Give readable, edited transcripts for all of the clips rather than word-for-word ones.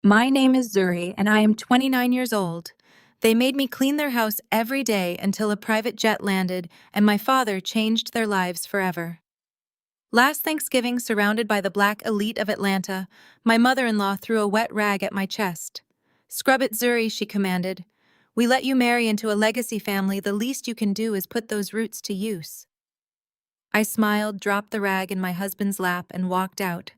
My name is Zuri, and I am 29 years old. They made me clean their house every day until a private jet landed and my father changed their lives forever. Last Thanksgiving, surrounded by the black elite of Atlanta, my mother-in-law threw a wet rag at my chest. "Scrub it, Zuri," she commanded. "We let you marry into a legacy family. The least you can do is put those roots to use." I smiled, dropped the rag in my husband's lap, and walked out.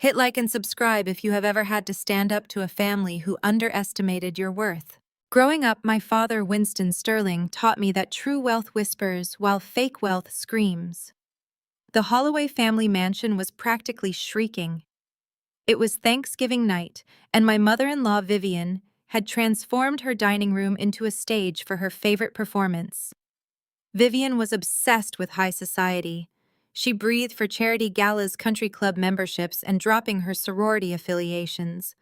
Hit like and subscribe if you have ever had to stand up to a family who underestimated your worth. Growing up, my father, Winston Sterling, taught me that true wealth whispers while fake wealth screams. The Holloway family mansion was practically shrieking. It was Thanksgiving night, and my mother-in-law, Vivian, had transformed her dining room into a stage for her favorite performance. Vivian was obsessed with high society. She breathed for charity galas, country club memberships, and dropping her sorority affiliations.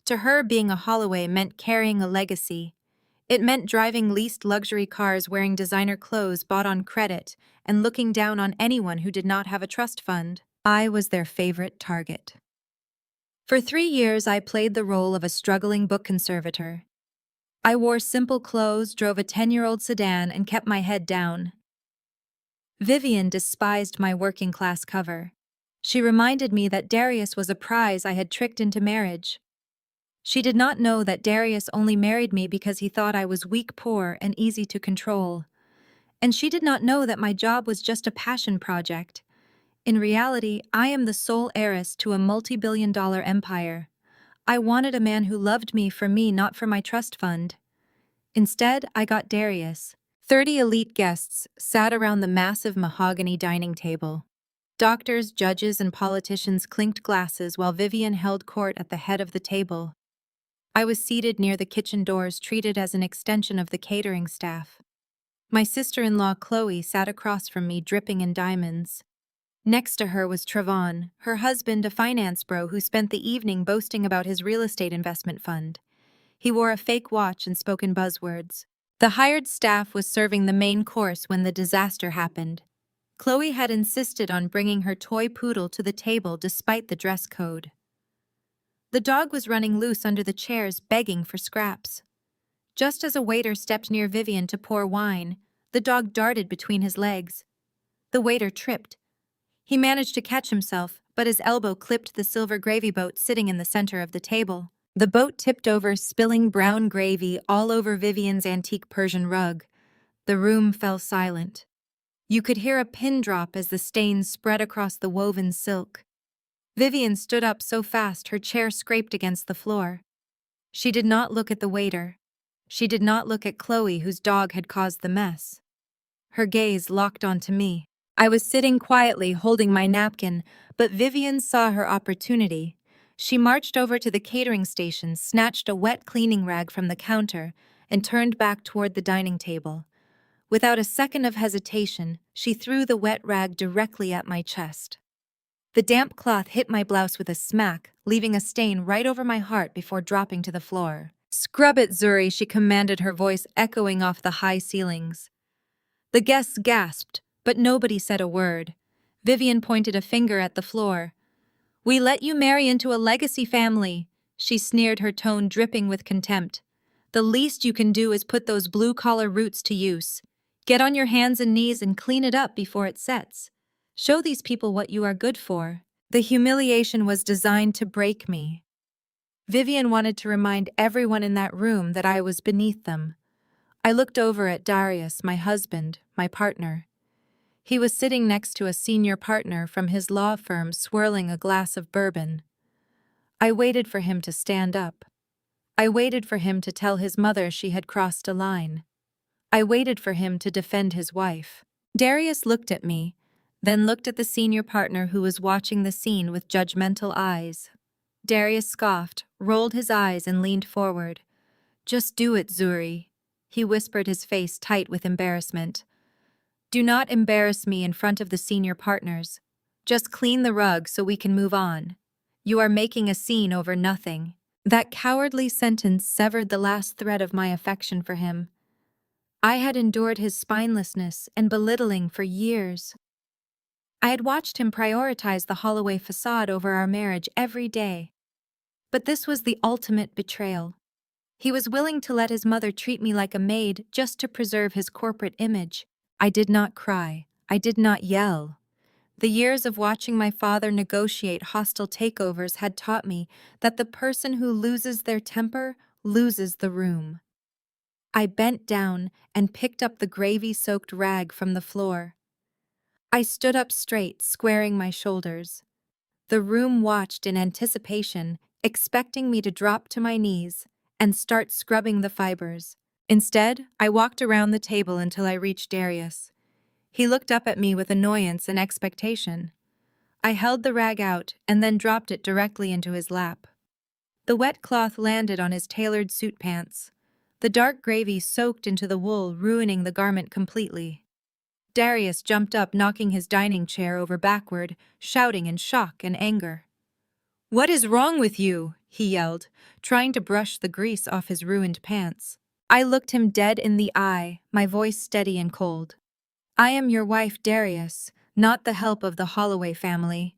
To her, being a Holloway meant carrying a legacy. It meant driving leased luxury cars, wearing designer clothes bought on credit, and looking down on anyone who did not have a trust fund. I was their favorite target. For 3 years, I played the role of a struggling book conservator. I wore simple clothes, drove a 10-year-old sedan, and kept my head down. Vivian despised my working-class cover. She reminded me that Darius was a prize I had tricked into marriage. She did not know that Darius only married me because he thought I was weak, poor, and easy to control. And she did not know that my job was just a passion project. In reality, I am the sole heiress to a multi-billion-dollar empire. I wanted a man who loved me for me, not for my trust fund. Instead, I got Darius. 30 elite guests sat around the massive mahogany dining table. Doctors, judges, and politicians clinked glasses while Vivian held court at the head of the table. I was seated near the kitchen doors, treated as an extension of the catering staff. My sister-in-law, Chloe, sat across from me, dripping in diamonds. Next to her was Trevon, her husband, a finance bro who spent the evening boasting about his real estate investment fund. He wore a fake watch and spoke in buzzwords. The hired staff was serving the main course when the disaster happened. Chloe had insisted on bringing her toy poodle to the table despite the dress code. The dog was running loose under the chairs, begging for scraps. Just as a waiter stepped near Vivian to pour wine, the dog darted between his legs. The waiter tripped. He managed to catch himself, but his elbow clipped the silver gravy boat sitting in the center of the table. The boat tipped over, spilling brown gravy all over Vivian's antique Persian rug. The room fell silent. You could hear a pin drop as the stains spread across the woven silk. Vivian stood up so fast her chair scraped against the floor. She did not look at the waiter. She did not look at Chloe, whose dog had caused the mess. Her gaze locked onto me. I was sitting quietly, holding my napkin, but Vivian saw her opportunity. She marched over to the catering station, snatched a wet cleaning rag from the counter, and turned back toward the dining table. Without a second of hesitation, she threw the wet rag directly at my chest. The damp cloth hit my blouse with a smack, leaving a stain right over my heart before dropping to the floor. "Scrub it, Zuri," she commanded, her voice echoing off the high ceilings. The guests gasped, but nobody said a word. Vivian pointed a finger at the floor. "We let you marry into a legacy family," she sneered, her tone dripping with contempt. "The least you can do is put those blue-collar roots to use. Get on your hands and knees and clean it up before it sets. Show these people what you are good for." The humiliation was designed to break me. Vivian wanted to remind everyone in that room that I was beneath them. I looked over at Darius, my husband, my partner. He was sitting next to a senior partner from his law firm, swirling a glass of bourbon. I waited for him to stand up. I waited for him to tell his mother she had crossed a line. I waited for him to defend his wife. Darius looked at me, then looked at the senior partner who was watching the scene with judgmental eyes. Darius scoffed, rolled his eyes, and leaned forward. "Just do it, Zuri," he whispered, his face tight with embarrassment. "Do not embarrass me in front of the senior partners. Just clean the rug so we can move on. You are making a scene over nothing." That cowardly sentence severed the last thread of my affection for him. I had endured his spinelessness and belittling for years. I had watched him prioritize the Holloway facade over our marriage every day. But this was the ultimate betrayal. He was willing to let his mother treat me like a maid just to preserve his corporate image. I did not cry. I did not yell. The years of watching my father negotiate hostile takeovers had taught me that the person who loses their temper loses the room. I bent down and picked up the gravy-soaked rag from the floor. I stood up straight, squaring my shoulders. The room watched in anticipation, expecting me to drop to my knees and start scrubbing the fibers. Instead, I walked around the table until I reached Darius. He looked up at me with annoyance and expectation. I held the rag out and then dropped it directly into his lap. The wet cloth landed on his tailored suit pants. The dark gravy soaked into the wool, ruining the garment completely. Darius jumped up, knocking his dining chair over backward, shouting in shock and anger. "What is wrong with you?" he yelled, trying to brush the grease off his ruined pants. I looked him dead in the eye, my voice steady and cold. "I am your wife, Darius, not the help of the Holloway family."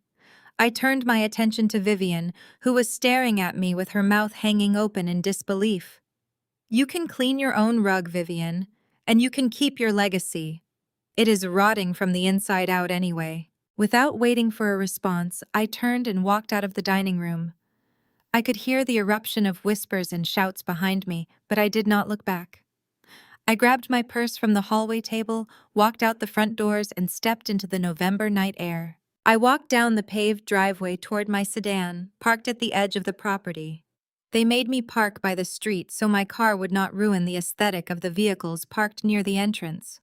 I turned my attention to Vivian, who was staring at me with her mouth hanging open in disbelief. "You can clean your own rug, Vivian, and you can keep your legacy. It is rotting from the inside out anyway." Without waiting for a response, I turned and walked out of the dining room. I could hear the eruption of whispers and shouts behind me, but I did not look back. I grabbed my purse from the hallway table, walked out the front doors, and stepped into the November night air. I walked down the paved driveway toward my sedan, parked at the edge of the property. They made me park by the street so my car would not ruin the aesthetic of the vehicles parked near the entrance.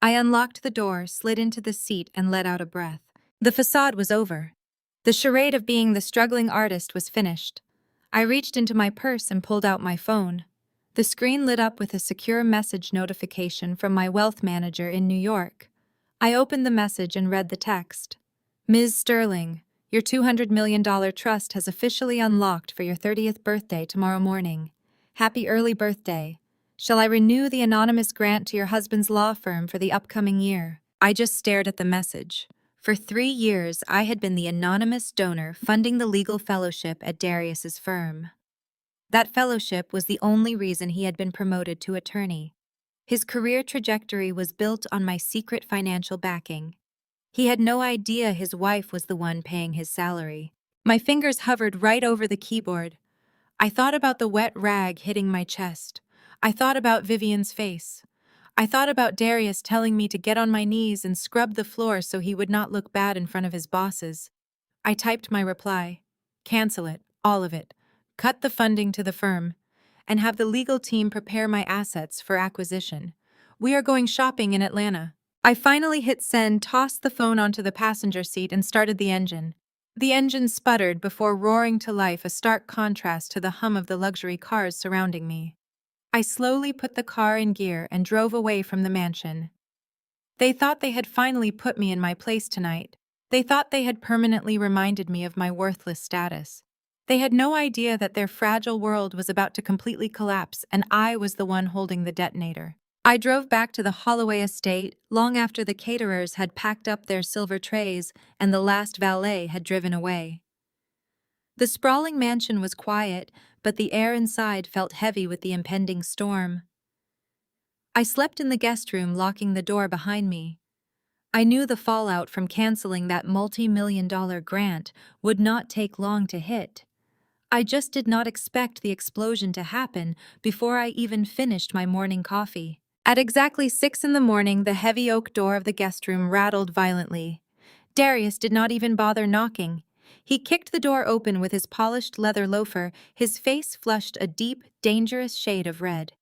I unlocked the door, slid into the seat, and let out a breath. The facade was over. The charade of being the struggling artist was finished. I reached into my purse and pulled out my phone. The screen lit up with a secure message notification from my wealth manager in New York. I opened the message and read the text. "Ms. Sterling, your $200 million trust has officially unlocked for your 30th birthday tomorrow morning. Happy early birthday. Shall I renew the anonymous grant to your husband's law firm for the upcoming year?" I just stared at the message. For 3 years, I had been the anonymous donor funding the legal fellowship at Darius's firm. That fellowship was the only reason he had been promoted to attorney. His career trajectory was built on my secret financial backing. He had no idea his wife was the one paying his salary. My fingers hovered right over the keyboard. I thought about the wet rag hitting my chest. I thought about Vivian's face. I thought about Darius telling me to get on my knees and scrub the floor so he would not look bad in front of his bosses. I typed my reply. Cancel it, all of it. Cut the funding to the firm. And have the legal team prepare my assets for acquisition. We are going shopping in Atlanta. I finally hit send, tossed the phone onto the passenger seat, and started the engine. The engine sputtered before roaring to life, a stark contrast to the hum of the luxury cars surrounding me. I slowly put the car in gear and drove away from the mansion. They thought they had finally put me in my place tonight. They thought they had permanently reminded me of my worthless status. They had no idea that their fragile world was about to completely collapse, and I was the one holding the detonator. I drove back to the Holloway estate long after the caterers had packed up their silver trays and the last valet had driven away. The sprawling mansion was quiet, but the air inside felt heavy with the impending storm. I slept in the guest room, locking the door behind me. I knew the fallout from canceling that multi-million-dollar grant would not take long to hit. I just did not expect the explosion to happen before I even finished my morning coffee. At exactly 6 in the morning, the heavy oak door of the guest room rattled violently. Darius did not even bother knocking. He kicked the door open with his polished leather loafer, his face flushed a deep, dangerous shade of red.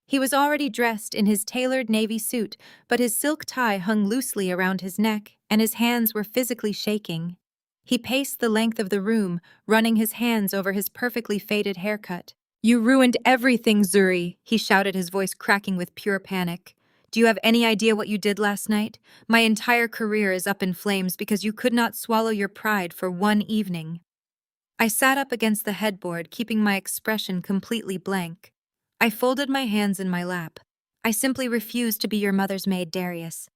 He was already dressed in his tailored navy suit, but his silk tie hung loosely around his neck, and his hands were physically shaking. He paced the length of the room, running his hands over his perfectly faded haircut. "You ruined everything, Zuri," he shouted, his voice cracking with pure panic. "Do you have any idea what you did last night? My entire career is up in flames because you could not swallow your pride for one evening." I sat up against the headboard, keeping my expression completely blank. I folded my hands in my lap. "I simply refuse to be your mother's maid, Darius.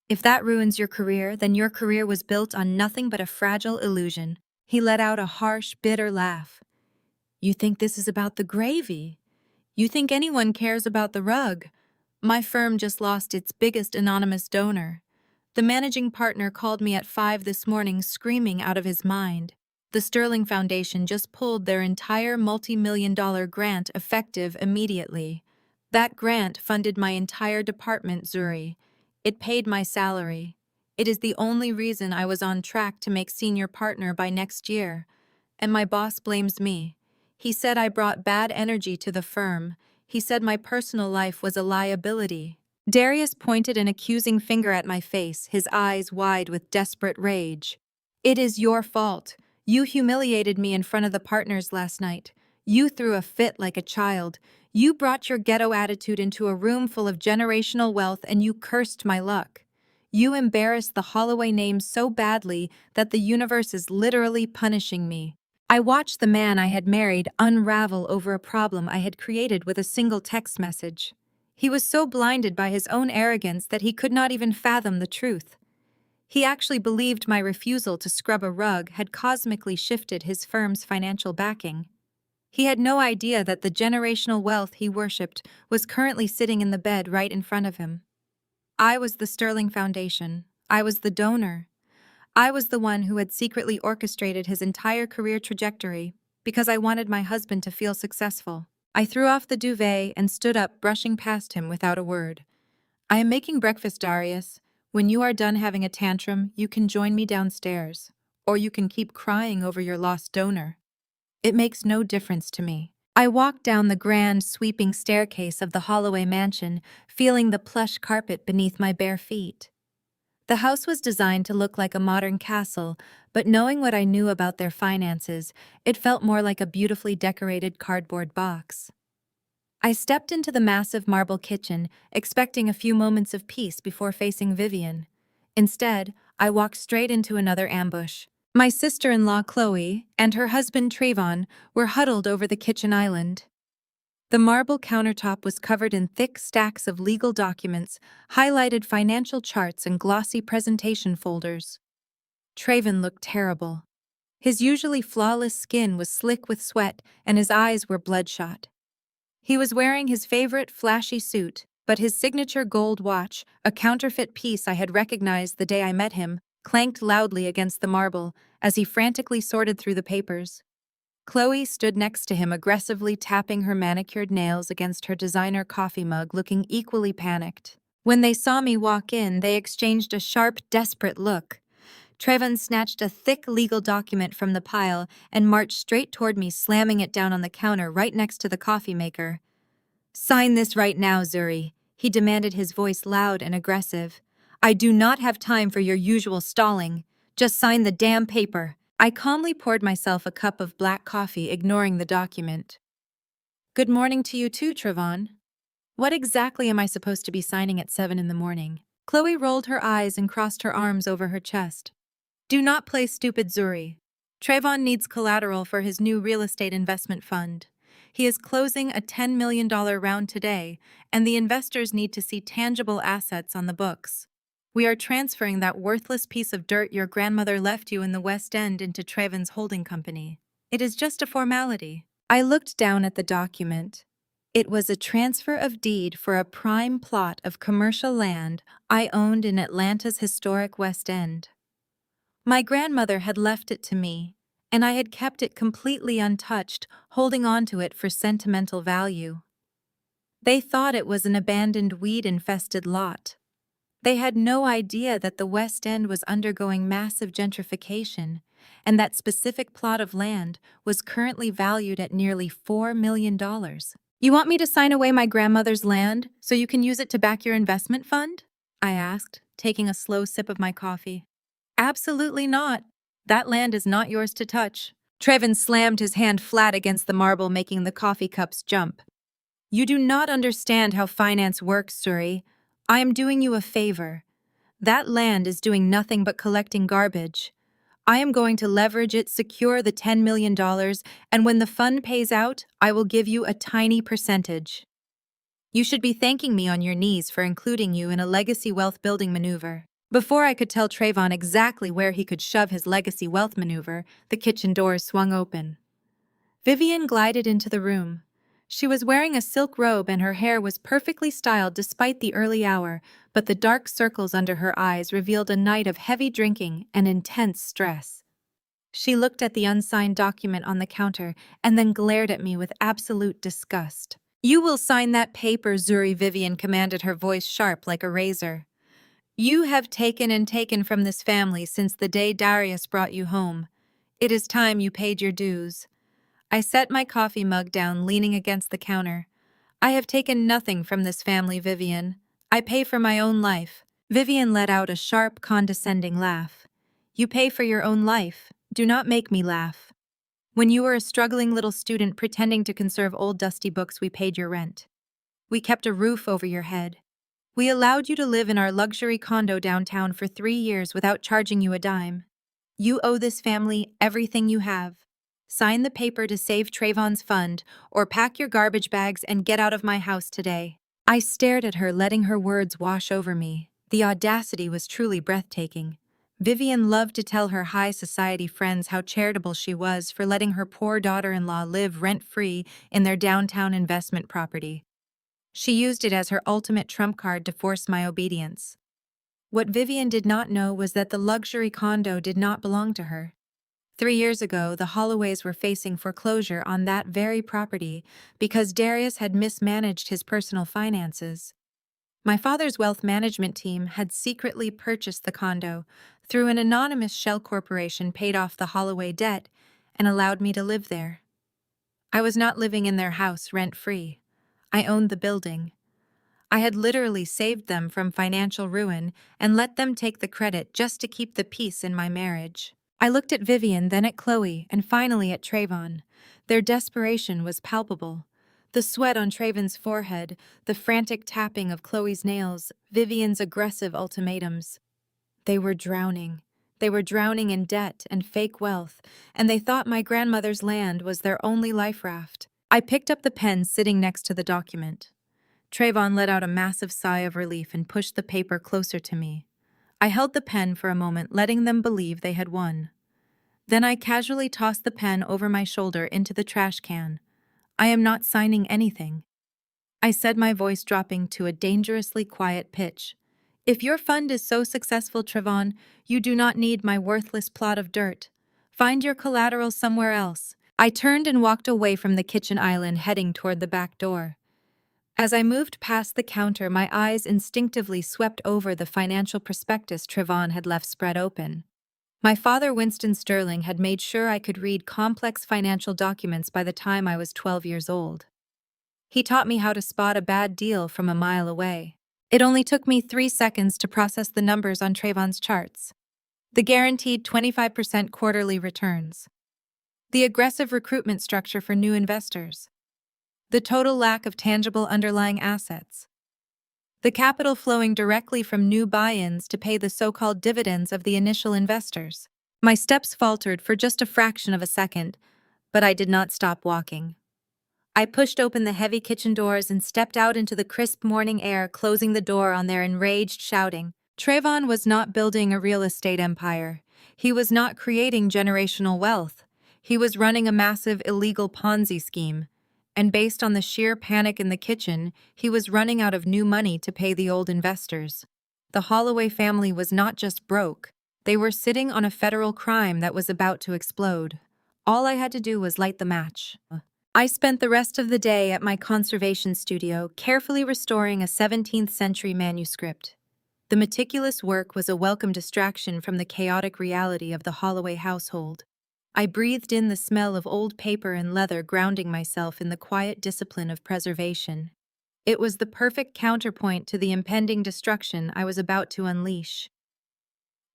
If that ruins your career, then your career was built on nothing but a fragile illusion." He let out a harsh, bitter laugh. You think this is about the gravy? You think anyone cares about the rug? My firm just lost its biggest anonymous donor. The managing partner called me at 5 this morning screaming out of his mind. The Sterling Foundation just pulled their entire multi-million-dollar grant effective immediately. That grant funded my entire department, Zuri. It paid my salary. It is the only reason I was on track to make senior partner by next year. And my boss blames me. He said I brought bad energy to the firm. He said my personal life was a liability. Darius pointed an accusing finger at my face, his eyes wide with desperate rage. It is your fault. You humiliated me in front of the partners last night. You threw a fit like a child. You brought your ghetto attitude into a room full of generational wealth and you cursed my luck. You embarrassed the Holloway name so badly that the universe is literally punishing me. I watched the man I had married unravel over a problem I had created with a single text message. He was so blinded by his own arrogance that he could not even fathom the truth. He actually believed my refusal to scrub a rug had cosmically shifted his firm's financial backing. He had no idea that the generational wealth he worshipped was currently sitting in the bed right in front of him. I was the Sterling Foundation. I was the donor. I was the one who had secretly orchestrated his entire career trajectory because I wanted my husband to feel successful. I threw off the duvet and stood up, brushing past him without a word. I am making breakfast, Darius. When you are done having a tantrum, you can join me downstairs, or you can keep crying over your lost donor. It makes no difference to me. I walked down the grand, sweeping staircase of the Holloway mansion, feeling the plush carpet beneath my bare feet. The house was designed to look like a modern castle, but knowing what I knew about their finances, it felt more like a beautifully decorated cardboard box. I stepped into the massive marble kitchen, expecting a few moments of peace before facing Vivian. Instead, I walked straight into another ambush. My sister-in-law, Chloe, and her husband, Trayvon, were huddled over the kitchen island. The marble countertop was covered in thick stacks of legal documents, highlighted financial charts, and glossy presentation folders. Trayvon looked terrible. His usually flawless skin was slick with sweat, and his eyes were bloodshot. He was wearing his favorite flashy suit, but his signature gold watch, a counterfeit piece I had recognized the day I met him, clanked loudly against the marble as he frantically sorted through the papers. Chloe stood next to him, aggressively tapping her manicured nails against her designer coffee mug, looking equally panicked. When they saw me walk in, they exchanged a sharp, desperate look. Trayvon snatched a thick legal document from the pile and marched straight toward me, slamming it down on the counter right next to the coffee maker. "Sign this right now, Zuri," he demanded, his voice loud and aggressive. "I do not have time for your usual stalling. Just sign the damn paper." I calmly poured myself a cup of black coffee, ignoring the document. "Good morning to you too, Trayvon. What exactly am I supposed to be signing at 7 in the morning?" Chloe rolled her eyes and crossed her arms over her chest. "Do not play stupid, Zuri. Trayvon needs collateral for his new real estate investment fund. He is closing a $10 million round today, and the investors need to see tangible assets on the books. We are transferring that worthless piece of dirt your grandmother left you in the West End into Trayvon's holding company. It is just a formality." I looked down at the document. It was a transfer of deed for a prime plot of commercial land I owned in Atlanta's historic West End. My grandmother had left it to me, and I had kept it completely untouched, holding on to it for sentimental value. They thought it was an abandoned, weed-infested lot. They had no idea that the West End was undergoing massive gentrification, and that specific plot of land was currently valued at nearly $4 million. "You want me to sign away my grandmother's land so you can use it to back your investment fund?" I asked, taking a slow sip of my coffee. "Absolutely not. That land is not yours to touch." Trayvon slammed his hand flat against the marble, making the coffee cups jump. "You do not understand how finance works, Suri. I am doing you a favor. That land is doing nothing but collecting garbage. I am going to leverage it, secure the $10 million, and when the fund pays out, I will give you a tiny percentage. You should be thanking me on your knees for including you in a legacy wealth building maneuver." Before I could tell Trayvon exactly where he could shove his legacy wealth maneuver, the kitchen doors swung open. Vivian glided into the room. She was wearing a silk robe and her hair was perfectly styled despite the early hour, but the dark circles under her eyes revealed a night of heavy drinking and intense stress. She looked at the unsigned document on the counter and then glared at me with absolute disgust. "You will sign that paper," Zuri, Vivian commanded, her voice sharp like a razor. "You have taken and taken from this family since the day Darius brought you home. It is time you paid your dues." I set my coffee mug down, leaning against the counter. "I have taken nothing from this family, Vivian. I pay for my own life." Vivian let out a sharp, condescending laugh. "You pay for your own life. Do not make me laugh. When you were a struggling little student pretending to conserve old dusty books, we paid your rent. We kept a roof over your head. We allowed you to live in our luxury condo downtown for 3 years without charging you a dime. You owe this family everything you have. Sign the paper to save Trayvon's fund, or pack your garbage bags and get out of my house today." I stared at her, letting her words wash over me. The audacity was truly breathtaking. Vivian loved to tell her high society friends how charitable she was for letting her poor daughter-in-law live rent-free in their downtown investment property. She used it as her ultimate trump card to force my obedience. What Vivian did not know was that the luxury condo did not belong to her. 3 years ago, the Holloways were facing foreclosure on that very property because Darius had mismanaged his personal finances. My father's wealth management team had secretly purchased the condo through an anonymous shell corporation, paid off the Holloway debt, and allowed me to live there. I was not living in their house rent-free. I owned the building. I had literally saved them from financial ruin and let them take the credit just to keep the peace in my marriage. I looked at Vivian, then at Chloe, and finally at Trayvon. Their desperation was palpable. The sweat on Trayvon's forehead, the frantic tapping of Chloe's nails, Vivian's aggressive ultimatums. They were drowning. They were drowning in debt and fake wealth, and they thought my grandmother's land was their only life raft. I picked up the pen sitting next to the document. Trayvon let out a massive sigh of relief and pushed the paper closer to me. I held the pen for a moment, letting them believe they had won. Then I casually tossed the pen over my shoulder into the trash can. "I am not signing anything," I said, my voice dropping to a dangerously quiet pitch. "If your fund is so successful, Trayvon, you do not need my worthless plot of dirt. Find your collateral somewhere else." I turned and walked away from the kitchen island, heading toward the back door. As I moved past the counter, my eyes instinctively swept over the financial prospectus Trayvon had left spread open. My father, Winston Sterling, had made sure I could read complex financial documents by the time I was 12 years old. He taught me how to spot a bad deal from a mile away. It only took me 3 seconds to process the numbers on Trayvon's charts. The guaranteed 25% quarterly returns. The aggressive recruitment structure for new investors. The total lack of tangible underlying assets. The capital flowing directly from new buy-ins to pay the so-called dividends of the initial investors. My steps faltered for just a fraction of a second, but I did not stop walking. I pushed open the heavy kitchen doors and stepped out into the crisp morning air, closing the door on their enraged shouting. Trayvon was not building a real estate empire. He was not creating generational wealth. He was running a massive illegal Ponzi scheme. And based on the sheer panic in the kitchen, he was running out of new money to pay the old investors. The Holloway family was not just broke. They were sitting on a federal crime that was about to explode. All I had to do was light the match. I spent the rest of the day at my conservation studio, carefully restoring a 17th-century manuscript. The meticulous work was a welcome distraction from the chaotic reality of the Holloway household. I breathed in the smell of old paper and leather, grounding myself in the quiet discipline of preservation. It was the perfect counterpoint to the impending destruction I was about to unleash.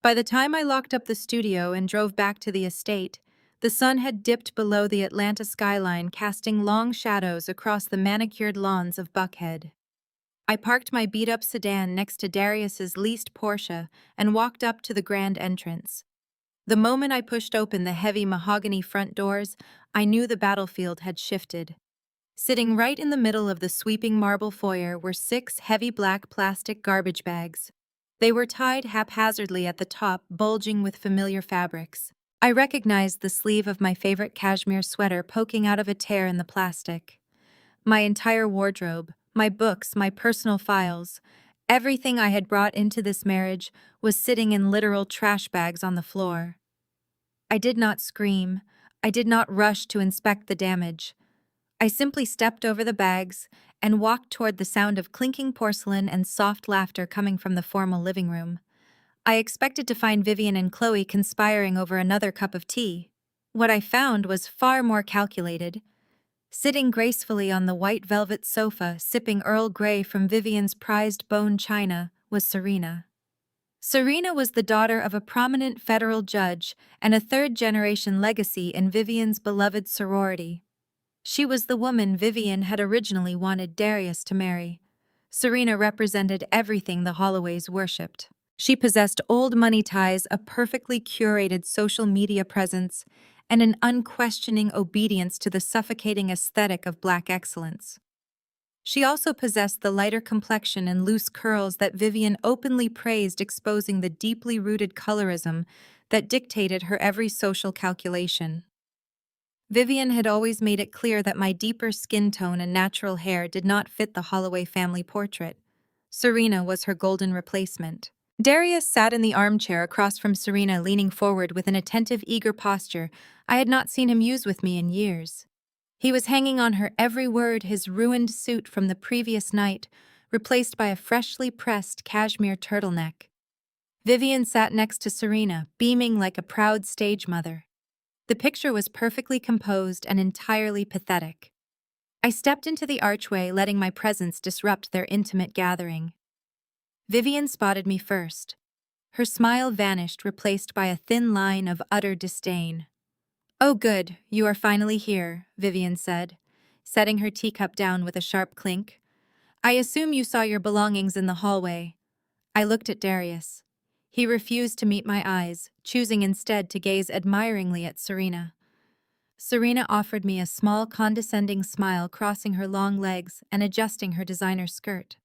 By the time I locked up the studio and drove back to the estate, the sun had dipped below the Atlanta skyline, casting long shadows across the manicured lawns of Buckhead. I parked my beat-up sedan next to Darius's leased Porsche and walked up to the grand entrance. The moment I pushed open the heavy mahogany front doors, I knew the battlefield had shifted. Sitting right in the middle of the sweeping marble foyer were 6 heavy black plastic garbage bags. They were tied haphazardly at the top, bulging with familiar fabrics. I recognized the sleeve of my favorite cashmere sweater poking out of a tear in the plastic. My entire wardrobe, my books, my personal files, everything I had brought into this marriage was sitting in literal trash bags on the floor. I did not scream. I did not rush to inspect the damage. I simply stepped over the bags and walked toward the sound of clinking porcelain and soft laughter coming from the formal living room. I expected to find Vivian and Chloe conspiring over another cup of tea. What I found was far more calculated. Sitting gracefully on the white velvet sofa, sipping Earl Grey from Vivian's prized bone china, was Serena. Serena was the daughter of a prominent federal judge and a third-generation legacy in Vivian's beloved sorority. She was the woman Vivian had originally wanted Darius to marry. Serena represented everything the Holloways worshipped. She possessed old money ties, a perfectly curated social media presence, and an unquestioning obedience to the suffocating aesthetic of Black excellence. She also possessed the lighter complexion and loose curls that Vivian openly praised, exposing the deeply rooted colorism that dictated her every social calculation. Vivian had always made it clear that my deeper skin tone and natural hair did not fit the Holloway family portrait. Serena was her golden replacement. Darius sat in the armchair across from Serena, leaning forward with an attentive, eager posture I had not seen him use with me in years. He was hanging on her every word, his ruined suit from the previous night replaced by a freshly pressed cashmere turtleneck. Vivian sat next to Serena, beaming like a proud stage mother. The picture was perfectly composed and entirely pathetic. I stepped into the archway, letting my presence disrupt their intimate gathering. Vivian spotted me first. Her smile vanished, replaced by a thin line of utter disdain. "Oh good, you are finally here," Vivian said, setting her teacup down with a sharp clink. "I assume you saw your belongings in the hallway." I looked at Darius. He refused to meet my eyes, choosing instead to gaze admiringly at Serena. Serena offered me a small, condescending smile, crossing her long legs and adjusting her designer skirt.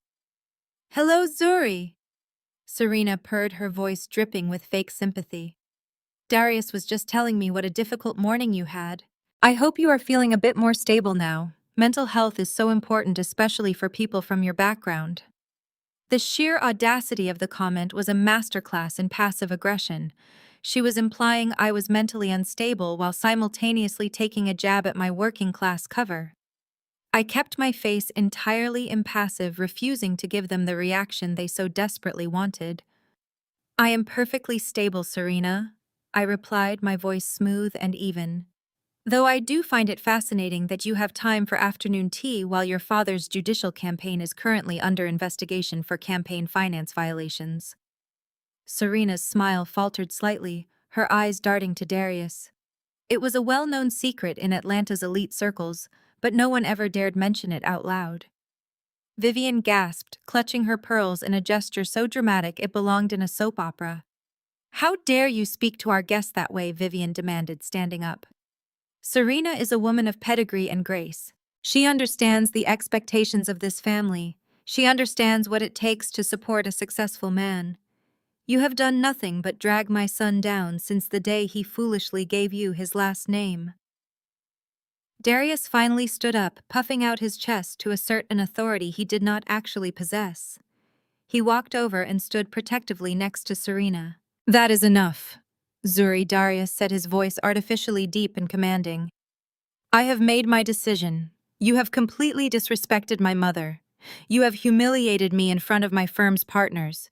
"Hello, Zuri!" Serena purred, her voice dripping with fake sympathy. "Darius was just telling me what a difficult morning you had. I hope you are feeling a bit more stable now. Mental health is so important, especially for people from your background." The sheer audacity of the comment was a masterclass in passive aggression. She was implying I was mentally unstable while simultaneously taking a jab at my working-class cover. I kept my face entirely impassive, refusing to give them the reaction they so desperately wanted. "I am perfectly stable, Serena," I replied, my voice smooth and even. "Though I do find it fascinating that you have time for afternoon tea while your father's judicial campaign is currently under investigation for campaign finance violations." Serena's smile faltered slightly, her eyes darting to Darius. It was a well-known secret in Atlanta's elite circles, but no one ever dared mention it out loud. Vivian gasped, clutching her pearls in a gesture so dramatic it belonged in a soap opera. "How dare you speak to our guest that way?" Vivian demanded, standing up. "Serena is a woman of pedigree and grace. She understands the expectations of this family. She understands what it takes to support a successful man. You have done nothing but drag my son down since the day he foolishly gave you his last name." Darius finally stood up, puffing out his chest to assert an authority he did not actually possess. He walked over and stood protectively next to Serena. "That is enough," Zuri, Darius said, his voice artificially deep and commanding. "I have made my decision. You have completely disrespected my mother. You have humiliated me in front of my firm's partners.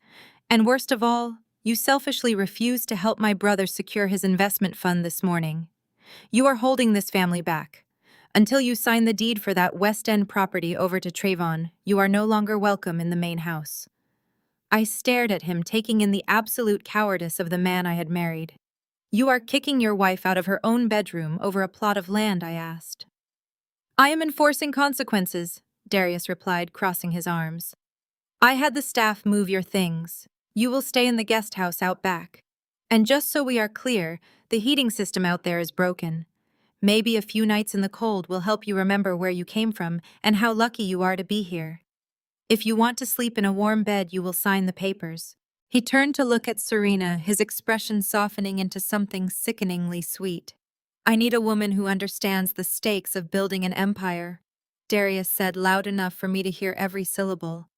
And worst of all, you selfishly refused to help my brother secure his investment fund this morning. You are holding this family back. Until you sign the deed for that West End property over to Trayvon, you are no longer welcome in the main house." I stared at him, taking in the absolute cowardice of the man I had married. "You are kicking your wife out of her own bedroom over a plot of land?" I asked. "I am enforcing consequences," Darius replied, crossing his arms. "I had the staff move your things. You will stay in the guest house out back. And just so we are clear, the heating system out there is broken. Maybe a few nights in the cold will help you remember where you came from and how lucky you are to be here. If you want to sleep in a warm bed, you will sign the papers." He turned to look at Serena, his expression softening into something sickeningly sweet. I need a woman who understands the stakes of building an empire, Darius said loud enough for me to hear every syllable.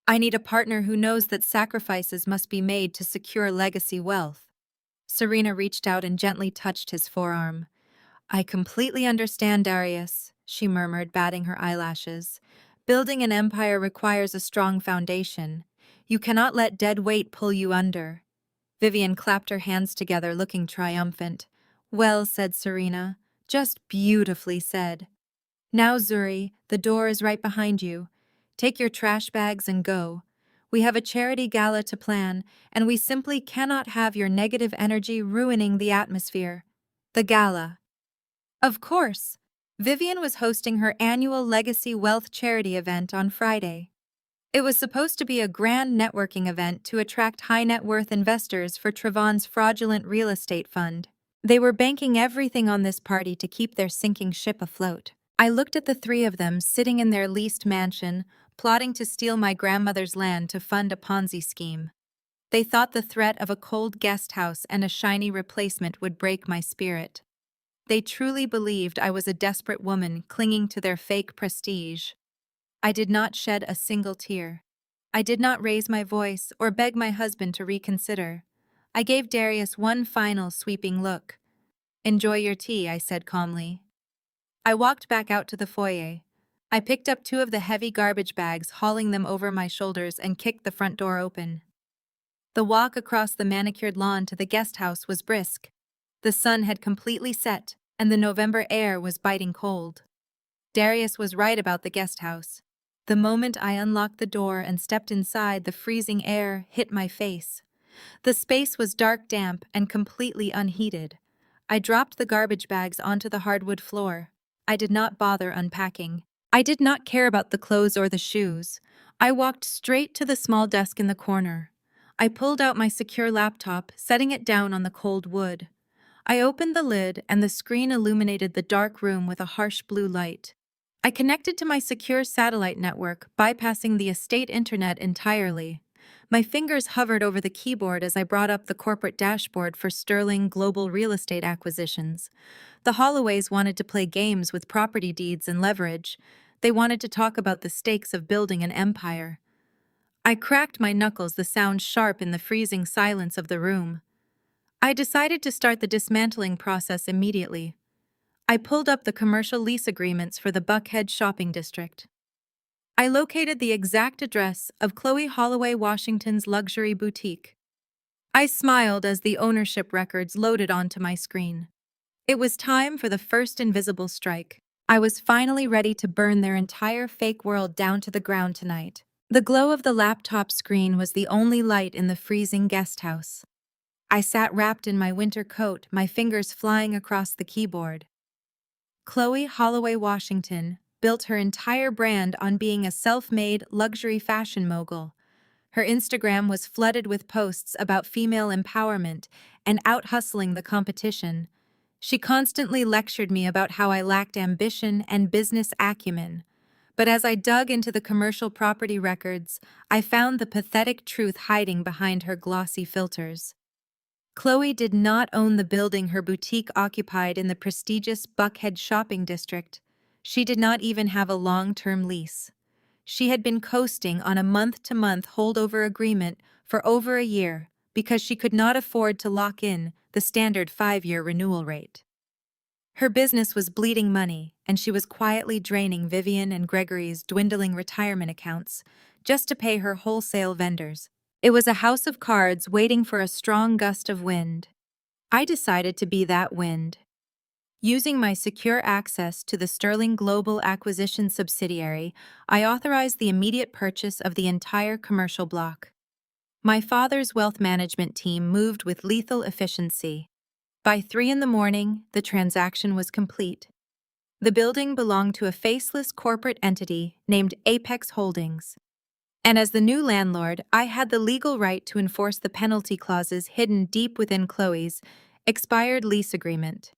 I need a partner who knows that sacrifices must be made to secure legacy wealth. Serena reached out and gently touched his forearm. I completely understand, Darius, she murmured, batting her eyelashes. Building an empire requires a strong foundation. You cannot let dead weight pull you under. Vivian clapped her hands together, looking triumphant. Well said, Serena. Just beautifully said. Now, Zuri, the door is right behind you. Take your trash bags and go. We have a charity gala to plan, and we simply cannot have your negative energy ruining the atmosphere. The gala. Of course. Vivian was hosting her annual Legacy Wealth charity event on Friday. It was supposed to be a grand networking event to attract high-net-worth investors for Trevon's fraudulent real estate fund. They were banking everything on this party to keep their sinking ship afloat. I looked at the three of them sitting in their leased mansion, plotting to steal my grandmother's land to fund a Ponzi scheme. They thought the threat of a cold guest house and a shiny replacement would break my spirit. They truly believed I was a desperate woman clinging to their fake prestige. I did not shed a single tear. I did not raise my voice or beg my husband to reconsider. I gave Darius one final sweeping look. Enjoy your tea, I said calmly. I walked back out to the foyer. I picked up two of the heavy garbage bags, hauling them over my shoulders, and kicked the front door open. The walk across the manicured lawn to the guest house was brisk. The sun had completely set, and the November air was biting cold. Darius was right about the guest house. The moment I unlocked the door and stepped inside, the freezing air hit my face. The space was dark, damp, and completely unheated. I dropped the garbage bags onto the hardwood floor. I did not bother unpacking. I did not care about the clothes or the shoes. I walked straight to the small desk in the corner. I pulled out my secure laptop, setting it down on the cold wood. I opened the lid, and the screen illuminated the dark room with a harsh blue light. I connected to my secure satellite network, bypassing the estate internet entirely. My fingers hovered over the keyboard as I brought up the corporate dashboard for Sterling Global Real Estate Acquisitions. The Holloways wanted to play games with property deeds and leverage. They wanted to talk about the stakes of building an empire. I cracked my knuckles, the sound sharp in the freezing silence of the room. I decided to start the dismantling process immediately. I pulled up the commercial lease agreements for the Buckhead shopping district. I located the exact address of Chloe Holloway Washington's luxury boutique. I smiled as the ownership records loaded onto my screen. It was time for the first invisible strike. I was finally ready to burn their entire fake world down to the ground tonight. The glow of the laptop screen was the only light in the freezing guest house. I sat wrapped in my winter coat, my fingers flying across the keyboard. Chloe Holloway Washington built her entire brand on being a self-made luxury fashion mogul. Her Instagram was flooded with posts about female empowerment and out-hustling the competition. She constantly lectured me about how I lacked ambition and business acumen. But as I dug into the commercial property records, I found the pathetic truth hiding behind her glossy filters. Chloe did not own the building her boutique occupied in the prestigious Buckhead shopping district. She did not even have a long-term lease. She had been coasting on a month-to-month holdover agreement for over a year because she could not afford to lock in the standard 5-year renewal rate. Her business was bleeding money, and she was quietly draining Vivian and Gregory's dwindling retirement accounts just to pay her wholesale vendors. It was a house of cards waiting for a strong gust of wind. I decided to be that wind. Using my secure access to the Sterling Global Acquisition subsidiary, I authorized the immediate purchase of the entire commercial block. My father's wealth management team moved with lethal efficiency. By 3 a.m, the transaction was complete. The building belonged to a faceless corporate entity named Apex Holdings. And as the new landlord, I had the legal right to enforce the penalty clauses hidden deep within Chloe's expired lease agreement.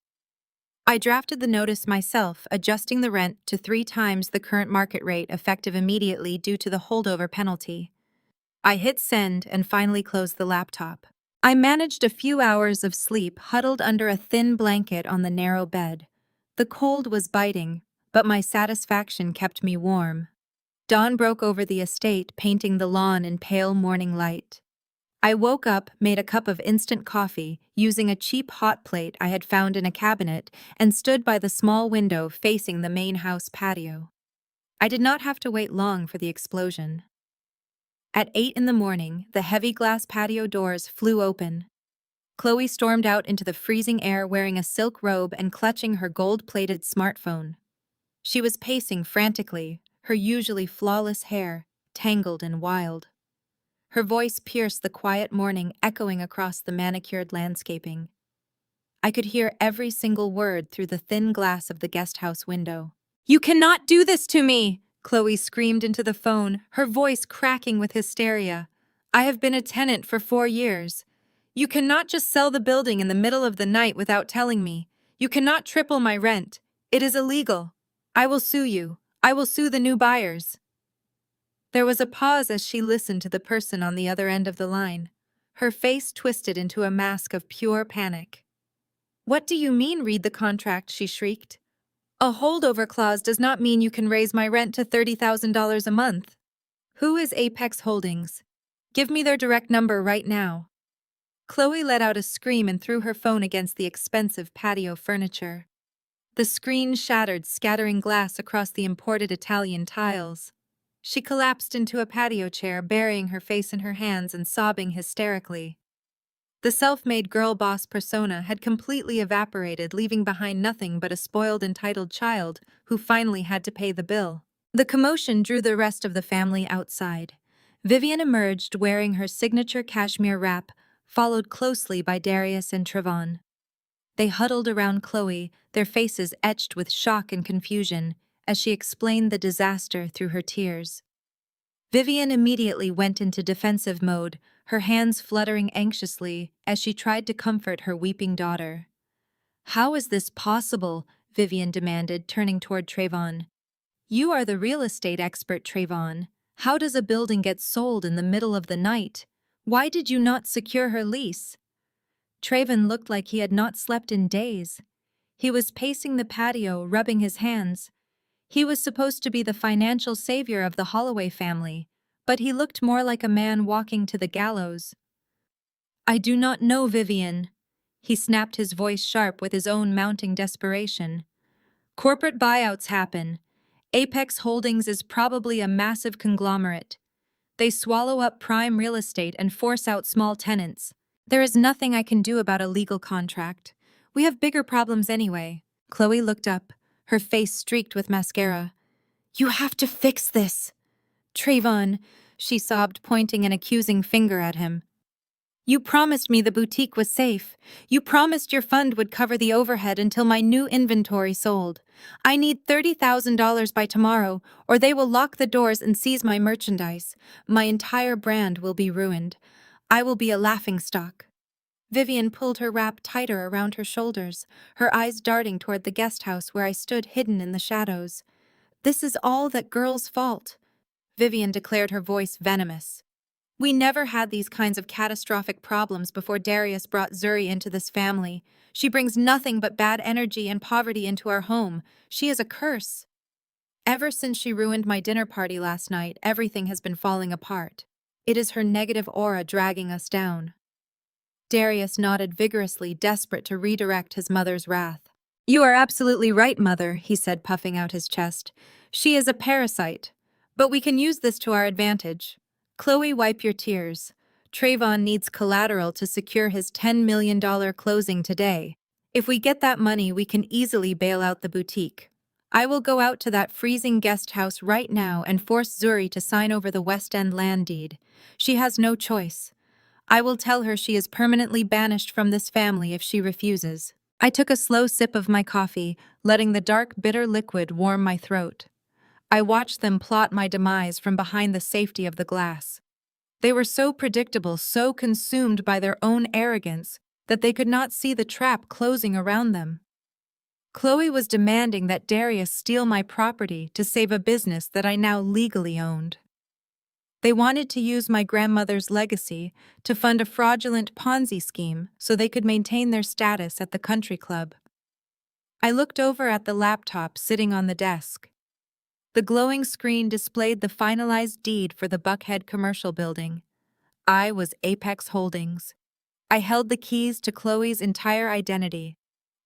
I drafted the notice myself, adjusting the rent to 3 times the current market rate effective immediately due to the holdover penalty. I hit send and finally closed the laptop. I managed a few hours of sleep huddled under a thin blanket on the narrow bed. The cold was biting, but my satisfaction kept me warm. Dawn broke over the estate, painting the lawn in pale morning light. I woke up, made a cup of instant coffee, using a cheap hot plate I had found in a cabinet, and stood by the small window facing the main house patio. I did not have to wait long for the explosion. At 8 in the morning, the heavy glass patio doors flew open. Chloe stormed out into the freezing air wearing a silk robe and clutching her gold-plated smartphone. She was pacing frantically, her usually flawless hair tangled and wild. Her voice pierced the quiet morning, echoing across the manicured landscaping. I could hear every single word through the thin glass of the guest house window. "You cannot do this to me!" Chloe screamed into the phone, her voice cracking with hysteria. "I have been a tenant for 4 years. You cannot just sell the building in the middle of the night without telling me. You cannot triple my rent. It is illegal. I will sue you. I will sue the new buyers." There was a pause as she listened to the person on the other end of the line. Her face twisted into a mask of pure panic. "What do you mean, read the contract?" she shrieked. "A holdover clause does not mean you can raise my rent to $30,000 a month. Who is Apex Holdings? Give me their direct number right now." Chloe let out a scream and threw her phone against the expensive patio furniture. The screen shattered, scattering glass across the imported Italian tiles. She collapsed into a patio chair, burying her face in her hands and sobbing hysterically. The self-made girl boss persona had completely evaporated, leaving behind nothing but a spoiled, entitled child who finally had to pay the bill. The commotion drew the rest of the family outside. Vivian emerged wearing her signature cashmere wrap, followed closely by Darius and Trevon. They huddled around Chloe, their faces etched with shock and confusion, as she explained the disaster through her tears. Vivian immediately went into defensive mode, her hands fluttering anxiously as she tried to comfort her weeping daughter. "How is this possible?" Vivian demanded, turning toward Trevon. "You are the real estate expert, Trevon. How does a building get sold in the middle of the night? Why did you not secure her lease?" Trevon looked like he had not slept in days. He was pacing the patio, rubbing his hands. He was supposed to be the financial savior of the Holloway family, but he looked more like a man walking to the gallows. "I do not know, Vivian." He snapped, his voice sharp with his own mounting desperation. "Corporate buyouts happen. Apex Holdings is probably a massive conglomerate. They swallow up prime real estate and force out small tenants. There is nothing I can do about a legal contract. We have bigger problems anyway." Chloe looked up, her face streaked with mascara. "You have to fix this." "Trevon," she sobbed, pointing an accusing finger at him. "You promised me the boutique was safe. You promised your fund would cover the overhead until my new inventory sold. I need $30,000 by tomorrow, or they will lock the doors and seize my merchandise. My entire brand will be ruined. I will be a laughingstock." Vivian pulled her wrap tighter around her shoulders, her eyes darting toward the guest house where I stood hidden in the shadows. "This is all that girl's fault," Vivian declared, her voice venomous. "We never had these kinds of catastrophic problems before Darius brought Zuri into this family. She brings nothing but bad energy and poverty into our home. She is a curse. Ever since she ruined my dinner party last night, everything has been falling apart. It is her negative aura dragging us down." Darius nodded vigorously, desperate to redirect his mother's wrath. "You are absolutely right, Mother," he said, puffing out his chest. "She is a parasite. But we can use this to our advantage. Chloe, wipe your tears. Trevon needs collateral to secure his $10 million closing today. If we get that money, we can easily bail out the boutique. I will go out to that freezing guest house right now and force Zuri to sign over the West End land deed. She has no choice. I will tell her she is permanently banished from this family if she refuses." I took a slow sip of my coffee, letting the dark, bitter liquid warm my throat. I watched them plot my demise from behind the safety of the glass. They were so predictable, so consumed by their own arrogance, that they could not see the trap closing around them. Chloe was demanding that Darius steal my property to save a business that I now legally owned. They wanted to use my grandmother's legacy to fund a fraudulent Ponzi scheme so they could maintain their status at the country club. I looked over at the laptop sitting on the desk. The glowing screen displayed the finalized deed for the Buckhead commercial building. I was Apex Holdings. I held the keys to Chloe's entire identity,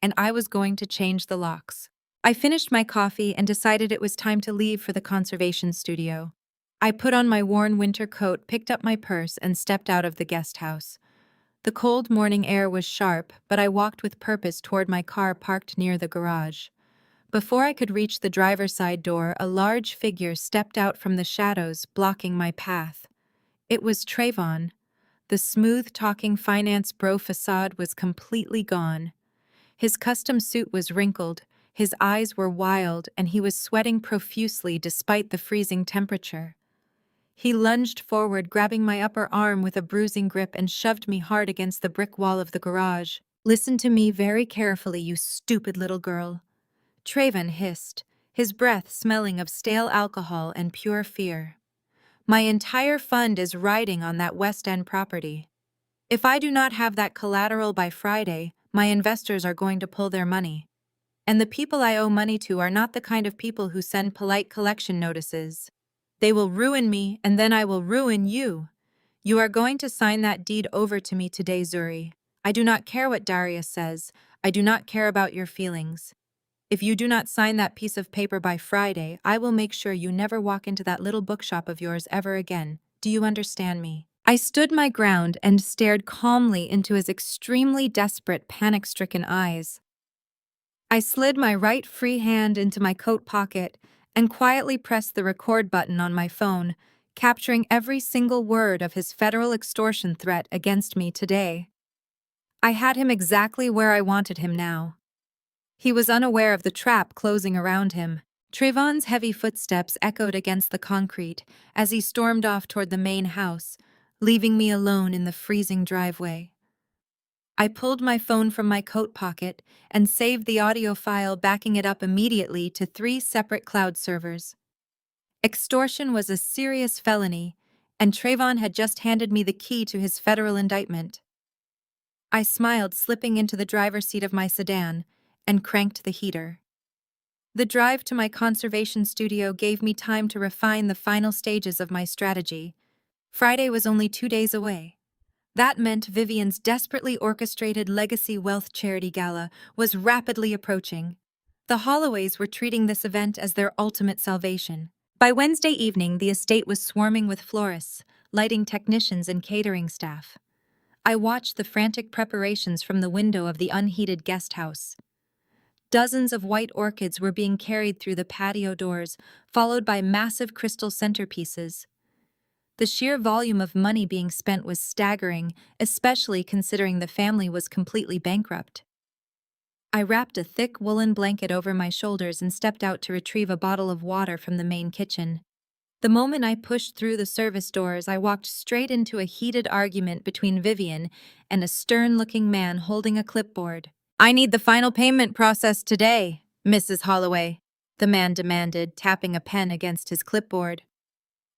and I was going to change the locks. I finished my coffee and decided it was time to leave for the conservation studio. I put on my worn winter coat, picked up my purse, and stepped out of the guest house. The cold morning air was sharp, but I walked with purpose toward my car parked near the garage. Before I could reach the driver's side door, a large figure stepped out from the shadows, blocking my path. It was Trayvon. The smooth-talking finance bro facade was completely gone. His custom suit was wrinkled, his eyes were wild, and he was sweating profusely despite the freezing temperature. He lunged forward, grabbing my upper arm with a bruising grip, and shoved me hard against the brick wall of the garage. "Listen to me very carefully, you stupid little girl," Trayvon hissed, his breath smelling of stale alcohol and pure fear. "My entire fund is riding on that West End property. If I do not have that collateral by Friday, my investors are going to pull their money. And the people I owe money to are not the kind of people who send polite collection notices. They will ruin me, and then I will ruin you. You are going to sign that deed over to me today, Zuri. I do not care what Darius says. I do not care about your feelings. If you do not sign that piece of paper by Friday, I will make sure you never walk into that little bookshop of yours ever again. Do you understand me?" I stood my ground and stared calmly into his extremely desperate, panic-stricken eyes. I slid my right free hand into my coat pocket and quietly pressed the record button on my phone, capturing every single word of his federal extortion threat against me today. I had him exactly where I wanted him now. He was unaware of the trap closing around him. Trayvon's heavy footsteps echoed against the concrete as he stormed off toward the main house, leaving me alone in the freezing driveway. I pulled my phone from my coat pocket and saved the audio file, backing it up immediately to 3 separate cloud servers. Extortion was a serious felony, and Trayvon had just handed me the key to his federal indictment. I smiled, slipping into the driver's seat of my sedan, and cranked the heater. The drive to my conservation studio gave me time to refine the final stages of my strategy. Friday was only 2 days away. That meant Vivian's desperately orchestrated Legacy Wealth Charity Gala was rapidly approaching. The Holloways were treating this event as their ultimate salvation. By Wednesday evening, the estate was swarming with florists, lighting technicians, and catering staff. I watched the frantic preparations from the window of the unheated guest house. Dozens of white orchids were being carried through the patio doors, followed by massive crystal centerpieces. The sheer volume of money being spent was staggering, especially considering the family was completely bankrupt. I wrapped a thick woolen blanket over my shoulders and stepped out to retrieve a bottle of water from the main kitchen. The moment I pushed through the service doors, I walked straight into a heated argument between Vivian and a stern-looking man holding a clipboard. "I need the final payment processed today, Mrs. Holloway," the man demanded, tapping a pen against his clipboard.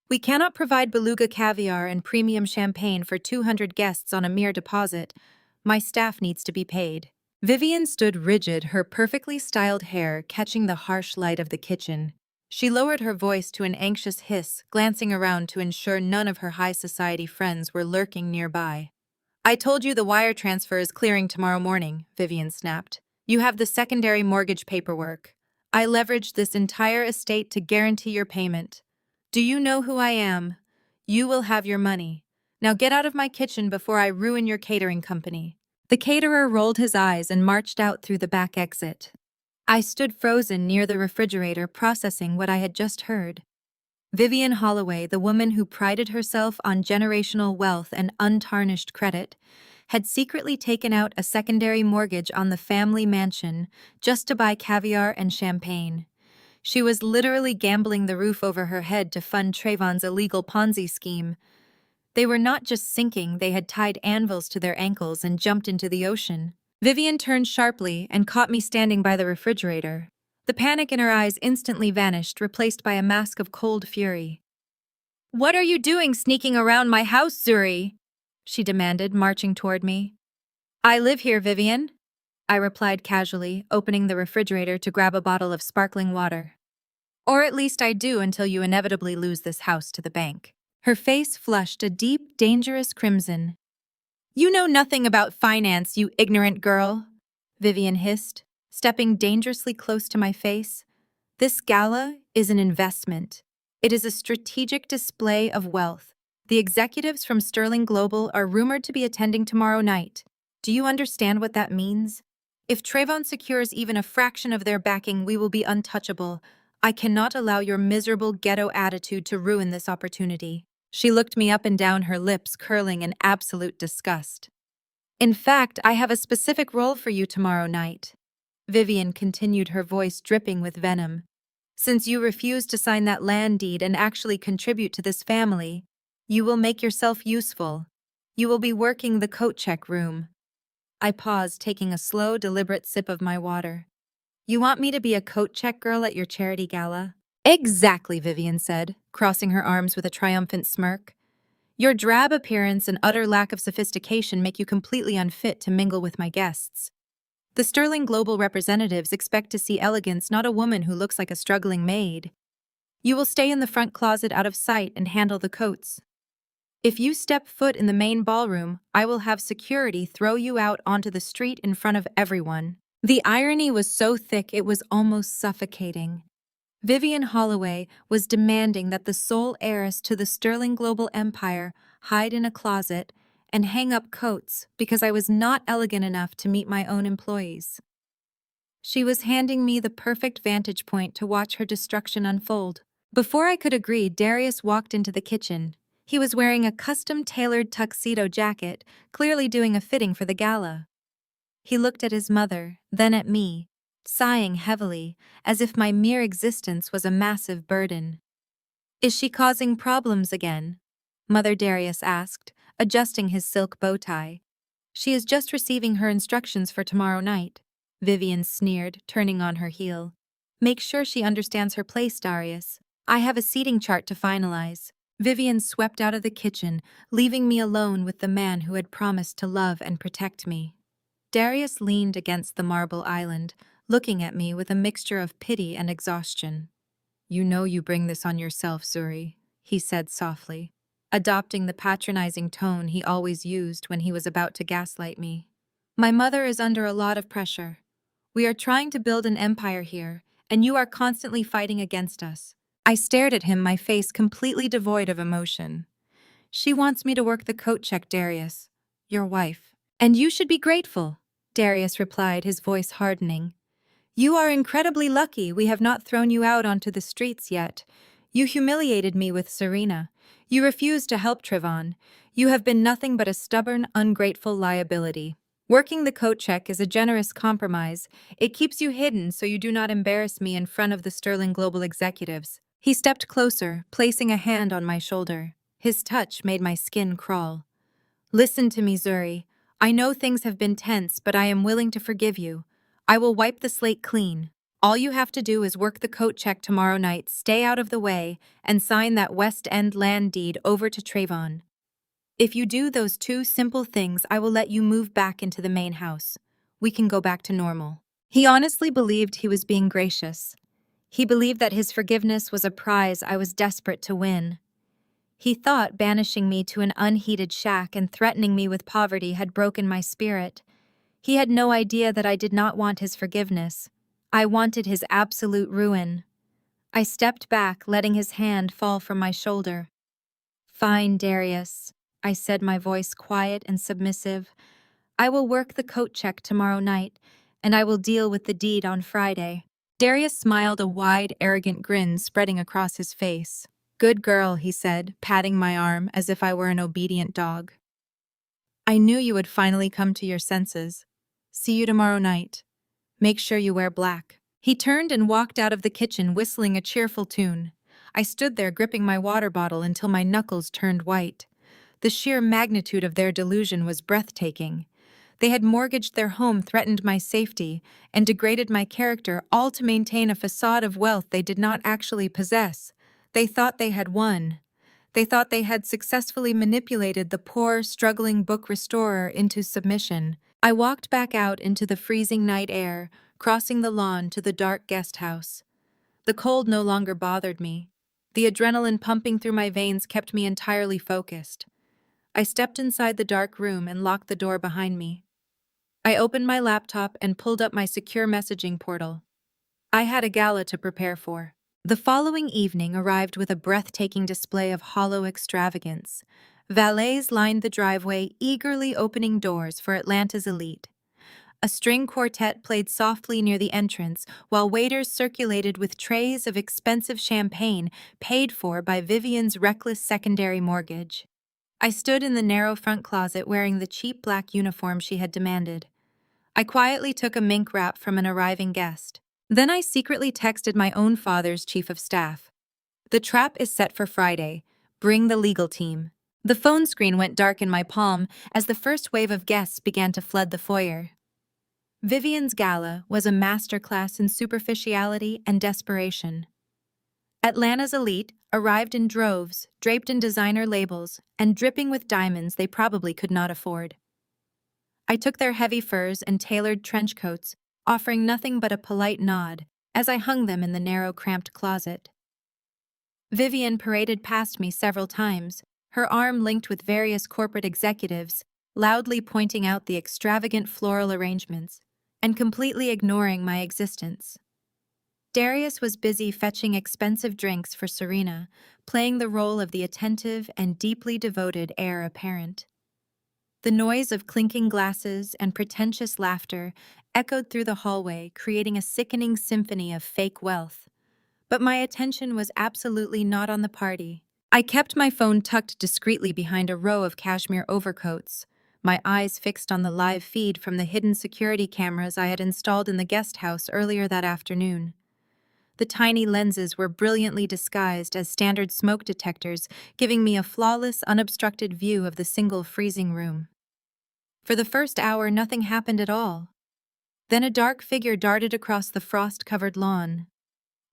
"We cannot provide beluga caviar and premium champagne for 200 guests on a mere deposit. My staff needs to be paid." Vivian stood rigid, her perfectly styled hair catching the harsh light of the kitchen. She lowered her voice to an anxious hiss, glancing around to ensure none of her high society friends were lurking nearby. "I told you the wire transfer is clearing tomorrow morning," Vivian snapped. "You have the secondary mortgage paperwork. I leveraged this entire estate to guarantee your payment. Do you know who I am? You will have your money. Now get out of my kitchen before I ruin your catering company." The caterer rolled his eyes and marched out through the back exit. I stood frozen near the refrigerator, processing what I had just heard. Vivian Holloway, the woman who prided herself on generational wealth and untarnished credit, had secretly taken out a secondary mortgage on the family mansion just to buy caviar and champagne. She was literally gambling the roof over her head to fund Trayvon's illegal Ponzi scheme. They were not just sinking, they had tied anvils to their ankles and jumped into the ocean. Vivian turned sharply and caught me standing by the refrigerator. The panic in her eyes instantly vanished, replaced by a mask of cold fury. "What are you doing sneaking around my house, Zuri?" she demanded, marching toward me. "I live here, Vivian," I replied casually, opening the refrigerator to grab a bottle of sparkling water. "Or at least I do until you inevitably lose this house to the bank." Her face flushed a deep, dangerous crimson. "You know nothing about finance, you ignorant girl," Vivian hissed, stepping dangerously close to my face. "This gala is an investment. It is a strategic display of wealth. The executives from Sterling Global are rumored to be attending tomorrow night. Do you understand what that means? If Trayvon secures even a fraction of their backing, we will be untouchable. I cannot allow your miserable ghetto attitude to ruin this opportunity." She looked me up and down, her lips curling in absolute disgust. "In fact, I have a specific role for you tomorrow night," Vivian continued, her voice dripping with venom. "Since you refuse to sign that land deed and actually contribute to this family, you will make yourself useful. You will be working the coat check room." I paused, taking a slow, deliberate sip of my water. "You want me to be a coat check girl at your charity gala?" "Exactly," Vivian said, crossing her arms with a triumphant smirk. "Your drab appearance and utter lack of sophistication make you completely unfit to mingle with my guests. The Sterling Global representatives expect to see elegance, not a woman who looks like a struggling maid. You will stay in the front closet out of sight and handle the coats. If you step foot in the main ballroom, I will have security throw you out onto the street in front of everyone." The irony was so thick it was almost suffocating. Vivian Holloway was demanding that the sole heiress to the Sterling Global empire hide in a closet and hang up coats because I was not elegant enough to meet my own employees. She was handing me the perfect vantage point to watch her destruction unfold. Before I could agree, Darius walked into the kitchen. He was wearing a custom-tailored tuxedo jacket, clearly doing a fitting for the gala. He looked at his mother, then at me, sighing heavily, as if my mere existence was a massive burden. "Is she causing problems again?" Mother Darius asked, adjusting his silk bow tie. "She is just receiving her instructions for tomorrow night," Vivian sneered, turning on her heel. "Make sure she understands her place, Darius. I have a seating chart to finalize." Vivian swept out of the kitchen, leaving me alone with the man who had promised to love and protect me. Darius leaned against the marble island, looking at me with a mixture of pity and exhaustion. "You know you bring this on yourself, Zuri," he said softly, adopting the patronizing tone he always used when he was about to gaslight me. "My mother is under a lot of pressure. We are trying to build an empire here, and you are constantly fighting against us." I stared at him, my face completely devoid of emotion. "She wants me to work the coat check, Darius. Your wife. And you should be grateful," Darius replied, his voice hardening. "You are incredibly lucky we have not thrown you out onto the streets yet. You humiliated me with Serena. You refused to help Trayvon. You have been nothing but a stubborn, ungrateful liability. Working the coat check is a generous compromise. It keeps you hidden so you do not embarrass me in front of the Sterling Global executives." He stepped closer, placing a hand on my shoulder. His touch made my skin crawl. "Listen to me, Zuri. I know things have been tense, but I am willing to forgive you. I will wipe the slate clean. All you have to do is work the coat check tomorrow night, stay out of the way, and sign that West End land deed over to Trayvon. If you do those two simple things, I will let you move back into the main house. We can go back to normal." He honestly believed he was being gracious. He believed that his forgiveness was a prize I was desperate to win. He thought banishing me to an unheated shack and threatening me with poverty had broken my spirit. He had no idea that I did not want his forgiveness. I wanted his absolute ruin. I stepped back, letting his hand fall from my shoulder. "Fine, Darius," I said, my voice quiet and submissive. "I will work the coat check tomorrow night, and I will deal with the deed on Friday." Darius smiled, a wide, arrogant grin spreading across his face. "Good girl," he said, patting my arm as if I were an obedient dog. "I knew you would finally come to your senses. See you tomorrow night. Make sure you wear black." He turned and walked out of the kitchen, whistling a cheerful tune. I stood there gripping my water bottle until my knuckles turned white. The sheer magnitude of their delusion was breathtaking. They had mortgaged their home, threatened my safety, and degraded my character, all to maintain a facade of wealth they did not actually possess. They thought they had won. They thought they had successfully manipulated the poor, struggling book restorer into submission. I walked back out into the freezing night air, crossing the lawn to the dark guest house. The cold no longer bothered me. The adrenaline pumping through my veins kept me entirely focused. I stepped inside the dark room and locked the door behind me. I opened my laptop and pulled up my secure messaging portal. I had a gala to prepare for. The following evening arrived with a breathtaking display of hollow extravagance. Valets lined the driveway, eagerly opening doors for Atlanta's elite. A string quartet played softly near the entrance, while waiters circulated with trays of expensive champagne paid for by Vivian's reckless secondary mortgage. I stood in the narrow front closet wearing the cheap black uniform she had demanded. I quietly took a mink wrap from an arriving guest. Then I secretly texted my own father's chief of staff. "The trap is set for Friday. Bring the legal team." The phone screen went dark in my palm as the first wave of guests began to flood the foyer. Vivian's gala was a masterclass in superficiality and desperation. Atlanta's elite arrived in droves, draped in designer labels, and dripping with diamonds they probably could not afford. I took their heavy furs and tailored trench coats, offering nothing but a polite nod as I hung them in the narrow, cramped closet. Vivian paraded past me several times, her arm linked with various corporate executives, loudly pointing out the extravagant floral arrangements and completely ignoring my existence. Darius was busy fetching expensive drinks for Serena, playing the role of the attentive and deeply devoted heir apparent. The noise of clinking glasses and pretentious laughter echoed through the hallway, creating a sickening symphony of fake wealth. But my attention was absolutely not on the party. I kept my phone tucked discreetly behind a row of cashmere overcoats, my eyes fixed on the live feed from the hidden security cameras I had installed in the guest house earlier that afternoon. The tiny lenses were brilliantly disguised as standard smoke detectors, giving me a flawless, unobstructed view of the single freezing room. For the first hour, nothing happened at all. Then a dark figure darted across the frost-covered lawn.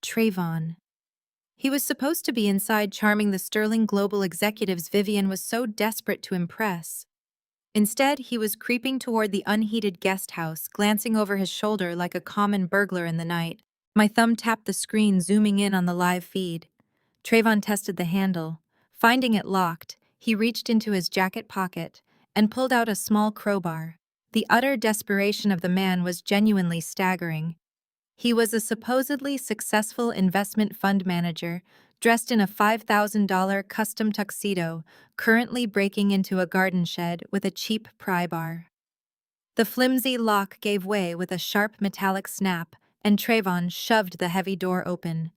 Trayvon. He was supposed to be inside charming the sterling global executives Vivian was so desperate to impress. Instead, he was creeping toward the unheated guest house, glancing over his shoulder like a common burglar in the night. My thumb tapped the screen, zooming in on the live feed. Trayvon tested the handle. Finding it locked, he reached into his jacket pocket and pulled out a small crowbar. The utter desperation of the man was genuinely staggering. He was a supposedly successful investment fund manager, dressed in a $5,000 custom tuxedo, currently breaking into a garden shed with a cheap pry bar. The flimsy lock gave way with a sharp metallic snap, and Trayvon shoved the heavy door open.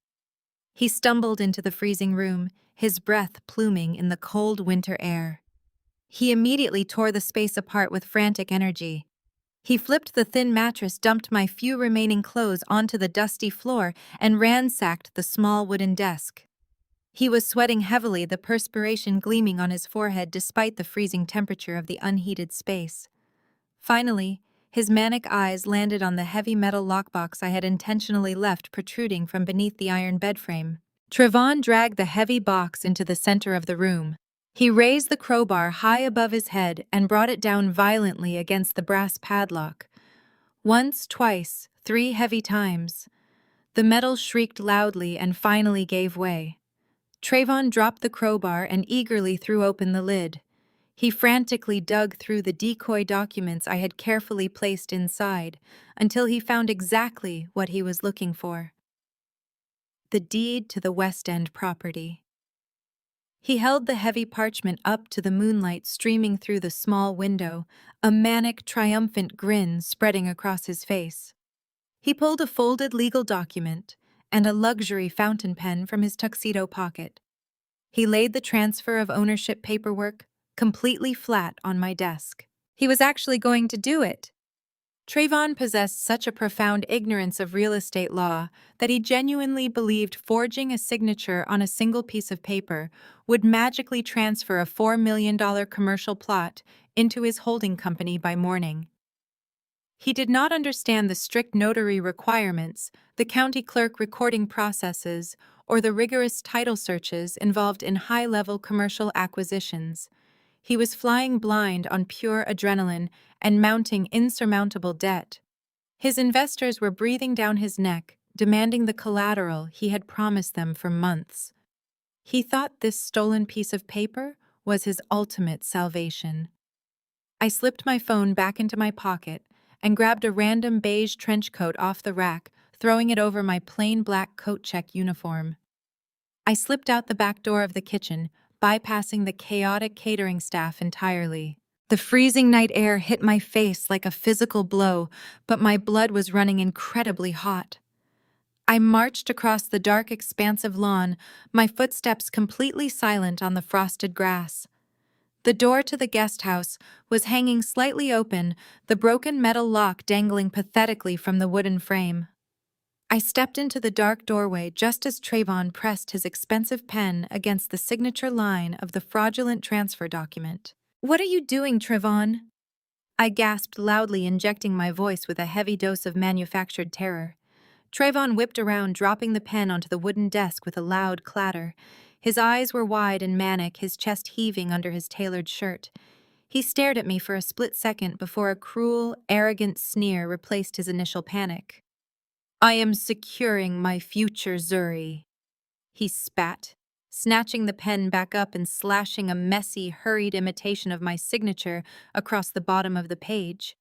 He stumbled into the freezing room, his breath pluming in the cold winter air. He immediately tore the space apart with frantic energy. He flipped the thin mattress, dumped my few remaining clothes onto the dusty floor, and ransacked the small wooden desk. He was sweating heavily, the perspiration gleaming on his forehead despite the freezing temperature of the unheated space. Finally, his manic eyes landed on the heavy metal lockbox I had intentionally left protruding from beneath the iron bedframe. Trayvon dragged the heavy box into the center of the room. He raised the crowbar high above his head and brought it down violently against the brass padlock. Once, twice, 3 heavy times. The metal shrieked loudly and finally gave way. Trayvon dropped the crowbar and eagerly threw open the lid. He frantically dug through the decoy documents I had carefully placed inside until he found exactly what he was looking for: the deed to the West End property. He held the heavy parchment up to the moonlight streaming through the small window, a manic, triumphant grin spreading across his face. He pulled a folded legal document and a luxury fountain pen from his tuxedo pocket. He laid the transfer of ownership paperwork completely flat on my desk. He was actually going to do it. Trayvon possessed such a profound ignorance of real estate law that he genuinely believed forging a signature on a single piece of paper would magically transfer a $4 million commercial plot into his holding company by morning. He did not understand the strict notary requirements, the county clerk recording processes, or the rigorous title searches involved in high-level commercial acquisitions. He was flying blind on pure adrenaline and mounting insurmountable debt. His investors were breathing down his neck, demanding the collateral he had promised them for months. He thought this stolen piece of paper was his ultimate salvation. I slipped my phone back into my pocket and grabbed a random beige trench coat off the rack, throwing it over my plain black coat check uniform. I slipped out the back door of the kitchen, bypassing the chaotic catering staff entirely. The freezing night air hit my face like a physical blow, but my blood was running incredibly hot. I marched across the dark, expansive lawn, my footsteps completely silent on the frosted grass. The door to the guest house was hanging slightly open, the broken metal lock dangling pathetically from the wooden frame. I stepped into the dark doorway just as Trayvon pressed his expensive pen against the signature line of the fraudulent transfer document. "What are you doing, Trayvon?" I gasped loudly, injecting my voice with a heavy dose of manufactured terror. Trayvon whipped around, dropping the pen onto the wooden desk with a loud clatter. His eyes were wide and manic, his chest heaving under his tailored shirt. He stared at me for a split second before a cruel, arrogant sneer replaced his initial panic. "I am securing my future, Zuri," he spat, snatching the pen back up and slashing a messy, hurried imitation of my signature across the bottom of the page.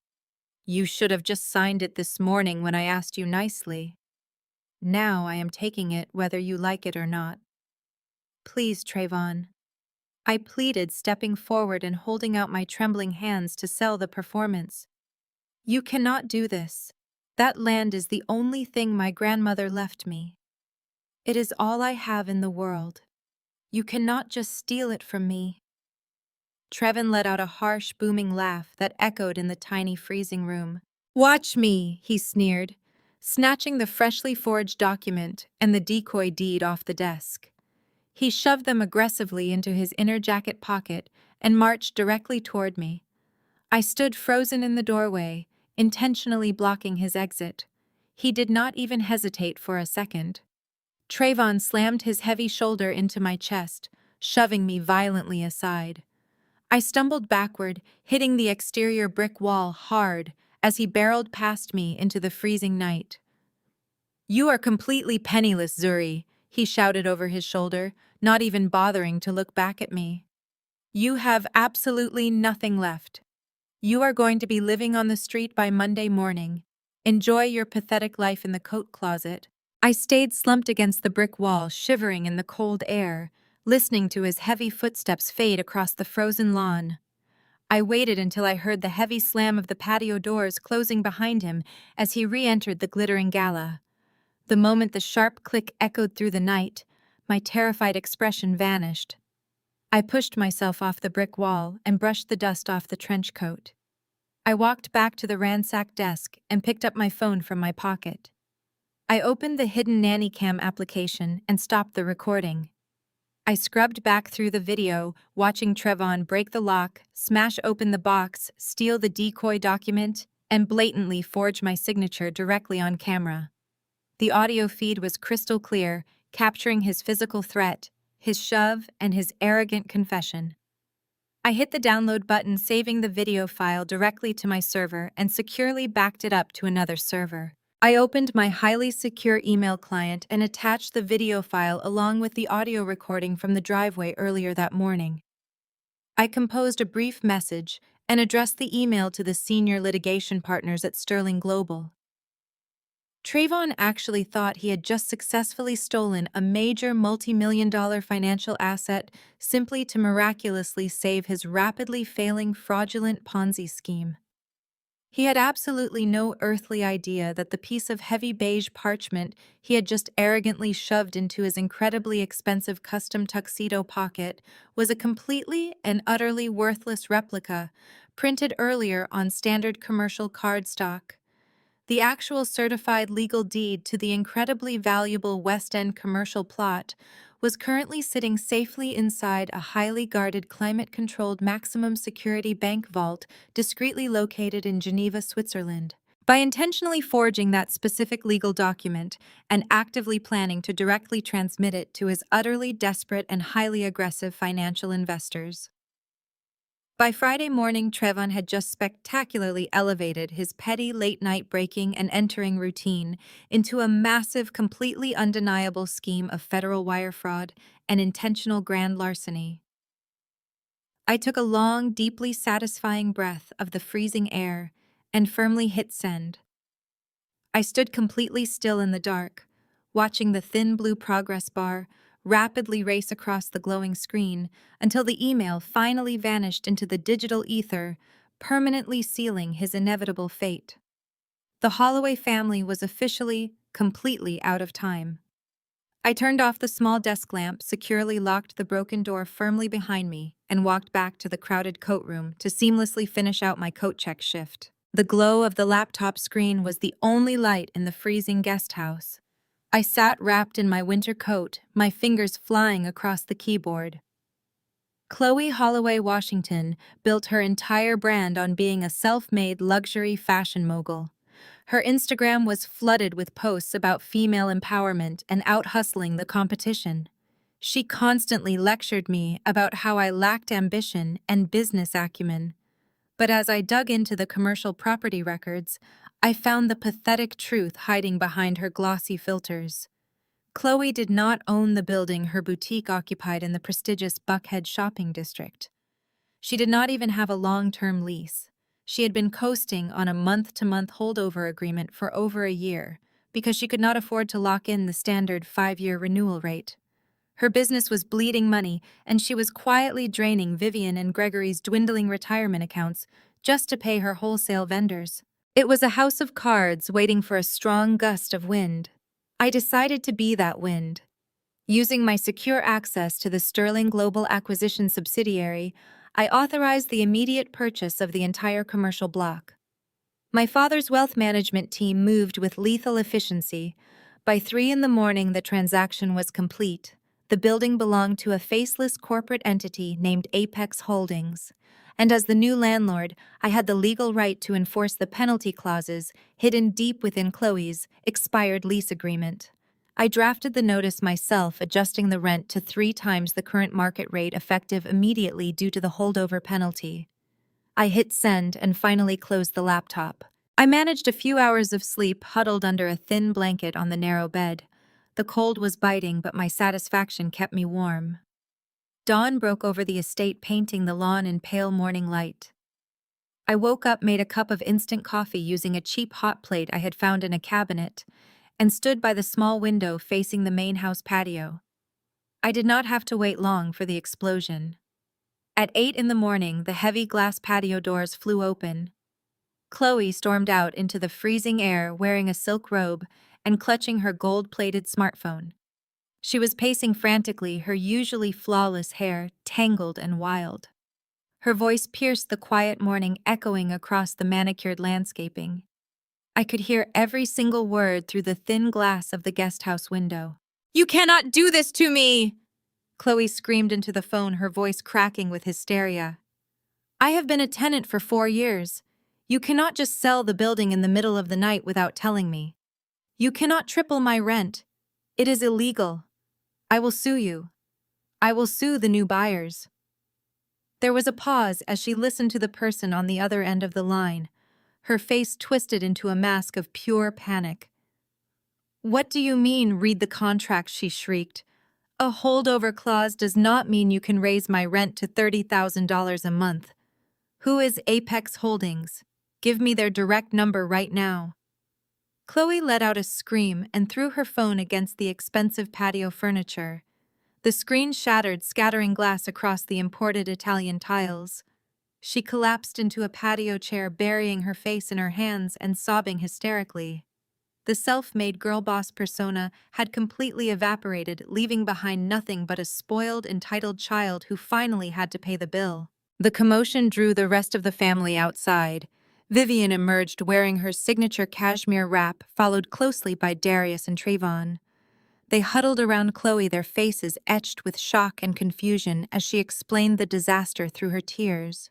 "You should have just signed it this morning when I asked you nicely. Now I am taking it whether you like it or not." "Please, Trayvon," I pleaded, stepping forward and holding out my trembling hands to sell the performance. "You cannot do this. That land is the only thing my grandmother left me. It is all I have in the world. You cannot just steal it from me." Trevin let out a harsh, booming laugh that echoed in the tiny freezing room. "Watch me," he sneered, snatching the freshly forged document and the decoy deed off the desk. He shoved them aggressively into his inner jacket pocket and marched directly toward me. I stood frozen in the doorway, intentionally blocking his exit. He did not even hesitate for a second. Trayvon slammed his heavy shoulder into my chest, shoving me violently aside. I stumbled backward, hitting the exterior brick wall hard as he barreled past me into the freezing night. "You are completely penniless, Zuri," he shouted over his shoulder, not even bothering to look back at me. "You have absolutely nothing left. You are going to be living on the street by Monday morning. Enjoy your pathetic life in the coat closet." I stayed slumped against the brick wall, shivering in the cold air, listening to his heavy footsteps fade across the frozen lawn. I waited until I heard the heavy slam of the patio doors closing behind him as he re-entered the glittering gala. The moment the sharp click echoed through the night, my terrified expression vanished. I pushed myself off the brick wall and brushed the dust off the trench coat. I walked back to the ransacked desk and picked up my phone from my pocket. I opened the hidden nanny cam application and stopped the recording. I scrubbed back through the video, watching Trayvon break the lock, smash open the box, steal the decoy document, and blatantly forge my signature directly on camera. The audio feed was crystal clear, capturing his physical threat, his shove, and his arrogant confession. I hit the download button, saving the video file directly to my server and securely backed it up to another server. I opened my highly secure email client and attached the video file along with the audio recording from the driveway earlier that morning. I composed a brief message and addressed the email to the senior litigation partners at Sterling Global. Trayvon actually thought he had just successfully stolen a major multi-million-dollar financial asset simply to miraculously save his rapidly failing fraudulent Ponzi scheme. He had absolutely no earthly idea that the piece of heavy beige parchment he had just arrogantly shoved into his incredibly expensive custom tuxedo pocket was a completely and utterly worthless replica, printed earlier on standard commercial cardstock. The actual certified legal deed to the incredibly valuable West End commercial plot was currently sitting safely inside a highly guarded, climate-controlled maximum security bank vault discreetly located in Geneva, Switzerland. By intentionally forging that specific legal document and actively planning to directly transmit it to his utterly desperate and highly aggressive financial investors. By Friday morning, Trevon had just spectacularly elevated his petty late-night breaking and entering routine into a massive, completely undeniable scheme of federal wire fraud and intentional grand larceny. I took a long, deeply satisfying breath of the freezing air and firmly hit send. I stood completely still in the dark, watching the thin blue progress bar rapidly race across the glowing screen until the email finally vanished into the digital ether, permanently sealing his inevitable fate. The Holloway family was officially, completely out of time. I turned off the small desk lamp, securely locked the broken door firmly behind me, and walked back to the crowded coat room to seamlessly finish out my coat check shift. The glow of the laptop screen was the only light in the freezing guest house. I sat wrapped in my winter coat, my fingers flying across the keyboard. Chloe Holloway Washington built her entire brand on being a self-made luxury fashion mogul. Her Instagram was flooded with posts about female empowerment and out-hustling the competition. She constantly lectured me about how I lacked ambition and business acumen. But as I dug into the commercial property records, I found the pathetic truth hiding behind her glossy filters. Chloe did not own the building her boutique occupied in the prestigious Buckhead shopping district. She did not even have a long-term lease. She had been coasting on a month-to-month holdover agreement for over a year because she could not afford to lock in the standard 5-year renewal rate. Her business was bleeding money, and she was quietly draining Vivian and Gregory's dwindling retirement accounts just to pay her wholesale vendors. It was a house of cards waiting for a strong gust of wind. I decided to be that wind. Using my secure access to the Sterling Global Acquisition subsidiary, I authorized the immediate purchase of the entire commercial block. My father's wealth management team moved with lethal efficiency. By 3 a.m, the transaction was complete. The building belonged to a faceless corporate entity named Apex Holdings, and as the new landlord, I had the legal right to enforce the penalty clauses hidden deep within Chloe's expired lease agreement. I drafted the notice myself, adjusting the rent to 3 times the current market rate effective immediately due to the holdover penalty. I hit send and finally closed the laptop. I managed a few hours of sleep huddled under a thin blanket on the narrow bed. The cold was biting, but my satisfaction kept me warm. Dawn broke over the estate, painting the lawn in pale morning light. I woke up, made a cup of instant coffee using a cheap hot plate I had found in a cabinet, and stood by the small window facing the main house patio. I did not have to wait long for the explosion. At 8 a.m, the heavy glass patio doors flew open. Chloe stormed out into the freezing air wearing a silk robe and clutching her gold-plated smartphone. She was pacing frantically, her usually flawless hair tangled and wild. Her voice pierced the quiet morning, echoing across the manicured landscaping. I could hear every single word through the thin glass of the guesthouse window. "You cannot do this to me!" Chloe screamed into the phone, her voice cracking with hysteria. "I have been a tenant for 4 years. You cannot just sell the building in the middle of the night without telling me. You cannot triple my rent. It is illegal. I will sue you. I will sue the new buyers." There was a pause as she listened to the person on the other end of the line, her face twisted into a mask of pure panic. "What do you mean, read the contract?" she shrieked. "A holdover clause does not mean you can raise my rent to $30,000 a month. Who is Apex Holdings? Give me their direct number right now." Chloe let out a scream and threw her phone against the expensive patio furniture. The screen shattered, scattering glass across the imported Italian tiles. She collapsed into a patio chair, burying her face in her hands and sobbing hysterically. The self-made girl boss persona had completely evaporated, leaving behind nothing but a spoiled, entitled child who finally had to pay the bill. The commotion drew the rest of the family outside. Vivian emerged wearing her signature cashmere wrap, followed closely by Darius and Trayvon. They huddled around Chloe, their faces etched with shock and confusion as she explained the disaster through her tears.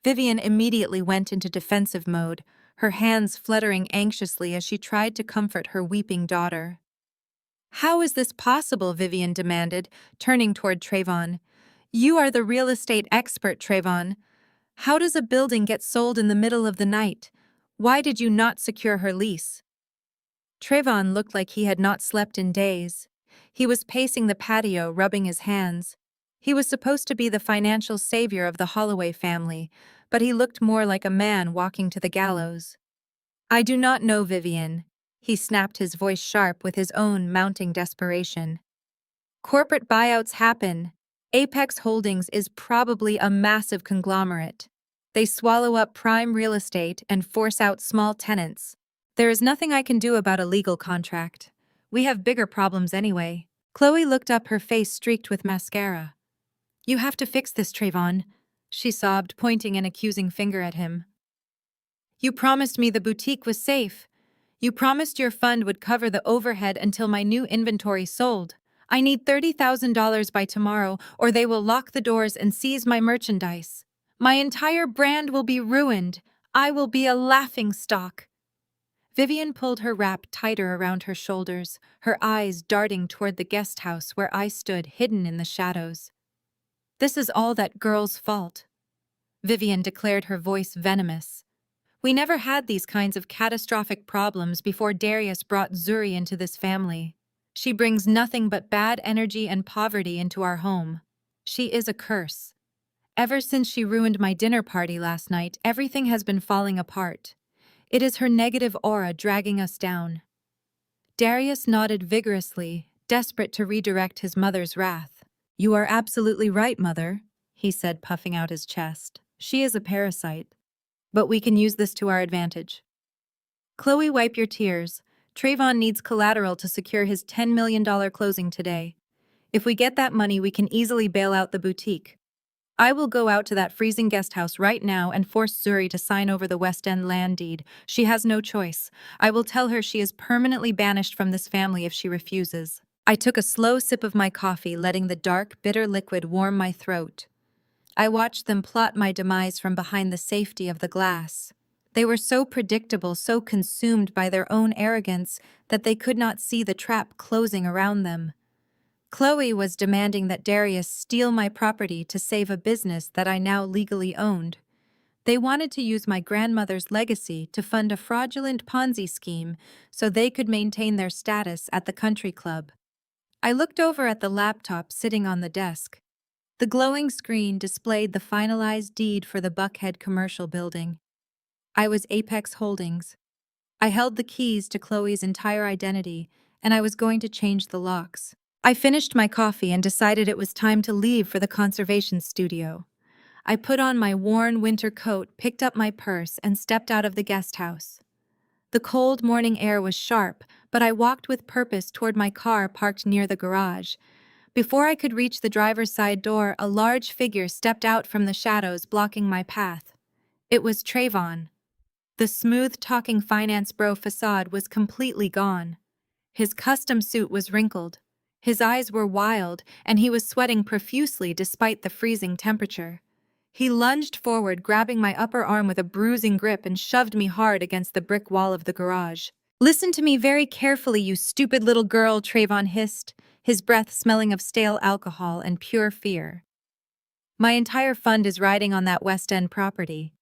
Vivian immediately went into defensive mode, her hands fluttering anxiously as she tried to comfort her weeping daughter. "How is this possible?" Vivian demanded, turning toward Trayvon. "You are the real estate expert, Trayvon. How does a building get sold in the middle of the night? Why did you not secure her lease?" Trayvon looked like he had not slept in days. He was pacing the patio, rubbing his hands. He was supposed to be the financial savior of the Holloway family, but he looked more like a man walking to the gallows. "I do not know, Vivian." He snapped, his voice sharp with his own mounting desperation. "Corporate buyouts happen. Apex Holdings is probably a massive conglomerate. They swallow up prime real estate and force out small tenants. There is nothing I can do about a legal contract. We have bigger problems anyway." Chloe looked up, her face streaked with mascara. "You have to fix this, Trayvon," she sobbed, pointing an accusing finger at him. "You promised me the boutique was safe. You promised your fund would cover the overhead until my new inventory sold. I need $30,000 by tomorrow, or they will lock the doors and seize my merchandise. My entire brand will be ruined. I will be a laughingstock." Vivian pulled her wrap tighter around her shoulders, her eyes darting toward the guest house where I stood hidden in the shadows. "This is all that girl's fault," Vivian declared, her voice venomous. "We never had these kinds of catastrophic problems before Darius brought Zuri into this family. She brings nothing but bad energy and poverty into our home. She is a curse. Ever since she ruined my dinner party last night, everything has been falling apart. It is her negative aura dragging us down." Darius nodded vigorously, desperate to redirect his mother's wrath. "You are absolutely right, Mother," he said, puffing out his chest. "She is a parasite. But we can use this to our advantage." "Chloe, wipe your tears. Trayvon needs collateral to secure his $10 million closing today. If we get that money, we can easily bail out the boutique. I will go out to that freezing guest house right now and force Zuri to sign over the West End land deed. She has no choice. I will tell her she is permanently banished from this family if she refuses." I took a slow sip of my coffee, letting the dark, bitter liquid warm my throat. I watched them plot my demise from behind the safety of the glass. They were so predictable, so consumed by their own arrogance, that they could not see the trap closing around them. Chloe was demanding that Darius steal my property to save a business that I now legally owned. They wanted to use my grandmother's legacy to fund a fraudulent Ponzi scheme so they could maintain their status at the country club. I looked over at the laptop sitting on the desk. The glowing screen displayed the finalized deed for the Buckhead commercial building. I was Apex Holdings. I held the keys to Chloe's entire identity, and I was going to change the locks. I finished my coffee and decided it was time to leave for the conservation studio. I put on my worn winter coat, picked up my purse, and stepped out of the guest house. The cold morning air was sharp, but I walked with purpose toward my car parked near the garage. Before I could reach the driver's side door, a large figure stepped out from the shadows, blocking my path. It was Trayvon. The smooth-talking finance bro facade was completely gone. His custom suit was wrinkled. His eyes were wild, and he was sweating profusely despite the freezing temperature. He lunged forward, grabbing my upper arm with a bruising grip, and shoved me hard against the brick wall of the garage. "Listen to me very carefully, you stupid little girl," Trayvon hissed, his breath smelling of stale alcohol and pure fear. "My entire fund is riding on that West End property.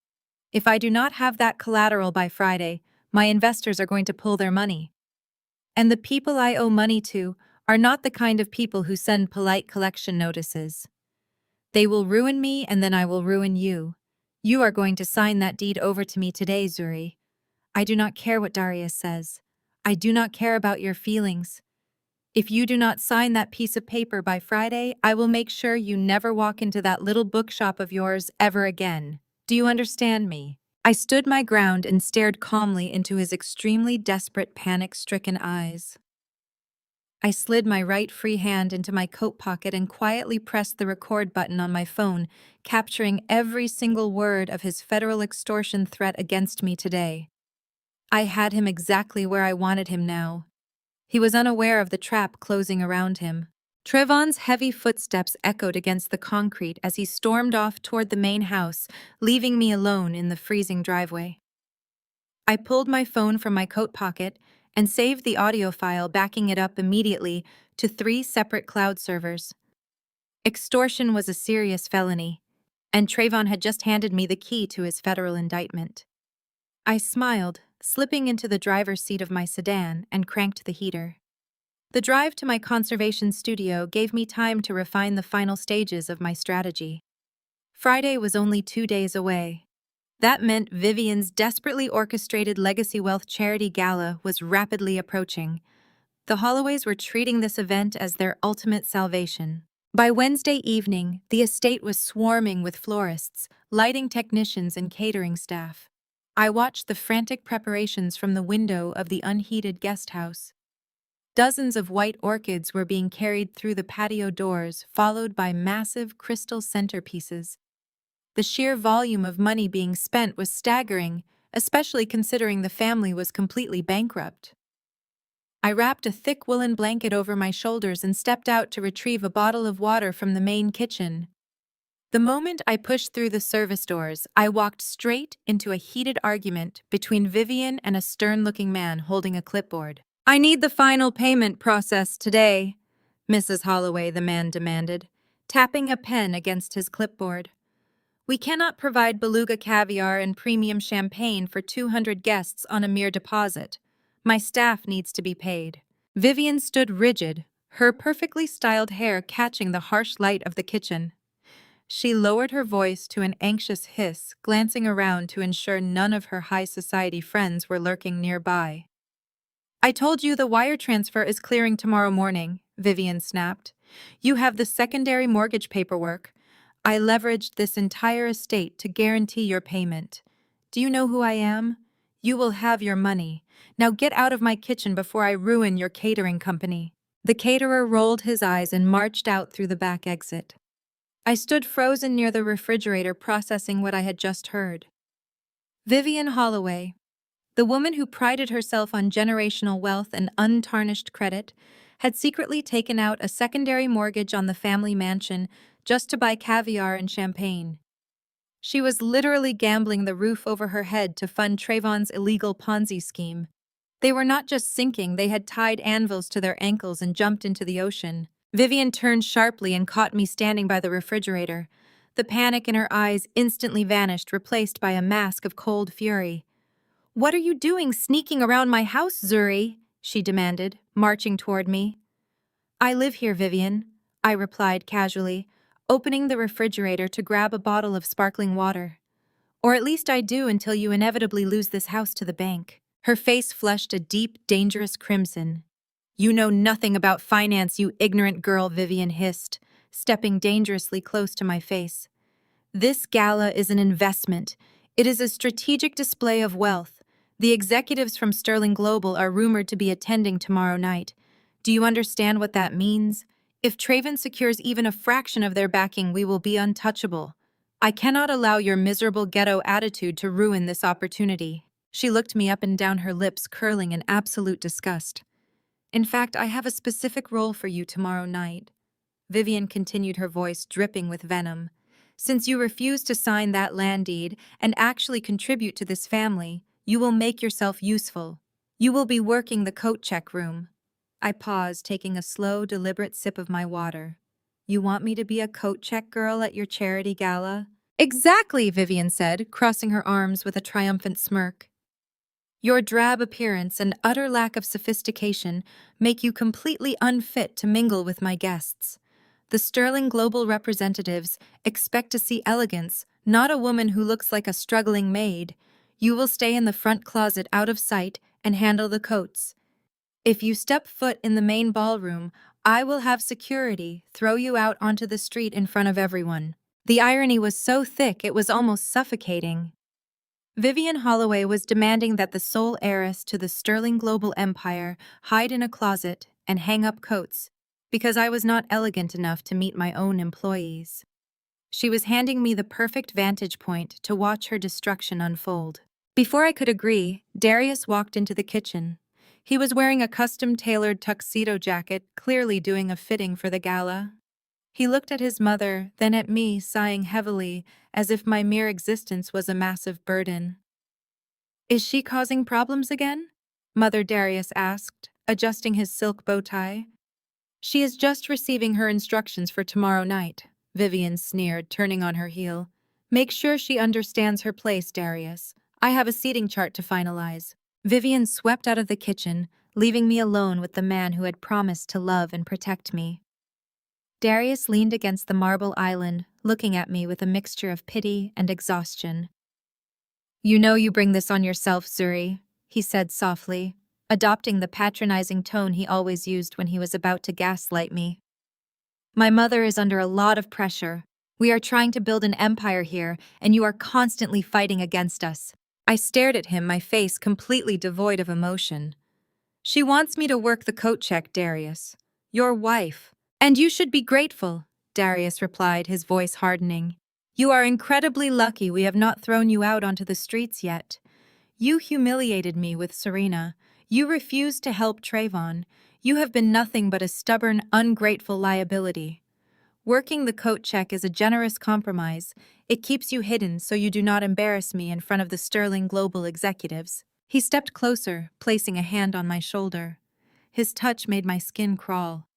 If I do not have that collateral by Friday, my investors are going to pull their money. And the people I owe money to are not the kind of people who send polite collection notices. They will ruin me, and then I will ruin you. You are going to sign that deed over to me today, Zuri. I do not care what Darius says. I do not care about your feelings. If you do not sign that piece of paper by Friday, I will make sure you never walk into that little bookshop of yours ever again. Do you understand me?" I stood my ground and stared calmly into his extremely desperate, panic-stricken eyes. I slid my right free hand into my coat pocket and quietly pressed the record button on my phone, capturing every single word of his federal extortion threat against me today. I had him exactly where I wanted him now. He was unaware of the trap closing around him. Trayvon's heavy footsteps echoed against the concrete as he stormed off toward the main house, leaving me alone in the freezing driveway. I pulled my phone from my coat pocket and saved the audio file, backing it up immediately to 3 separate cloud servers. Extortion was a serious felony, and Trayvon had just handed me the key to his federal indictment. I smiled, slipping into the driver's seat of my sedan, and cranked the heater. The drive to my conservation studio gave me time to refine the final stages of my strategy. Friday was only 2 days away. That meant Vivian's desperately orchestrated Legacy Wealth charity gala was rapidly approaching. The Holloways were treating this event as their ultimate salvation. By Wednesday evening, the estate was swarming with florists, lighting technicians, and catering staff. I watched the frantic preparations from the window of the unheated guest house. Dozens of white orchids were being carried through the patio doors, followed by massive crystal centerpieces. The sheer volume of money being spent was staggering, especially considering the family was completely bankrupt. I wrapped a thick woolen blanket over my shoulders and stepped out to retrieve a bottle of water from the main kitchen. The moment I pushed through the service doors, I walked straight into a heated argument between Vivian and a stern-looking man holding a clipboard. "I need the final payment processed today," Mrs. Holloway, the man demanded, tapping a pen against his clipboard. "We cannot provide beluga caviar and premium champagne for 200 guests on a mere deposit. My staff needs to be paid." Vivian stood rigid, her perfectly styled hair catching the harsh light of the kitchen. She lowered her voice to an anxious hiss, glancing around to ensure none of her high society friends were lurking nearby. "I told you the wire transfer is clearing tomorrow morning," Vivian snapped. "You have the secondary mortgage paperwork. I leveraged this entire estate to guarantee your payment. Do you know who I am? You will have your money. Now get out of my kitchen before I ruin your catering company." The caterer rolled his eyes and marched out through the back exit. I stood frozen near the refrigerator, processing what I had just heard. Vivian Holloway, the woman who prided herself on generational wealth and untarnished credit, had secretly taken out a secondary mortgage on the family mansion just to buy caviar and champagne. She was literally gambling the roof over her head to fund Trayvon's illegal Ponzi scheme. They were not just sinking, they had tied anvils to their ankles and jumped into the ocean. Vivian turned sharply and caught me standing by the refrigerator. The panic in her eyes instantly vanished, replaced by a mask of cold fury. "What are you doing sneaking around my house, Zuri?" she demanded, marching toward me. "I live here, Vivian," I replied casually, opening the refrigerator to grab a bottle of sparkling water. "Or at least I do until you inevitably lose this house to the bank." Her face flushed a deep, dangerous crimson. "You know nothing about finance, you ignorant girl," Vivian hissed, stepping dangerously close to my face. "This gala is an investment. It is a strategic display of wealth. The executives from Sterling Global are rumored to be attending tomorrow night. Do you understand what that means? If Trayvon secures even a fraction of their backing, we will be untouchable. I cannot allow your miserable ghetto attitude to ruin this opportunity." She looked me up and down, her lips curling in absolute disgust. "In fact, I have a specific role for you tomorrow night." Vivian continued, her voice dripping with venom. "Since you refuse to sign that land deed and actually contribute to this family, you will make yourself useful. You will be working the coat check room." I paused, taking a slow, deliberate sip of my water. "You want me to be a coat check girl at your charity gala?" "Exactly," Vivian said, crossing her arms with a triumphant smirk. "Your drab appearance and utter lack of sophistication make you completely unfit to mingle with my guests. The Sterling Global representatives expect to see elegance, not a woman who looks like a struggling maid. You will stay in the front closet out of sight and handle the coats. If you step foot in the main ballroom, I will have security throw you out onto the street in front of everyone." The irony was so thick it was almost suffocating. Vivian Holloway was demanding that the sole heiress to the Sterling Global empire hide in a closet and hang up coats, because I was not elegant enough to meet my own employees. She was handing me the perfect vantage point to watch her destruction unfold. Before I could agree, Darius walked into the kitchen. He was wearing a custom-tailored tuxedo jacket, clearly doing a fitting for the gala. He looked at his mother, then at me, sighing heavily, as if my mere existence was a massive burden. Is she causing problems again? Mother Darius asked, adjusting his silk bow tie. She is just receiving her instructions for tomorrow night, Vivian sneered, turning on her heel. Make sure she understands her place, Darius. I have a seating chart to finalize. Vivian swept out of the kitchen, leaving me alone with the man who had promised to love and protect me. Darius leaned against the marble island, looking at me with a mixture of pity and exhaustion. You know you bring this on yourself, Zuri, he said softly, adopting the patronizing tone he always used when he was about to gaslight me. My mother is under a lot of pressure. We are trying to build an empire here, and you are constantly fighting against us. I stared at him, my face completely devoid of emotion. She wants me to work the coat check, Darius. Your wife. And you should be grateful, Darius replied, his voice hardening. You are incredibly lucky we have not thrown you out onto the streets yet. You humiliated me with Serena. You refused to help Trayvon. You have been nothing but a stubborn, ungrateful liability. Working the coat check is a generous compromise. It keeps you hidden so you do not embarrass me in front of the sterling global executives. He stepped closer, placing a hand on my shoulder. His touch made my skin crawl.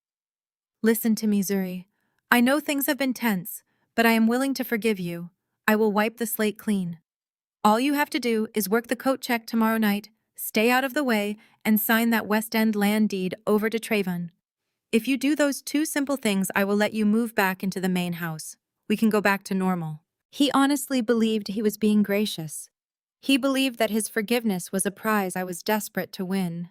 Listen to me, Zuri. I know things have been tense, but I am willing to forgive you. I will wipe the slate clean. All you have to do is work the coat check tomorrow night, stay out of the way, and sign that West End land deed over to Trayvon. If you do those two simple things, I will let you move back into the main house. We can go back to normal. He honestly believed he was being gracious. He believed that his forgiveness was a prize I was desperate to win.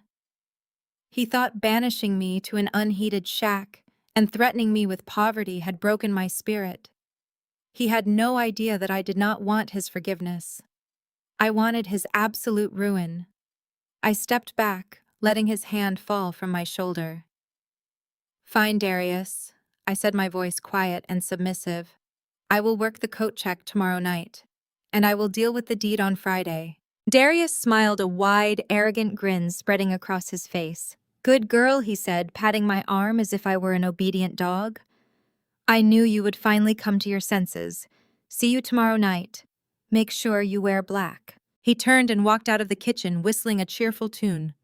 He thought banishing me to an unheated shack and threatening me with poverty had broken my spirit. He had no idea that I did not want his forgiveness. I wanted his absolute ruin. I stepped back, letting his hand fall from my shoulder. Fine, Darius, I said, my voice quiet and submissive. I will work the coat check tomorrow night, and I will deal with the deed on Friday. Darius smiled, a wide, arrogant grin spreading across his face. Good girl, he said, patting my arm as if I were an obedient dog. I knew you would finally come to your senses. See you tomorrow night. Make sure you wear black. He turned and walked out of the kitchen, whistling a cheerful tune.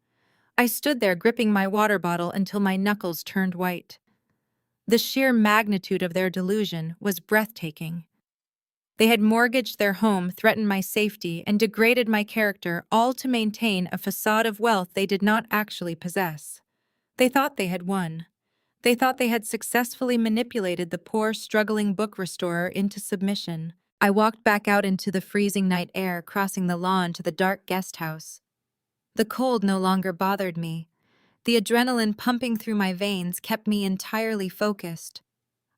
I stood there, gripping my water bottle until my knuckles turned white. The sheer magnitude of their delusion was breathtaking. They had mortgaged their home, threatened my safety, and degraded my character, all to maintain a facade of wealth they did not actually possess. They thought they had won. They thought they had successfully manipulated the poor, struggling book restorer into submission. I walked back out into the freezing night air, crossing the lawn to the dark guest house. The cold no longer bothered me. The adrenaline pumping through my veins kept me entirely focused.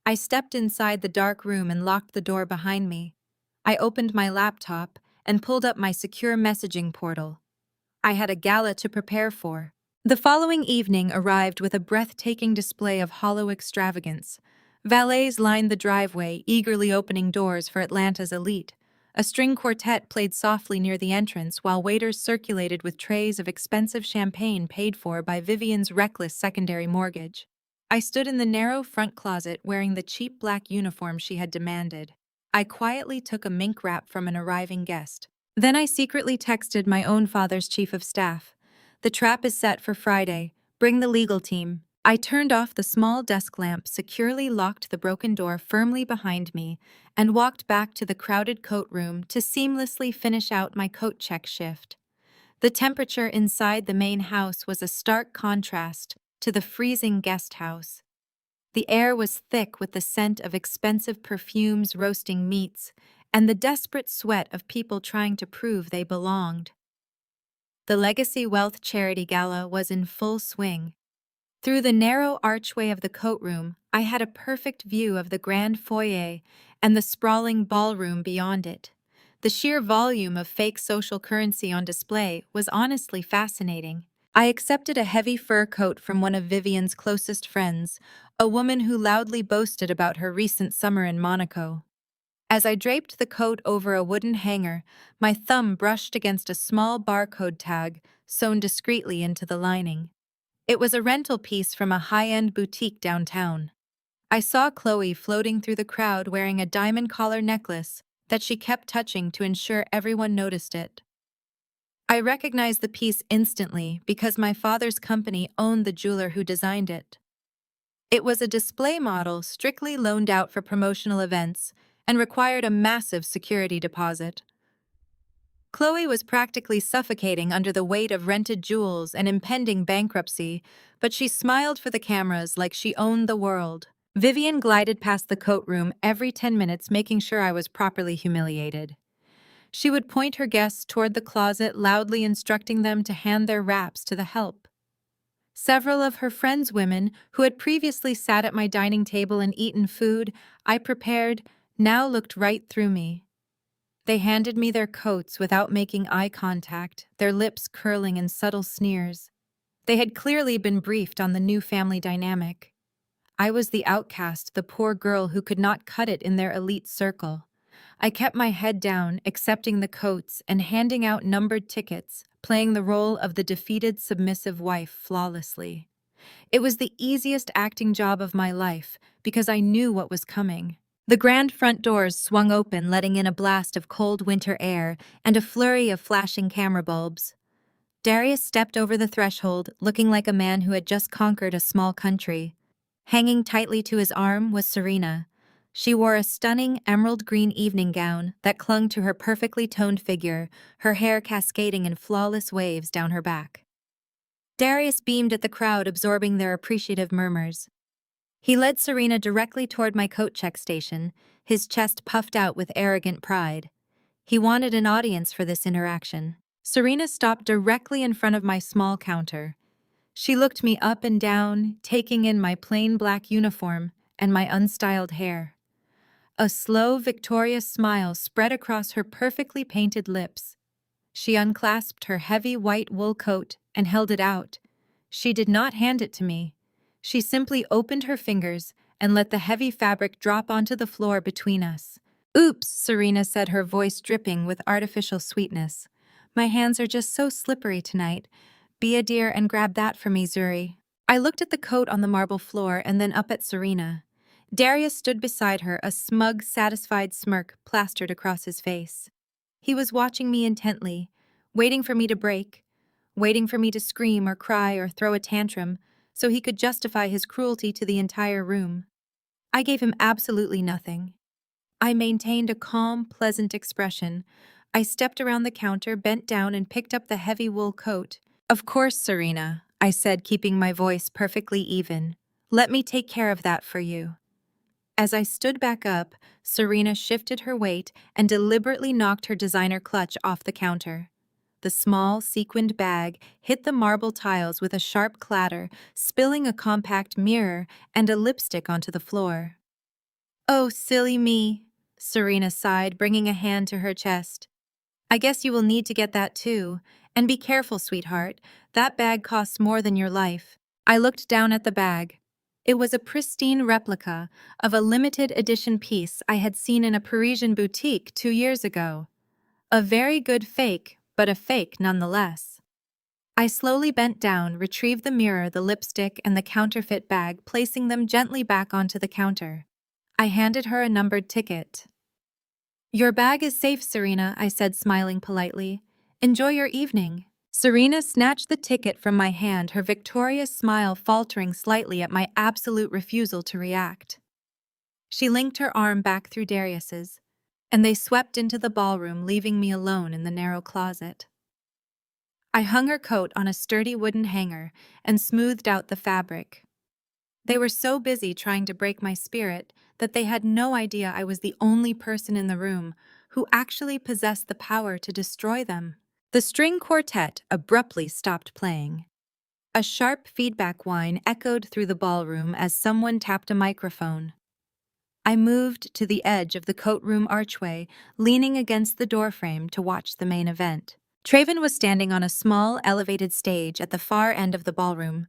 I stepped inside the dark room and locked the door behind me. I opened my laptop and pulled up my secure messaging portal. I had a gala to prepare for. The following evening arrived with a breathtaking display of hollow extravagance. Valets lined the driveway, eagerly opening doors for Atlanta's elite. A string quartet played softly near the entrance while waiters circulated with trays of expensive champagne paid for by Vivian's reckless secondary mortgage. I stood in the narrow front closet wearing the cheap black uniform she had demanded. I quietly took a mink wrap from an arriving guest. Then I secretly texted my own father's chief of staff. The trap is set for Friday. Bring the legal team. I turned off the small desk lamp, securely locked the broken door firmly behind me, and walked back to the crowded coat room to seamlessly finish out my coat check shift. The temperature inside the main house was a stark contrast to the freezing guest house. The air was thick with the scent of expensive perfumes, roasting meats, and the desperate sweat of people trying to prove they belonged. The Legacy Wealth Charity Gala was in full swing. Through the narrow archway of the coat room, I had a perfect view of the grand foyer and the sprawling ballroom beyond it. The sheer volume of fake social currency on display was honestly fascinating. I accepted a heavy fur coat from one of Vivian's closest friends, a woman who loudly boasted about her recent summer in Monaco. As I draped the coat over a wooden hanger, my thumb brushed against a small barcode tag sewn discreetly into the lining. It was a rental piece from a high-end boutique downtown. I saw Chloe floating through the crowd wearing a diamond collar necklace that she kept touching to ensure everyone noticed it. I recognized the piece instantly because my father's company owned the jeweler who designed it. It was a display model strictly loaned out for promotional events and required a massive security deposit. Chloe was practically suffocating under the weight of rented jewels and impending bankruptcy, but she smiled for the cameras like she owned the world. Vivian glided past the coat room every 10 minutes, making sure I was properly humiliated. She would point her guests toward the closet, loudly instructing them to hand their wraps to the help. Several of her friends' women, who had previously sat at my dining table and eaten food I prepared, now looked right through me. They handed me their coats without making eye contact, their lips curling in subtle sneers. They had clearly been briefed on the new family dynamic. I was the outcast, the poor girl who could not cut it in their elite circle. I kept my head down, accepting the coats and handing out numbered tickets, playing the role of the defeated, submissive wife flawlessly. It was the easiest acting job of my life because I knew what was coming. The grand front doors swung open, letting in a blast of cold winter air and a flurry of flashing camera bulbs. Darius stepped over the threshold, looking like a man who had just conquered a small country. Hanging tightly to his arm was Serena. She wore a stunning emerald green evening gown that clung to her perfectly toned figure, her hair cascading in flawless waves down her back. Darius beamed at the crowd, absorbing their appreciative murmurs. He led Serena directly toward my coat check station, his chest puffed out with arrogant pride. He wanted an audience for this interaction. Serena stopped directly in front of my small counter. She looked me up and down, taking in my plain black uniform and my unstyled hair. A slow, victorious smile spread across her perfectly painted lips. She unclasped her heavy white wool coat and held it out. She did not hand it to me. She simply opened her fingers and let the heavy fabric drop onto the floor between us. "Oops," Serena said, her voice dripping with artificial sweetness. "My hands are just so slippery tonight. Be a dear and grab that for me, Zuri." I looked at the coat on the marble floor and then up at Serena. Darius stood beside her, a smug, satisfied smirk plastered across his face. He was watching me intently, waiting for me to break, waiting for me to scream or cry or throw a tantrum, so he could justify his cruelty to the entire room. I gave him absolutely nothing. I maintained a calm, pleasant expression. I stepped around the counter, bent down, and picked up the heavy wool coat. "Of course, Serena," I said, keeping my voice perfectly even. "Let me take care of that for you." As I stood back up, Serena shifted her weight and deliberately knocked her designer clutch off the counter. The small, sequined bag hit the marble tiles with a sharp clatter, spilling a compact mirror and a lipstick onto the floor. "Oh, silly me," Serena sighed, bringing a hand to her chest. "I guess you will need to get that too. And be careful, sweetheart. That bag costs more than your life." I looked down at the bag. It was a pristine replica of a limited edition piece I had seen in a Parisian boutique 2 years ago. A very good fake, but a fake nonetheless. I slowly bent down, retrieved the mirror, the lipstick, and the counterfeit bag, placing them gently back onto the counter. I handed her a numbered ticket. "Your bag is safe, Serena," I said, smiling politely. "Enjoy your evening." Serena snatched the ticket from my hand, her victorious smile faltering slightly at my absolute refusal to react. She linked her arm back through Darius's, and they swept into the ballroom, leaving me alone in the narrow closet. I hung her coat on a sturdy wooden hanger and smoothed out the fabric. They were so busy trying to break my spirit that they had no idea I was the only person in the room who actually possessed the power to destroy them. The string quartet abruptly stopped playing. A sharp feedback whine echoed through the ballroom as someone tapped a microphone. I moved to the edge of the coat room archway, leaning against the doorframe to watch the main event. Traven was standing on a small, elevated stage at the far end of the ballroom.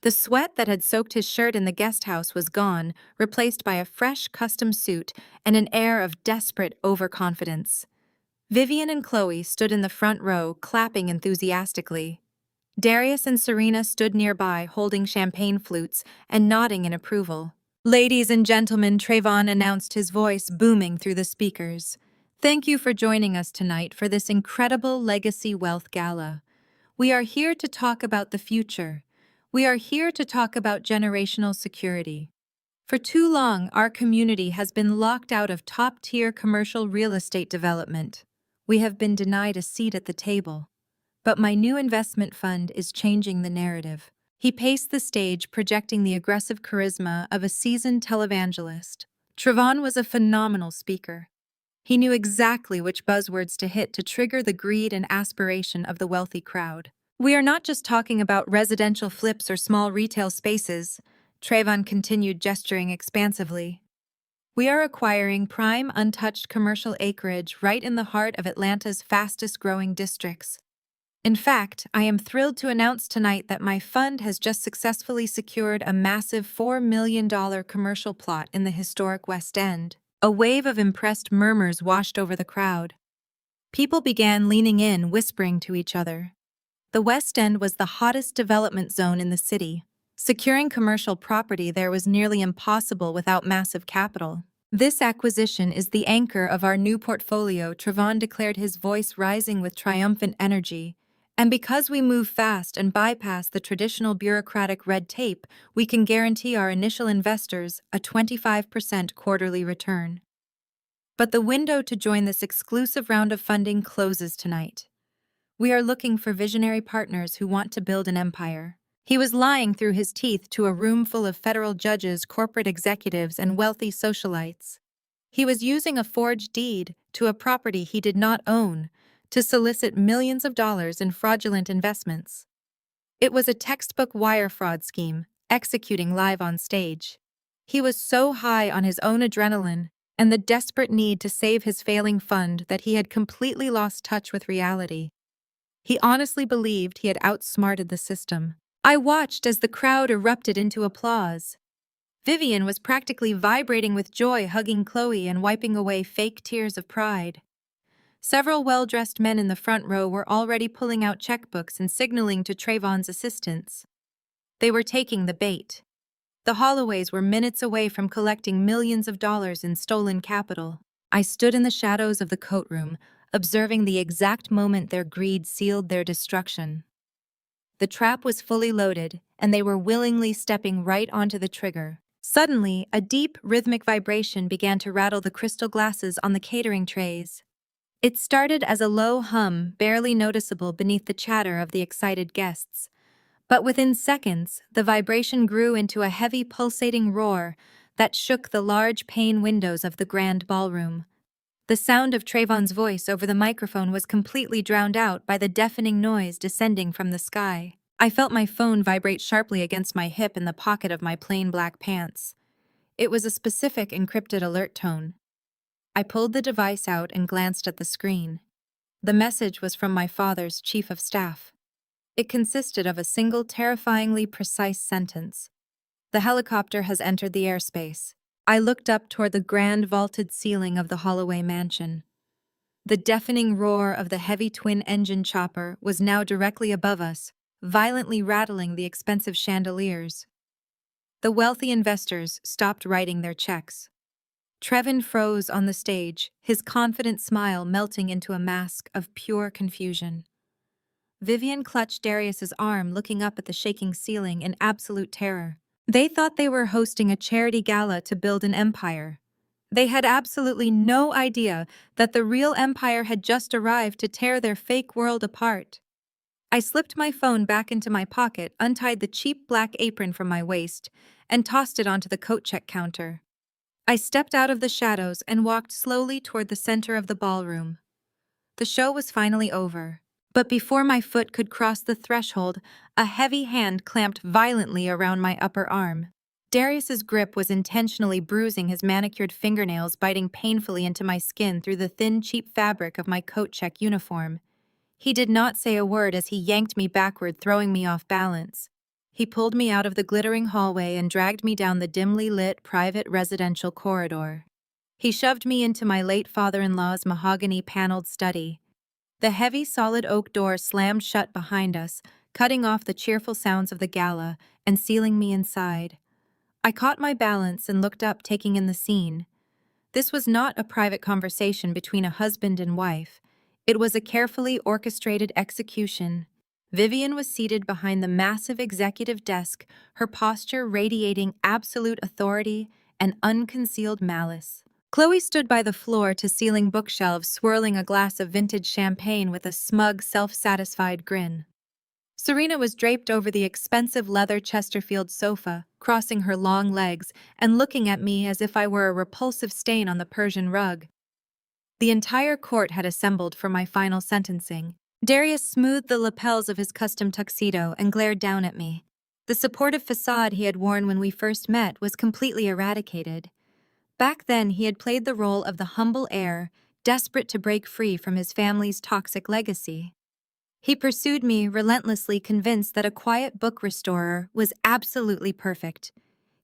The sweat that had soaked his shirt in the guest house was gone, replaced by a fresh custom suit and an air of desperate overconfidence. Vivian and Chloe stood in the front row, clapping enthusiastically. Darius and Serena stood nearby, holding champagne flutes and nodding in approval. "Ladies and gentlemen," Trayvon announced, his voice booming through the speakers. Thank you for joining us tonight for this incredible Legacy Wealth Gala. We are here to talk about the future. We are here to talk about generational security. For too long, our community has been locked out of top-tier commercial real estate development. We have been denied a seat at the table. But my new investment fund is changing the narrative. He paced the stage, projecting the aggressive charisma of a seasoned televangelist. Trevon was a phenomenal speaker. He knew exactly which buzzwords to hit to trigger the greed and aspiration of the wealthy crowd. We are not just talking about residential flips or small retail spaces, Trevon continued, gesturing expansively. We are acquiring prime, untouched commercial acreage right in the heart of Atlanta's fastest-growing districts. In fact, I am thrilled to announce tonight that my fund has just successfully secured a massive $4 million commercial plot in the historic West End. A wave of impressed murmurs washed over the crowd. People began leaning in, whispering to each other. The West End was the hottest development zone in the city. Securing commercial property there was nearly impossible without massive capital. This acquisition is the anchor of our new portfolio, Trevon declared, his voice rising with triumphant energy. And because we move fast and bypass the traditional bureaucratic red tape, we can guarantee our initial investors a 25% quarterly return. But the window to join this exclusive round of funding closes tonight. We are looking for visionary partners who want to build an empire. He was lying through his teeth to a room full of federal judges, corporate executives, and wealthy socialites. He was using a forged deed to a property he did not own to solicit millions of dollars in fraudulent investments. It was a textbook wire fraud scheme, executing live on stage. He was so high on his own adrenaline and the desperate need to save his failing fund that he had completely lost touch with reality. He honestly believed he had outsmarted the system. I watched as the crowd erupted into applause. Vivian was practically vibrating with joy, hugging Chloe and wiping away fake tears of pride. Several well-dressed men in the front row were already pulling out checkbooks and signaling to Trevon's assistants. They were taking the bait. The Holloways were minutes away from collecting millions of dollars in stolen capital. I stood in the shadows of the coat room, observing the exact moment their greed sealed their destruction. The trap was fully loaded, and they were willingly stepping right onto the trigger. Suddenly, a deep, rhythmic vibration began to rattle the crystal glasses on the catering trays. It started as a low hum, barely noticeable beneath the chatter of the excited guests. But within seconds, the vibration grew into a heavy, pulsating roar that shook the large pane windows of the grand ballroom. The sound of Trevon's voice over the microphone was completely drowned out by the deafening noise descending from the sky. I felt my phone vibrate sharply against my hip in the pocket of my plain black pants. It was a specific encrypted alert tone. I pulled the device out and glanced at the screen. The message was from my father's chief of staff. It consisted of a single terrifyingly precise sentence. The helicopter has entered the airspace. I looked up toward the grand vaulted ceiling of the Holloway mansion. The deafening roar of the heavy twin-engine chopper was now directly above us, violently rattling the expensive chandeliers. The wealthy investors stopped writing their checks. Trevon froze on the stage, his confident smile melting into a mask of pure confusion. Vivian clutched Darius's arm, looking up at the shaking ceiling in absolute terror. They thought they were hosting a charity gala to build an empire. They had absolutely no idea that the real empire had just arrived to tear their fake world apart. I slipped my phone back into my pocket, untied the cheap black apron from my waist, and tossed it onto the coat check counter. I stepped out of the shadows and walked slowly toward the center of the ballroom. The show was finally over, but before my foot could cross the threshold, a heavy hand clamped violently around my upper arm. Darius's grip was intentionally bruising, his manicured fingernails biting painfully into my skin through the thin, cheap fabric of my coat check uniform. He did not say a word as he yanked me backward, throwing me off balance. He pulled me out of the glittering hallway and dragged me down the dimly lit private residential corridor. He shoved me into my late father-in-law's mahogany-paneled study. The heavy, solid oak door slammed shut behind us, cutting off the cheerful sounds of the gala and sealing me inside. I caught my balance and looked up, taking in the scene. This was not a private conversation between a husband and wife. It was a carefully orchestrated execution. Vivian was seated behind the massive executive desk, her posture radiating absolute authority and unconcealed malice. Chloe stood by the floor-to-ceiling bookshelves, swirling a glass of vintage champagne with a smug, self-satisfied grin. Serena was draped over the expensive leather Chesterfield sofa, crossing her long legs and looking at me as if I were a repulsive stain on the Persian rug. The entire court had assembled for my final sentencing. Darius smoothed the lapels of his custom tuxedo and glared down at me. The supportive facade he had worn when we first met was completely eradicated. Back then, he had played the role of the humble heir, desperate to break free from his family's toxic legacy. He pursued me, relentlessly convinced that a quiet book restorer was absolutely perfect.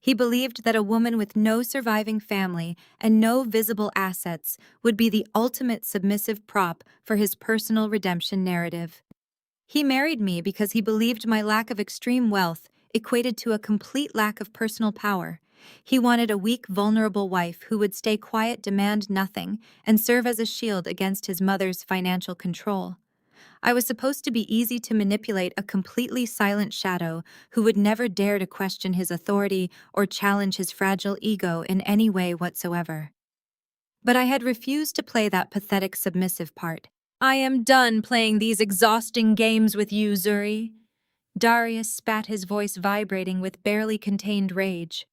He believed that a woman with no surviving family and no visible assets would be the ultimate submissive prop for his personal redemption narrative. He married me because he believed my lack of extreme wealth equated to a complete lack of personal power. He wanted a weak, vulnerable wife who would stay quiet, demand nothing, and serve as a shield against his mother's financial control. I was supposed to be easy to manipulate, a completely silent shadow who would never dare to question his authority or challenge his fragile ego in any way whatsoever. But I had refused to play that pathetic submissive part. "I am done playing these exhausting games with you, Zuri." Darius spat, his voice vibrating with barely contained rage.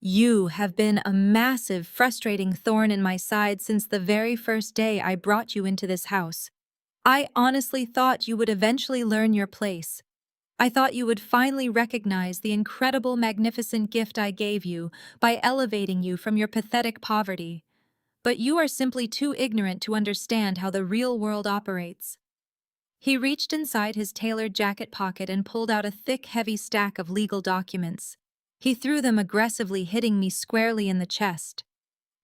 "You have been a massive, frustrating thorn in my side since the very first day I brought you into this house. I honestly thought you would eventually learn your place. I thought you would finally recognize the incredible, magnificent gift I gave you by elevating you from your pathetic poverty. But you are simply too ignorant to understand how the real world operates." He reached inside his tailored jacket pocket and pulled out a thick, heavy stack of legal documents. He threw them aggressively, hitting me squarely in the chest.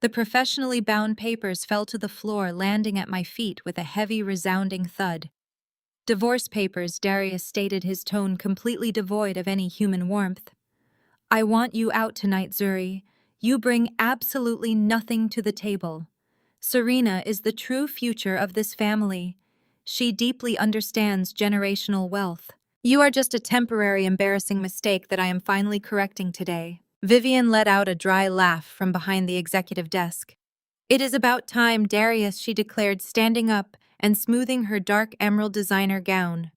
The professionally bound papers fell to the floor, landing at my feet with a heavy, resounding thud. "Divorce papers," Darius stated, his tone completely devoid of any human warmth. "I want you out tonight, Zuri. You bring absolutely nothing to the table. Serena is the true future of this family. She deeply understands generational wealth. You are just a temporary, embarrassing mistake that I am finally correcting today." Vivian let out a dry laugh from behind the executive desk. "It is about time, Darius," she declared, standing up and smoothing her dark emerald designer gown.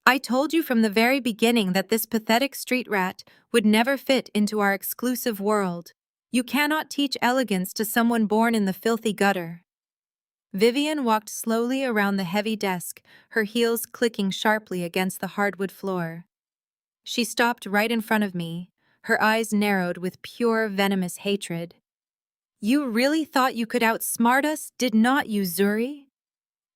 "I told you from the very beginning that this pathetic street rat would never fit into our exclusive world. You cannot teach elegance to someone born in the filthy gutter." Vivian walked slowly around the heavy desk, her heels clicking sharply against the hardwood floor. She stopped right in front of me, her eyes narrowed with pure, venomous hatred. "You really thought you could outsmart us, did not you, Zuri?"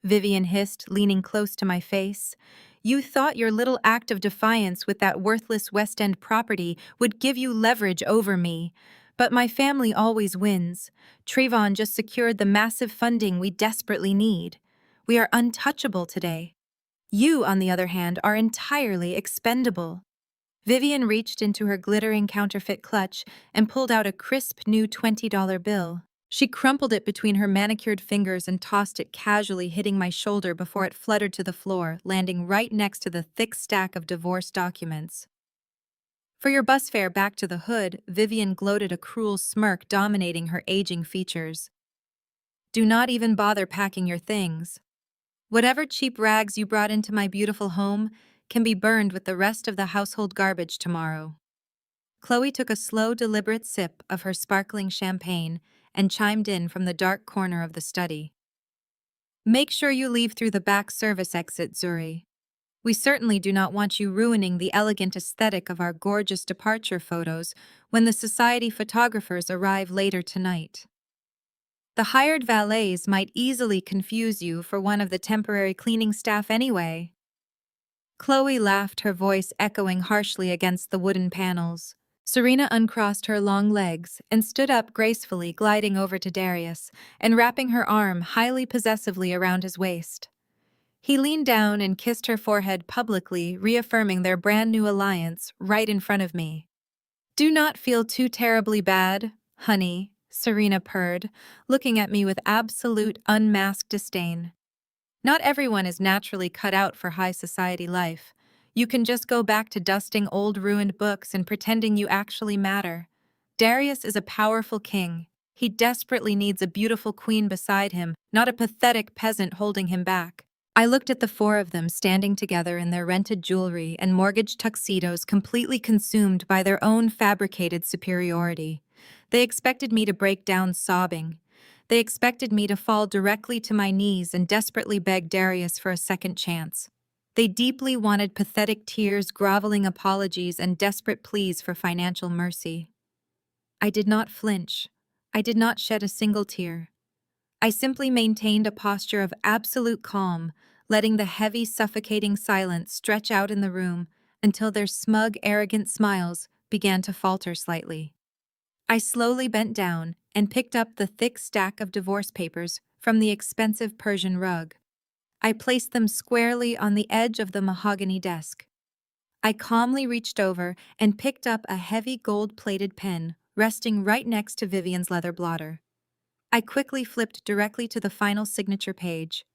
Vivian hissed, leaning close to my face. "You thought your little act of defiance with that worthless West End property would give you leverage over me. But my family always wins. Trayvon just secured the massive funding we desperately need. We are untouchable today. You, on the other hand, are entirely expendable." Vivian reached into her glittering counterfeit clutch and pulled out a crisp new $20 bill. She crumpled it between her manicured fingers and tossed it casually, hitting my shoulder before it fluttered to the floor, landing right next to the thick stack of divorce documents. "For your bus fare back to the hood," Vivian gloated, a cruel smirk dominating her aging features. "Do not even bother packing your things. Whatever cheap rags you brought into my beautiful home can be burned with the rest of the household garbage tomorrow." Chloe took a slow, deliberate sip of her sparkling champagne and chimed in from the dark corner of the study. "Make sure you leave through the back service exit, Zuri. We certainly do not want you ruining the elegant aesthetic of our gorgeous departure photos when the society photographers arrive later tonight. The hired valets might easily confuse you for one of the temporary cleaning staff anyway." Chloe laughed, her voice echoing harshly against the wooden panels. Serena uncrossed her long legs and stood up gracefully, gliding over to Darius and wrapping her arm highly possessively around his waist. He leaned down and kissed her forehead publicly, reaffirming their brand new alliance right in front of me. "Do not feel too terribly bad, honey," Serena purred, looking at me with absolute unmasked disdain. Not everyone is naturally cut out for high society life. You can just go back to dusting old ruined books and pretending you actually matter. Darius is a powerful king. He desperately needs a beautiful queen beside him, not a pathetic peasant holding him back. I looked at the four of them standing together in their rented jewelry and mortgaged tuxedos, completely consumed by their own fabricated superiority. They expected me to break down sobbing. They expected me to fall directly to my knees and desperately beg Darius for a second chance. They deeply wanted pathetic tears, groveling apologies, and desperate pleas for financial mercy. I did not flinch. I did not shed a single tear. I simply maintained a posture of absolute calm, letting the heavy, suffocating silence stretch out in the room until their smug, arrogant smiles began to falter slightly. I slowly bent down and picked up the thick stack of divorce papers from the expensive Persian rug. I placed them squarely on the edge of the mahogany desk. I calmly reached over and picked up a heavy gold-plated pen resting right next to Vivian's leather blotter. I quickly flipped directly to the final signature page.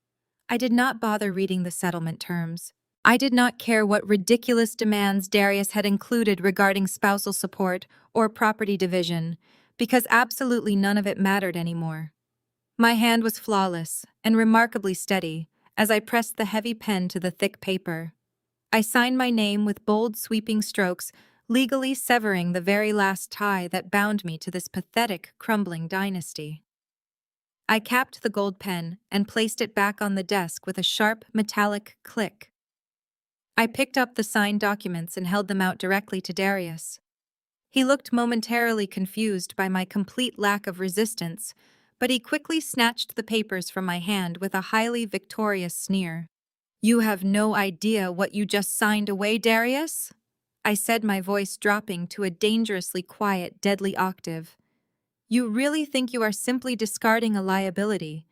I did not bother reading the settlement terms. I did not care what ridiculous demands Darius had included regarding spousal support or property division, because absolutely none of it mattered anymore. My hand was flawless and remarkably steady as I pressed the heavy pen to the thick paper. I signed my name with bold, sweeping strokes, legally severing the very last tie that bound me to this pathetic, crumbling dynasty. I capped the gold pen and placed it back on the desk with a sharp, metallic click. I picked up the signed documents and held them out directly to Darius. He looked momentarily confused by my complete lack of resistance, but he quickly snatched the papers from my hand with a highly victorious sneer. "You have no idea what you just signed away, Darius?" I said, my voice dropping to a dangerously quiet, deadly octave. "You really think you are simply discarding a liability?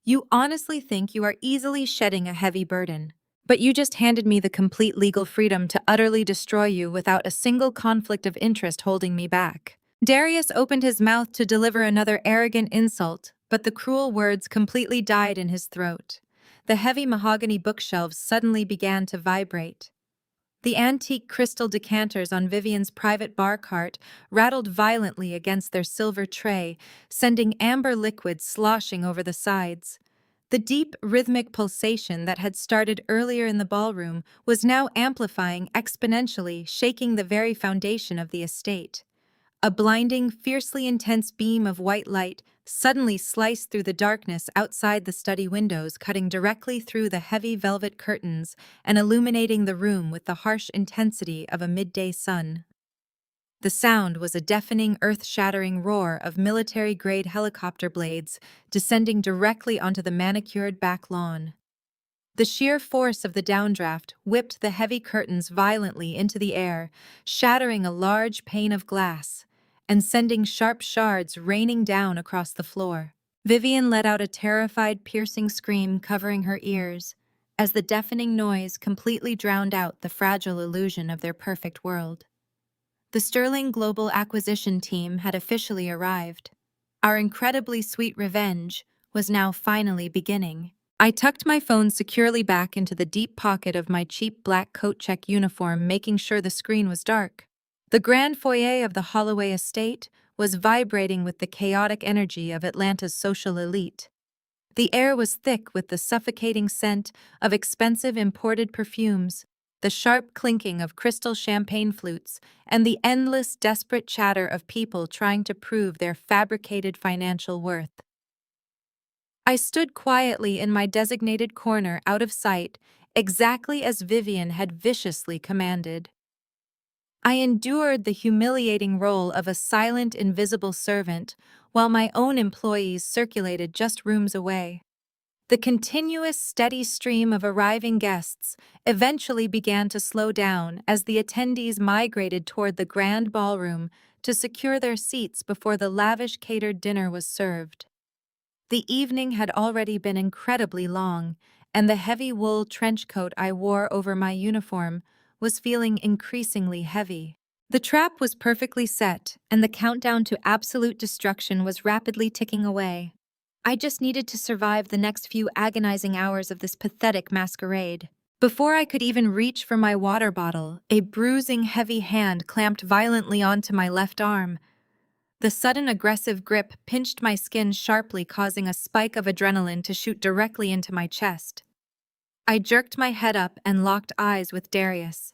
You honestly think you are easily shedding a heavy burden? But you just handed me the complete legal freedom to utterly destroy you without a single conflict of interest holding me back." Darius opened his mouth to deliver another arrogant insult, but the cruel words completely died in his throat. The heavy mahogany bookshelves suddenly began to vibrate. The antique crystal decanters on Vivian's private bar cart rattled violently against their silver tray, sending amber liquid sloshing over the sides. The deep, rhythmic pulsation that had started earlier in the ballroom was now amplifying exponentially, shaking the very foundation of the estate. A blinding, fiercely intense beam of white light suddenly sliced through the darkness outside the study windows, cutting directly through the heavy velvet curtains and illuminating the room with the harsh intensity of a midday sun. The sound was a deafening, earth-shattering roar of military-grade helicopter blades descending directly onto the manicured back lawn. The sheer force of the downdraft whipped the heavy curtains violently into the air, shattering a large pane of glass and sending sharp shards raining down across the floor. Vivian let out a terrified, piercing scream covering her ears as the deafening noise completely drowned out the fragile illusion of their perfect world. The Sterling Global Acquisition team had officially arrived. Our incredibly sweet revenge was now finally beginning. I tucked my phone securely back into the deep pocket of my cheap black coat check uniform, making sure the screen was dark. The grand foyer of the Holloway estate was vibrating with the chaotic energy of Atlanta's social elite. The air was thick with the suffocating scent of expensive imported perfumes, the sharp clinking of crystal champagne flutes, and the endless, desperate chatter of people trying to prove their fabricated financial worth. I stood quietly in my designated corner out of sight, exactly as Vivian had viciously commanded. I endured the humiliating role of a silent, invisible servant while my own employees circulated just rooms away. The continuous, steady stream of arriving guests eventually began to slow down as the attendees migrated toward the grand ballroom to secure their seats before the lavish catered dinner was served. The evening had already been incredibly long, and the heavy wool trench coat I wore over my uniform was feeling increasingly heavy. The trap was perfectly set, and the countdown to absolute destruction was rapidly ticking away. I just needed to survive the next few agonizing hours of this pathetic masquerade. Before I could even reach for my water bottle, a bruising, heavy hand clamped violently onto my left arm. The sudden aggressive grip pinched my skin sharply, causing a spike of adrenaline to shoot directly into my chest. I jerked my head up and locked eyes with Darius.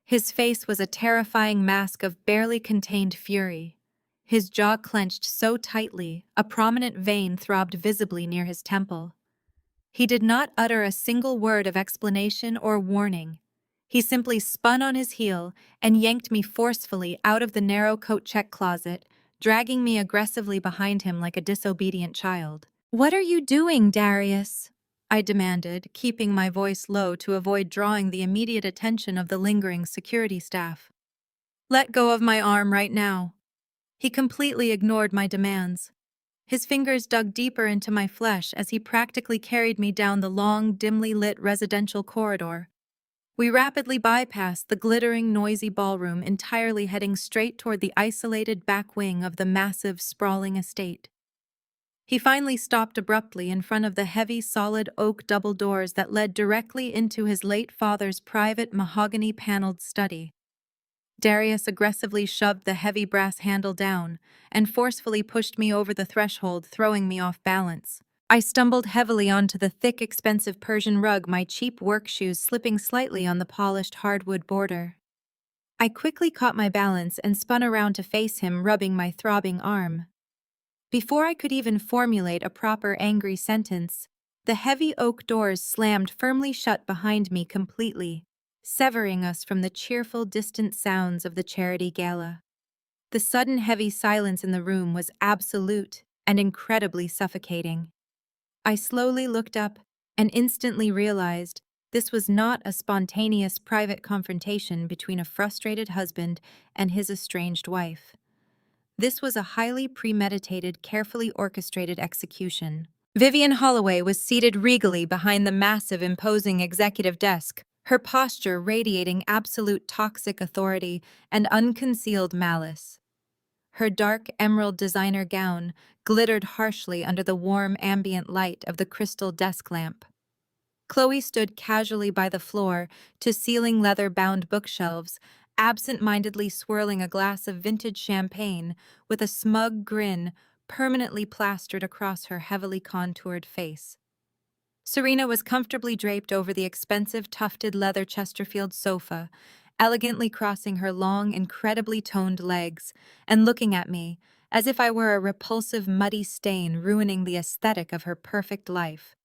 His face was a terrifying mask of barely contained fury. His jaw clenched so tightly, a prominent vein throbbed visibly near his temple. He did not utter a single word of explanation or warning. He simply spun on his heel and yanked me forcefully out of the narrow coat check closet, dragging me aggressively behind him like a disobedient child. "What are you doing, Darius?" I demanded, keeping my voice low to avoid drawing the immediate attention of the lingering security staff. "Let go of my arm right now." He completely ignored my demands. His fingers dug deeper into my flesh as he practically carried me down the long, dimly lit residential corridor. We rapidly bypassed the glittering, noisy ballroom, entirely heading straight toward the isolated back wing of the massive, sprawling estate. He finally stopped abruptly in front of the heavy, solid oak double doors that led directly into his late father's private mahogany-paneled study. Darius aggressively shoved the heavy brass handle down and forcefully pushed me over the threshold, throwing me off balance. I stumbled heavily onto the thick, expensive Persian rug, my cheap work shoes slipping slightly on the polished hardwood border. I quickly caught my balance and spun around to face him, rubbing my throbbing arm. Before I could even formulate a proper angry sentence, the heavy oak doors slammed firmly shut behind me completely, severing us from the cheerful, distant sounds of the charity gala. The sudden heavy silence in the room was absolute and incredibly suffocating. I slowly looked up and instantly realized this was not a spontaneous private confrontation between a frustrated husband and his estranged wife. This was a highly premeditated, carefully orchestrated execution. Vivian Holloway was seated regally behind the massive, imposing executive desk, her posture radiating absolute toxic authority and unconcealed malice. Her dark emerald designer gown glittered harshly under the warm ambient light of the crystal desk lamp. Chloe stood casually by the floor-to-ceiling leather-bound bookshelves, absent-mindedly swirling a glass of vintage champagne with a smug grin permanently plastered across her heavily contoured face. Serena was comfortably draped over the expensive tufted leather Chesterfield sofa, elegantly crossing her long, incredibly toned legs and looking at me as if I were a repulsive, muddy stain ruining the aesthetic of her perfect life.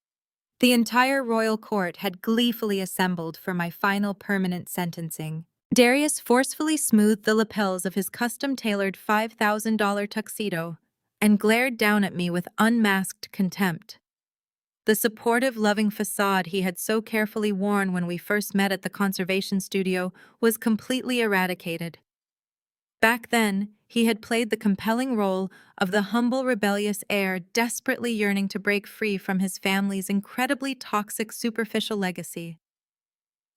The entire royal court had gleefully assembled for my final permanent sentencing. Darius forcefully smoothed the lapels of his custom-tailored $5,000 tuxedo and glared down at me with unmasked contempt. The supportive, loving facade he had so carefully worn when we first met at the conservation studio was completely eradicated. Back then, he had played the compelling role of the humble, rebellious heir desperately yearning to break free from his family's incredibly toxic, superficial legacy.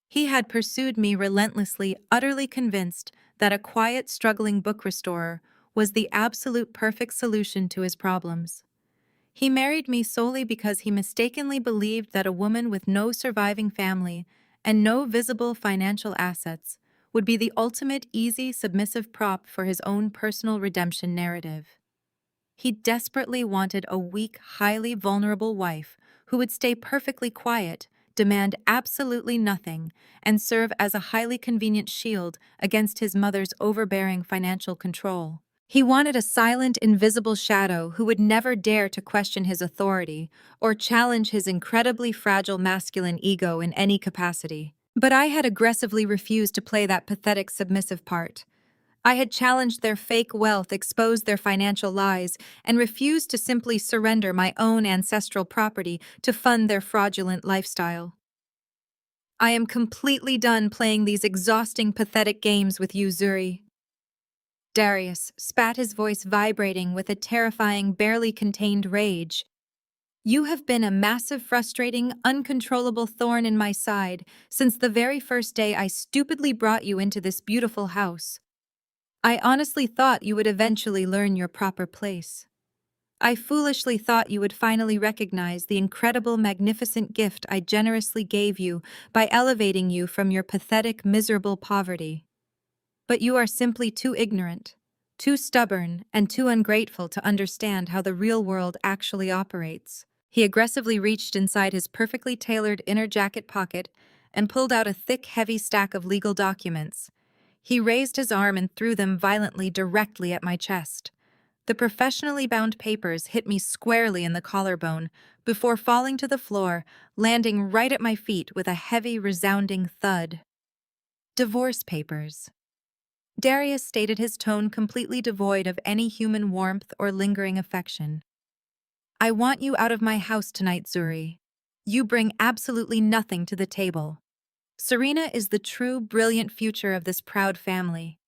He had pursued me relentlessly, utterly convinced that a quiet, struggling book restorer was the absolute perfect solution to his problems. He married me solely because he mistakenly believed that a woman with no surviving family and no visible financial assets would be the ultimate easy, submissive prop for his own personal redemption narrative. He desperately wanted a weak, highly vulnerable wife who would stay perfectly quiet, demand absolutely nothing, and serve as a highly convenient shield against his mother's overbearing financial control. He wanted a silent, invisible shadow who would never dare to question his authority or challenge his incredibly fragile masculine ego in any capacity. But I had aggressively refused to play that pathetic submissive part. I had challenged their fake wealth, exposed their financial lies, and refused to simply surrender my own ancestral property to fund their fraudulent lifestyle. I am completely done playing these exhausting, pathetic games with you, Zuri. Darius spat, his voice vibrating with a terrifying, barely contained rage. You have been a massive, frustrating, uncontrollable thorn in my side since the very first day I stupidly brought you into this beautiful house. I honestly thought you would eventually learn your proper place. I foolishly thought you would finally recognize the incredible, magnificent gift I generously gave you by elevating you from your pathetic, miserable poverty. But you are simply too ignorant, too stubborn, and too ungrateful to understand how the real world actually operates. He aggressively reached inside his perfectly tailored inner jacket pocket and pulled out a thick, heavy stack of legal documents. He raised his arm and threw them violently directly at my chest. The professionally bound papers hit me squarely in the collarbone before falling to the floor, landing right at my feet with a heavy, resounding thud. Divorce papers. Darius stated, his tone completely devoid of any human warmth or lingering affection. I want you out of my house tonight, Zuri. You bring absolutely nothing to the table. Serena is the true, brilliant future of this proud family.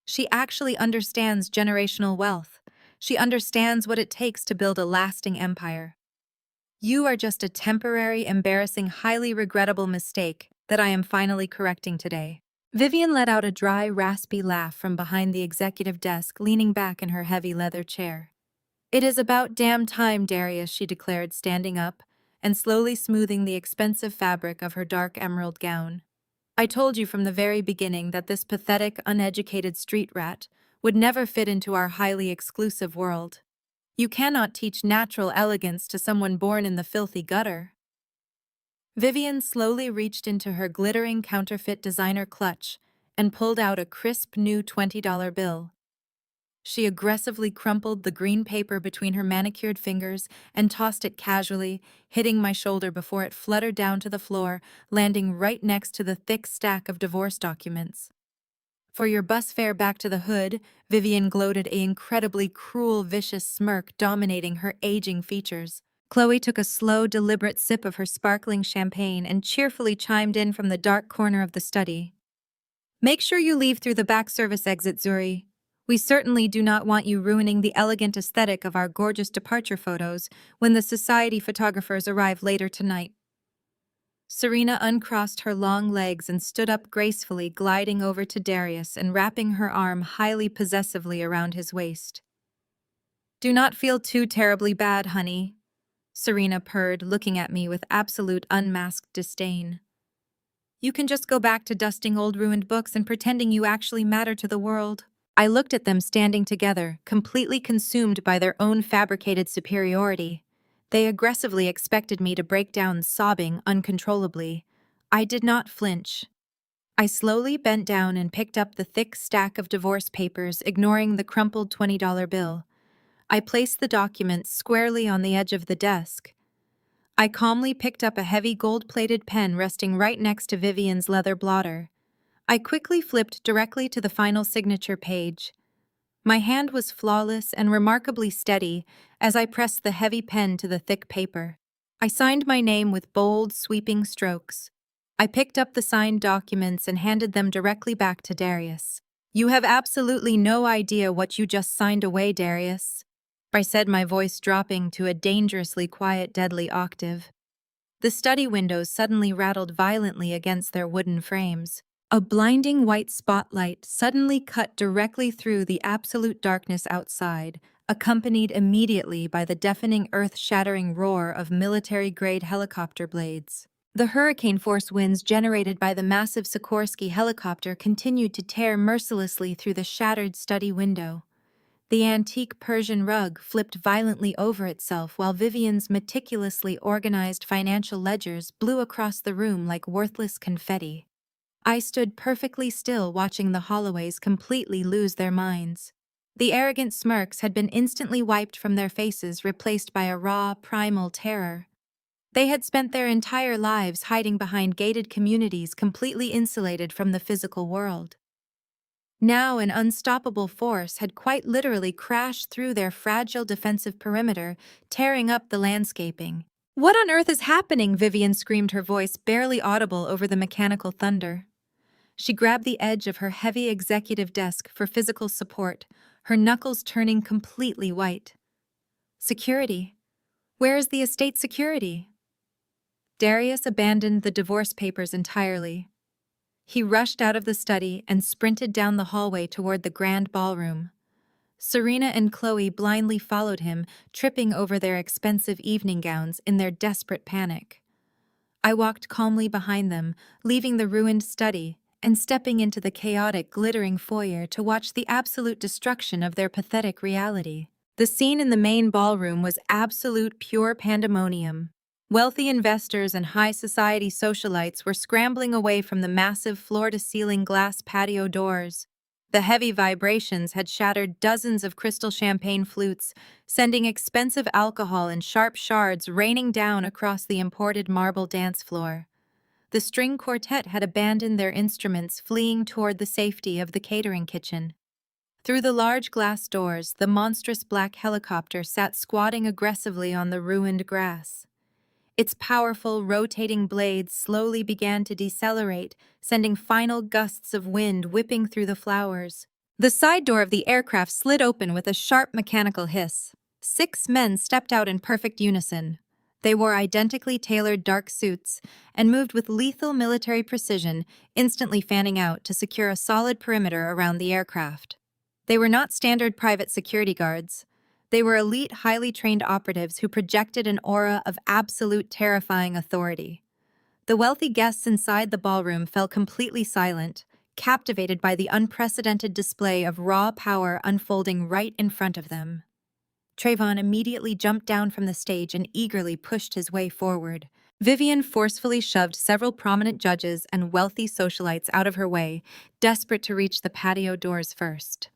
She actually understands generational wealth. She understands what it takes to build a lasting empire. You are just a temporary, embarrassing, highly regrettable mistake that I am finally correcting today. Vivian let out a dry, raspy laugh from behind the executive desk, leaning back in her heavy leather chair. It is about damn time, Darius, she declared, standing up and slowly smoothing the expensive fabric of her dark emerald gown. I told you from the very beginning that this pathetic, uneducated street rat would never fit into our highly exclusive world. You cannot teach natural elegance to someone born in the filthy gutter. Vivian slowly reached into her glittering counterfeit designer clutch and pulled out a crisp new $20 bill. She aggressively crumpled the green paper between her manicured fingers and tossed it casually, hitting my shoulder before it fluttered down to the floor, landing right next to the thick stack of divorce documents. For your bus fare back to the hood, Vivian gloated, an incredibly cruel, vicious smirk dominating her aging features. Chloe took a slow, deliberate sip of her sparkling champagne and cheerfully chimed in from the dark corner of the study. Make sure you leave through the back service exit, Zuri. We certainly do not want you ruining the elegant aesthetic of our gorgeous departure photos when the society photographers arrive later tonight. Serena uncrossed her long legs and stood up gracefully, gliding over to Darius and wrapping her arm highly possessively around his waist. Do not feel too terribly bad, honey, Serena purred, looking at me with absolute unmasked disdain. You can just go back to dusting old ruined books and pretending you actually matter to the world. I looked at them standing together, completely consumed by their own fabricated superiority. They aggressively expected me to break down, sobbing uncontrollably. I did not flinch. I slowly bent down and picked up the thick stack of divorce papers, ignoring the crumpled $20 bill. I placed the documents squarely on the edge of the desk. I calmly picked up a heavy gold-plated pen resting right next to Vivian's leather blotter. I quickly flipped directly to the final signature page. My hand was flawless and remarkably steady as I pressed the heavy pen to the thick paper. I signed my name with bold, sweeping strokes. I picked up the signed documents and handed them directly back to Darius. You have absolutely no idea what you just signed away, Darius, I said, my voice dropping to a dangerously quiet, deadly octave. The study windows suddenly rattled violently against their wooden frames. A blinding white spotlight suddenly cut directly through the absolute darkness outside, accompanied immediately by the deafening, earth-shattering roar of military-grade helicopter blades. The hurricane-force winds generated by the massive Sikorsky helicopter continued to tear mercilessly through the shattered study window. The antique Persian rug flipped violently over itself while Vivian's meticulously organized financial ledgers blew across the room like worthless confetti. I stood perfectly still, watching the Holloways completely lose their minds. The arrogant smirks had been instantly wiped from their faces, replaced by a raw, primal terror. They had spent their entire lives hiding behind gated communities, completely insulated from the physical world. Now an unstoppable force had quite literally crashed through their fragile defensive perimeter, tearing up the landscaping. What on earth is happening? Vivian screamed, her voice barely audible over the mechanical thunder. She grabbed the edge of her heavy executive desk for physical support, her knuckles turning completely white. Security. Where is the estate security? Darius abandoned the divorce papers entirely. He rushed out of the study and sprinted down the hallway toward the grand ballroom. Serena and Chloe blindly followed him, tripping over their expensive evening gowns in their desperate panic. I walked calmly behind them, leaving the ruined study and stepping into the chaotic, glittering foyer to watch the absolute destruction of their pathetic reality. The scene in the main ballroom was absolute pure pandemonium. Wealthy investors and high society socialites were scrambling away from the massive floor-to-ceiling glass patio doors. The heavy vibrations had shattered dozens of crystal champagne flutes, sending expensive alcohol in sharp shards raining down across the imported marble dance floor. The string quartet had abandoned their instruments, fleeing toward the safety of the catering kitchen. Through the large glass doors, the monstrous black helicopter sat squatting aggressively on the ruined grass. Its powerful, rotating blades slowly began to decelerate, sending final gusts of wind whipping through the flowers. The side door of the aircraft slid open with a sharp mechanical hiss. 6 men stepped out in perfect unison. They wore identically tailored dark suits and moved with lethal military precision, instantly fanning out to secure a solid perimeter around the aircraft. They were not standard private security guards. They were elite, highly trained operatives who projected an aura of absolute terrifying authority. The wealthy guests inside the ballroom fell completely silent, captivated by the unprecedented display of raw power unfolding right in front of them. Trayvon immediately jumped down from the stage and eagerly pushed his way forward. Vivian forcefully shoved several prominent judges and wealthy socialites out of her way, desperate to reach the patio doors first.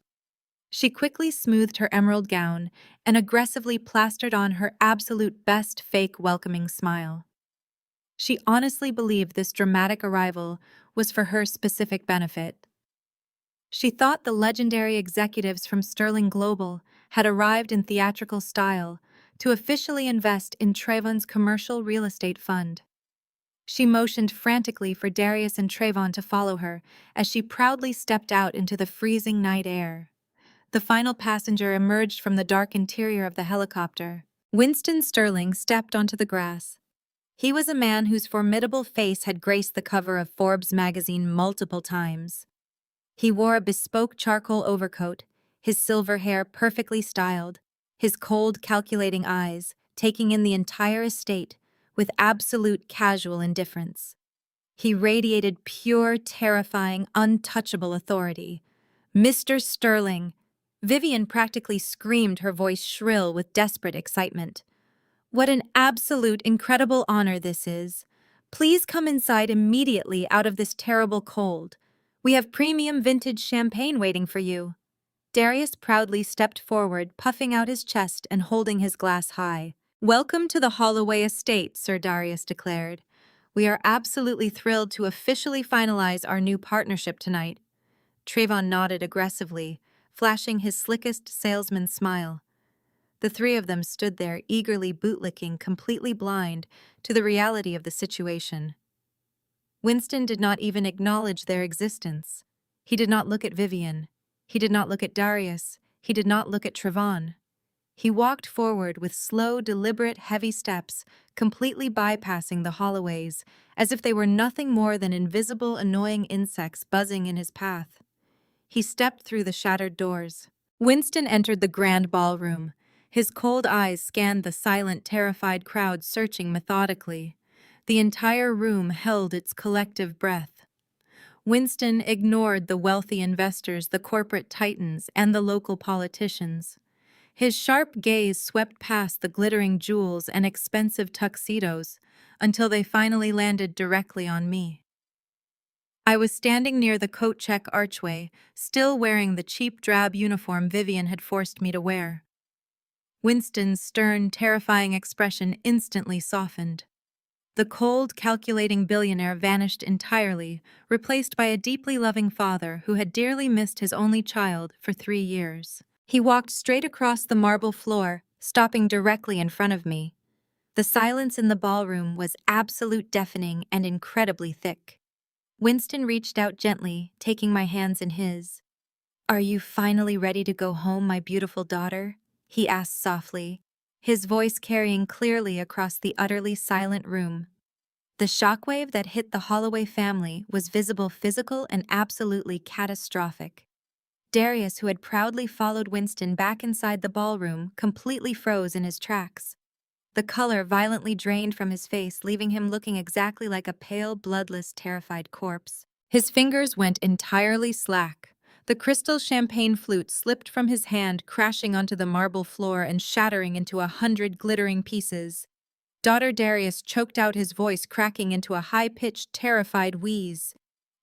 She quickly smoothed her emerald gown and aggressively plastered on her absolute best fake welcoming smile. She honestly believed this dramatic arrival was for her specific benefit. She thought the legendary executives from Sterling Global had arrived in theatrical style to officially invest in Trayvon's commercial real estate fund. She motioned frantically for Darius and Trayvon to follow her as she proudly stepped out into the freezing night air. The final passenger emerged from the dark interior of the helicopter. Winston Sterling stepped onto the grass. He was a man whose formidable face had graced the cover of Forbes magazine multiple times. He wore a bespoke charcoal overcoat, his silver hair perfectly styled, his cold, calculating eyes taking in the entire estate with absolute casual indifference. He radiated pure, terrifying, untouchable authority. "Mr. Sterling!" Vivian practically screamed, her voice shrill with desperate excitement. "What an absolute incredible honor this is. Please come inside immediately out of this terrible cold. We have premium vintage champagne waiting for you." Darius proudly stepped forward, puffing out his chest and holding his glass high. "Welcome to the Holloway estate," Sir Darius declared. "We are absolutely thrilled to officially finalize our new partnership tonight." Trayvon nodded aggressively, flashing his slickest salesman smile. The 3 of them stood there, eagerly bootlicking, completely blind to the reality of the situation. Winston did not even acknowledge their existence. He did not look at Vivian. He did not look at Darius. He did not look at Trayvon. He walked forward with slow, deliberate, heavy steps, completely bypassing the Holloways, as if they were nothing more than invisible, annoying insects buzzing in his path. He stepped through the shattered doors. Winston entered the grand ballroom. His cold eyes scanned the silent, terrified crowd, searching methodically. The entire room held its collective breath. Winston ignored the wealthy investors, the corporate titans, and the local politicians. His sharp gaze swept past the glittering jewels and expensive tuxedos until they finally landed directly on me. I was standing near the coat check archway, still wearing the cheap drab uniform Vivian had forced me to wear. Winston's stern, terrifying expression instantly softened. The cold, calculating billionaire vanished entirely, replaced by a deeply loving father who had dearly missed his only child for 3 years. He walked straight across the marble floor, stopping directly in front of me. The silence in the ballroom was absolute, deafening, and incredibly thick. Winston reached out gently, taking my hands in his. "Are you finally ready to go home, my beautiful daughter?" he asked softly, his voice carrying clearly across the utterly silent room. The shockwave that hit the Holloway family was visible, physical, and absolutely catastrophic. Darius, who had proudly followed Winston back inside the ballroom, completely froze in his tracks. The color violently drained from his face, leaving him looking exactly like a pale, bloodless, terrified corpse. His fingers went entirely slack. The crystal champagne flute slipped from his hand, crashing onto the marble floor and shattering into 100 glittering pieces. Daughter Darius choked out, his voice cracking into a high-pitched, terrified wheeze.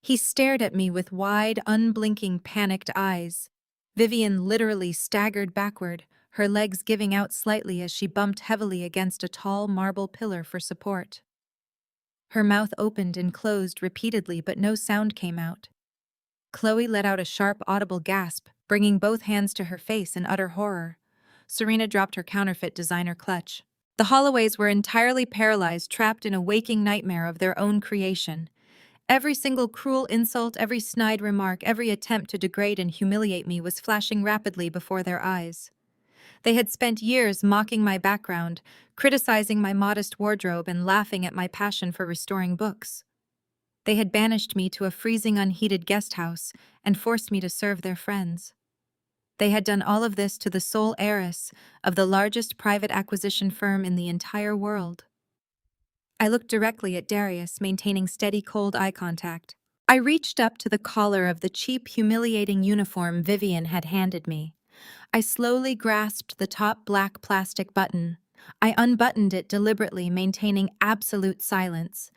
He stared at me with wide, unblinking, panicked eyes. Vivian literally staggered backward, her legs giving out slightly as she bumped heavily against a tall marble pillar for support. Her mouth opened and closed repeatedly, but no sound came out. Chloe let out a sharp, audible gasp, bringing both hands to her face in utter horror. Serena dropped her counterfeit designer clutch. The Holloways were entirely paralyzed, trapped in a waking nightmare of their own creation. Every single cruel insult, every snide remark, every attempt to degrade and humiliate me was flashing rapidly before their eyes. They had spent years mocking my background, criticizing my modest wardrobe, and laughing at my passion for restoring books. They had banished me to a freezing, unheated guest house and forced me to serve their friends. They had done all of this to the sole heiress of the largest private acquisition firm in the entire world. I looked directly at Darius, maintaining steady, cold eye contact. I reached up to the collar of the cheap, humiliating uniform Vivian had handed me. I slowly grasped the top black plastic button. I unbuttoned it deliberately, maintaining absolute silence.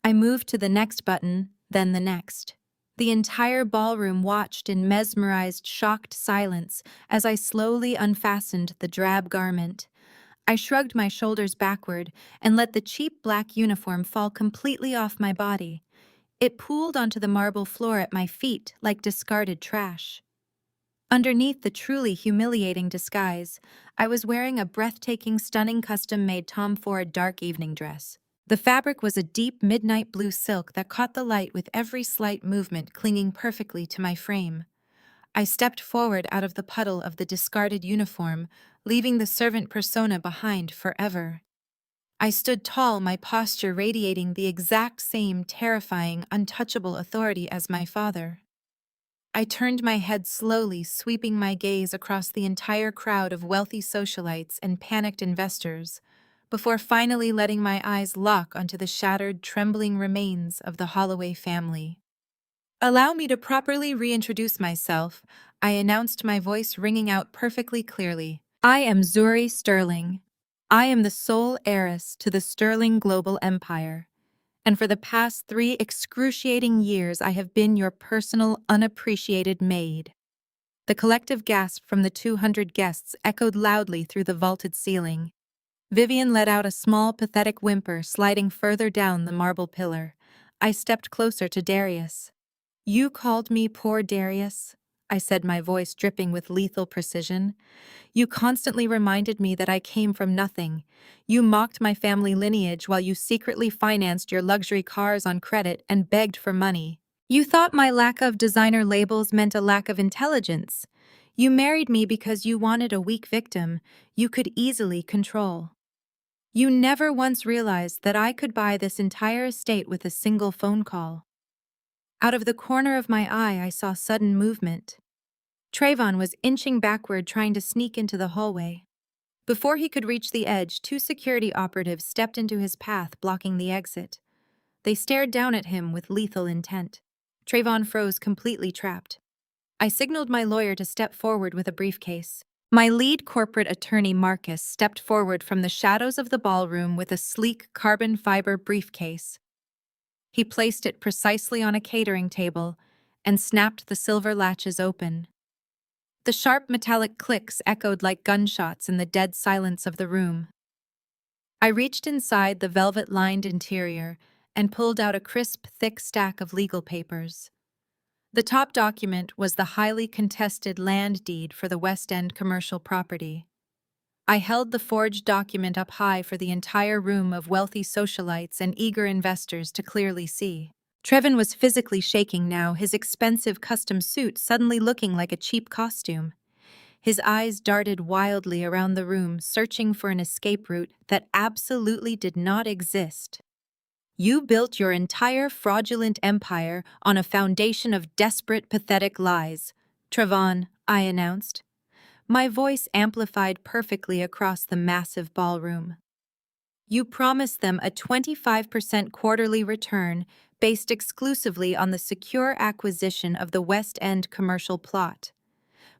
I moved to the next button, then the next. The entire ballroom watched in mesmerized, shocked silence as I slowly unfastened the drab garment. I shrugged my shoulders backward and let the cheap black uniform fall completely off my body. It pooled onto the marble floor at my feet like discarded trash. Underneath the truly humiliating disguise, I was wearing a breathtaking, stunning custom-made Tom Ford dark evening dress. The fabric was a deep midnight blue silk that caught the light with every slight movement, clinging perfectly to my frame. I stepped forward out of the puddle of the discarded uniform, leaving the servant persona behind forever. I stood tall, my posture radiating the exact same terrifying, untouchable authority as my father. I turned my head slowly, sweeping my gaze across the entire crowd of wealthy socialites and panicked investors, before finally letting my eyes lock onto the shattered, trembling remains of the Holloway family. "Allow me to properly reintroduce myself," I announced, my voice ringing out perfectly clearly. "I am Zuri Sterling. I am the sole heiress to the Sterling global empire. And for the past 3 excruciating years, I have been your personal, unappreciated maid." The collective gasp from the 200 guests echoed loudly through the vaulted ceiling. Vivian let out a small, pathetic whimper, sliding further down the marble pillar. I stepped closer to Darius. "You called me poor Darius," I said, my voice dripping with lethal precision. "You constantly reminded me that I came from nothing. You mocked my family lineage while you secretly financed your luxury cars on credit and begged for money. You thought my lack of designer labels meant a lack of intelligence. You married me because you wanted a weak victim you could easily control. You never once realized that I could buy this entire estate with a single phone call." Out of the corner of my eye, I saw sudden movement. Trayvon was inching backward, trying to sneak into the hallway. Before he could reach the edge, 2 security operatives stepped into his path, blocking the exit. They stared down at him with lethal intent. Trayvon froze, completely trapped. I signaled my lawyer to step forward with a briefcase. My lead corporate attorney, Marcus, stepped forward from the shadows of the ballroom with a sleek carbon fiber briefcase. He placed it precisely on a catering table and snapped the silver latches open. The sharp metallic clicks echoed like gunshots in the dead silence of the room. I reached inside the velvet-lined interior and pulled out a crisp, thick stack of legal papers. The top document was the highly contested land deed for the West End commercial property. I held the forged document up high for the entire room of wealthy socialites and eager investors to clearly see. Trevin was physically shaking now, his expensive custom suit suddenly looking like a cheap costume. His eyes darted wildly around the room, searching for an escape route that absolutely did not exist. You built your entire fraudulent empire on a foundation of desperate, pathetic lies. Trevon, I announced. My voice amplified perfectly across the massive ballroom. You promised them a 25% quarterly return based exclusively on the secure acquisition of the West End commercial plot.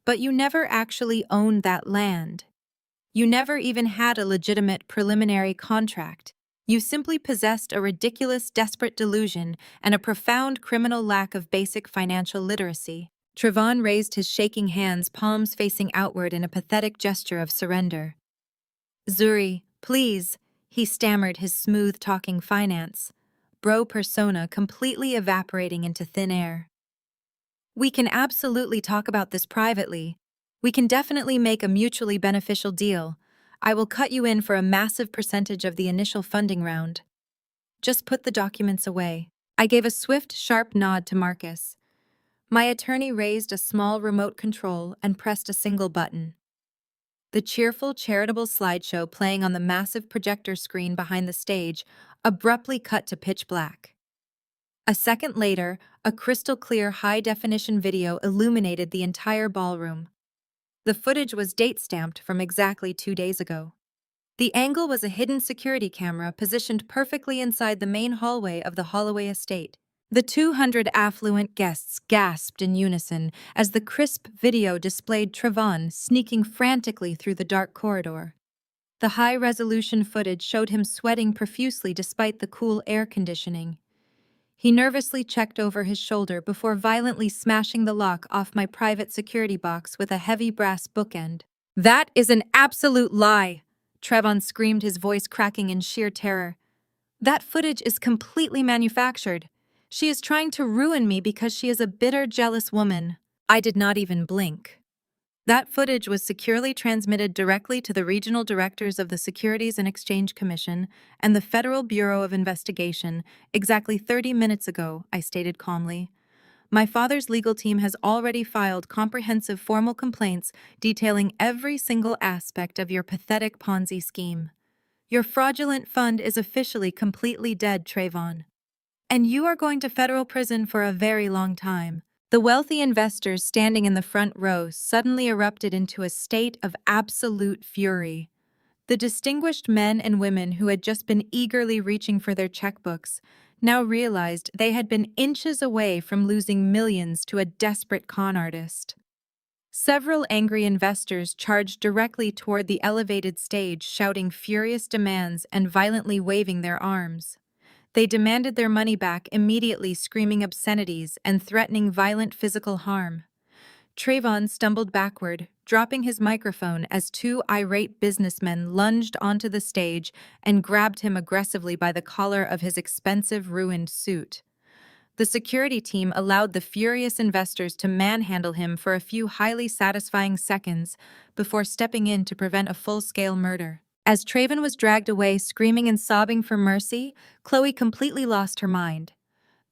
But you never actually owned that land. You never even had a legitimate preliminary contract. You simply possessed a ridiculous, desperate delusion and a profound criminal lack of basic financial literacy. Trevon raised his shaking hands, palms facing outward in a pathetic gesture of surrender. Zuri, please, he stammered, his smooth-talking finance, bro persona completely evaporating into thin air. We can absolutely talk about this privately. We can definitely make a mutually beneficial deal. I will cut you in for a massive percentage of the initial funding round. Just put the documents away. I gave a swift, sharp nod to Marcus. My attorney raised a small remote control and pressed a single button. The cheerful, charitable slideshow playing on the massive projector screen behind the stage abruptly cut to pitch black. A second later, a crystal-clear, high-definition video illuminated the entire ballroom. The footage was date-stamped from exactly 2 days ago. The angle was a hidden security camera positioned perfectly inside the main hallway of the Holloway estate. The 200 affluent guests gasped in unison as the crisp video displayed Trevon sneaking frantically through the dark corridor. The high-resolution footage showed him sweating profusely despite the cool air conditioning. He nervously checked over his shoulder before violently smashing the lock off my private security box with a heavy brass bookend. "That is an absolute lie!" Trevon screamed, his voice cracking in sheer terror. "That footage is completely manufactured. She is trying to ruin me because she is a bitter, jealous woman." I did not even blink. That footage was securely transmitted directly to the regional directors of the Securities and Exchange Commission and the Federal Bureau of Investigation exactly 30 minutes ago, I stated calmly. My father's legal team has already filed comprehensive formal complaints detailing every single aspect of your pathetic Ponzi scheme. Your fraudulent fund is officially completely dead, Trevon. And you are going to federal prison for a very long time. The wealthy investors standing in the front row suddenly erupted into a state of absolute fury. The distinguished men and women who had just been eagerly reaching for their checkbooks now realized they had been inches away from losing millions to a desperate con artist. Several angry investors charged directly toward the elevated stage, shouting furious demands and violently waving their arms. They demanded their money back immediately, screaming obscenities and threatening violent physical harm. Trevon stumbled backward, dropping his microphone as 2 irate businessmen lunged onto the stage and grabbed him aggressively by the collar of his expensive, ruined suit. The security team allowed the furious investors to manhandle him for a few highly satisfying seconds before stepping in to prevent a full-scale murder. As Trevon was dragged away, screaming and sobbing for mercy, Chloe completely lost her mind.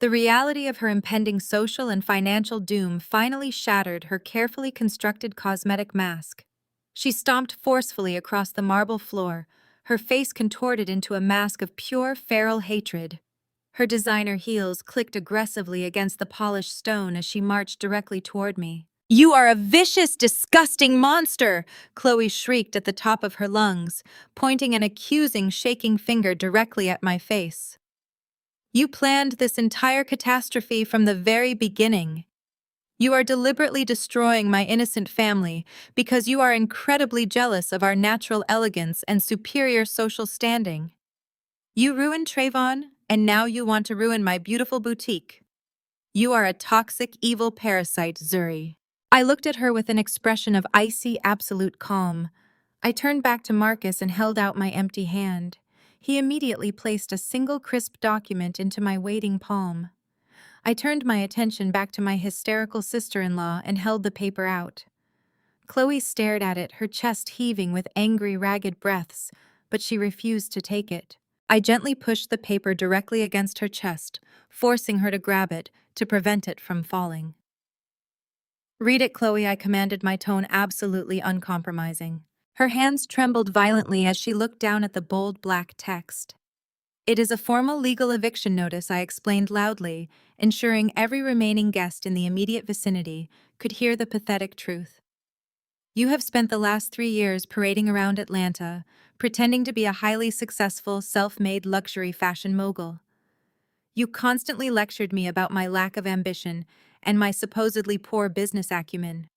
The reality of her impending social and financial doom finally shattered her carefully constructed cosmetic mask. She stomped forcefully across the marble floor, her face contorted into a mask of pure feral hatred. Her designer heels clicked aggressively against the polished stone as she marched directly toward me. "You are a vicious, disgusting monster!" Chloe shrieked at the top of her lungs, pointing an accusing, shaking finger directly at my face. "You planned this entire catastrophe from the very beginning. You are deliberately destroying my innocent family because you are incredibly jealous of our natural elegance and superior social standing. You ruined Trevon, and now you want to ruin my beautiful boutique. You are a toxic, evil parasite, Zuri." I looked at her with an expression of icy, absolute calm. I turned back to Marcus and held out my empty hand. He immediately placed a single crisp document into my waiting palm. I turned my attention back to my hysterical sister-in-law and held the paper out. Chloe stared at it, her chest heaving with angry, ragged breaths, but she refused to take it. I gently pushed the paper directly against her chest, forcing her to grab it to prevent it from falling. "Read it, Chloe," I commanded, my tone absolutely uncompromising. Her hands trembled violently as she looked down at the bold black text. It is a formal legal eviction notice, I explained loudly, ensuring every remaining guest in the immediate vicinity could hear the pathetic truth. You have spent the last 3 years parading around Atlanta, pretending to be a highly successful, self-made luxury fashion mogul. You constantly lectured me about my lack of ambition and my supposedly poor business acumen.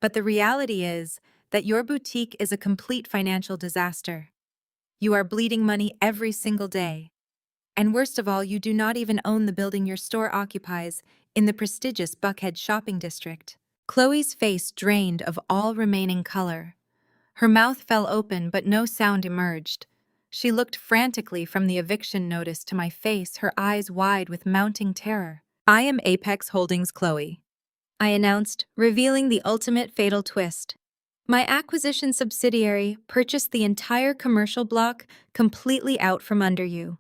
But the reality is that your boutique is a complete financial disaster. You are bleeding money every single day. And worst of all, you do not even own the building your store occupies in the prestigious Buckhead shopping district. Chloe's face drained of all remaining color. Her mouth fell open, but no sound emerged. She looked frantically from the eviction notice to my face, her eyes wide with mounting terror. I am Apex Holdings Chloe, I announced, revealing the ultimate fatal twist. My acquisition subsidiary purchased the entire commercial block completely out from under you.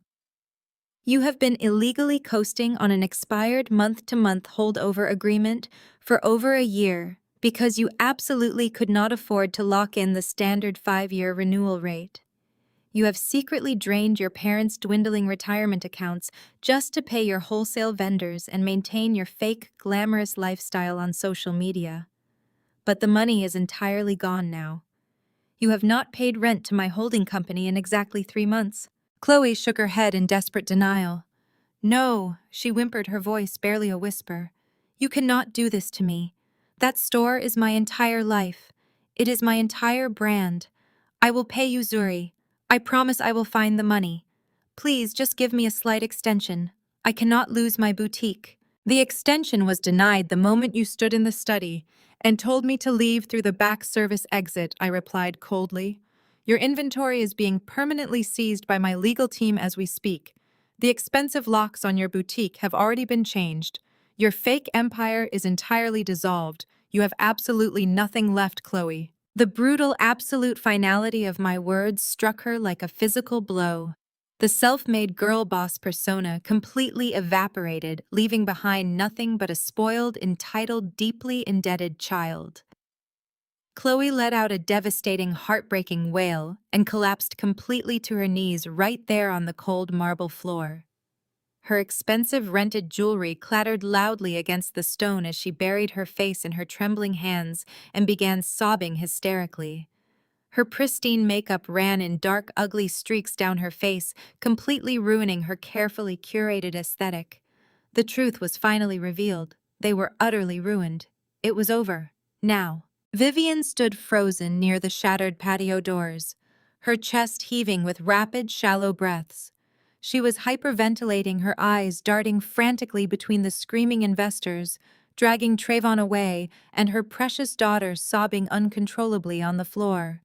You have been illegally coasting on an expired month-to-month holdover agreement for over a year because you absolutely could not afford to lock in the standard 5-year renewal rate. You have secretly drained your parents' dwindling retirement accounts just to pay your wholesale vendors and maintain your fake, glamorous lifestyle on social media. But the money is entirely gone now. You have not paid rent to my holding company in exactly 3 months. Chloe shook her head in desperate denial. No, she whimpered, her voice barely a whisper. You cannot do this to me. That store is my entire life. It is my entire brand. I will pay you, Zuri. I promise I will find the money. Please just give me a slight extension. I cannot lose my boutique. The extension was denied the moment you stood in the study and told me to leave through the back service exit, I replied coldly. Your inventory is being permanently seized by my legal team as we speak. The expensive locks on your boutique have already been changed. Your fake empire is entirely dissolved. You have absolutely nothing left, Chloe. The brutal, absolute finality of my words struck her like a physical blow. The self-made girl boss persona completely evaporated, leaving behind nothing but a spoiled, entitled, deeply indebted child. Chloe let out a devastating, heartbreaking wail and collapsed completely to her knees right there on the cold marble floor. Her expensive rented jewelry clattered loudly against the stone as she buried her face in her trembling hands and began sobbing hysterically. Her pristine makeup ran in dark, ugly streaks down her face, completely ruining her carefully curated aesthetic. The truth was finally revealed. They were utterly ruined. It was over. Now. Vivian stood frozen near the shattered patio doors, her chest heaving with rapid, shallow breaths. She was hyperventilating, her eyes darting frantically between the screaming investors, dragging Trayvon away, and her precious daughter sobbing uncontrollably on the floor.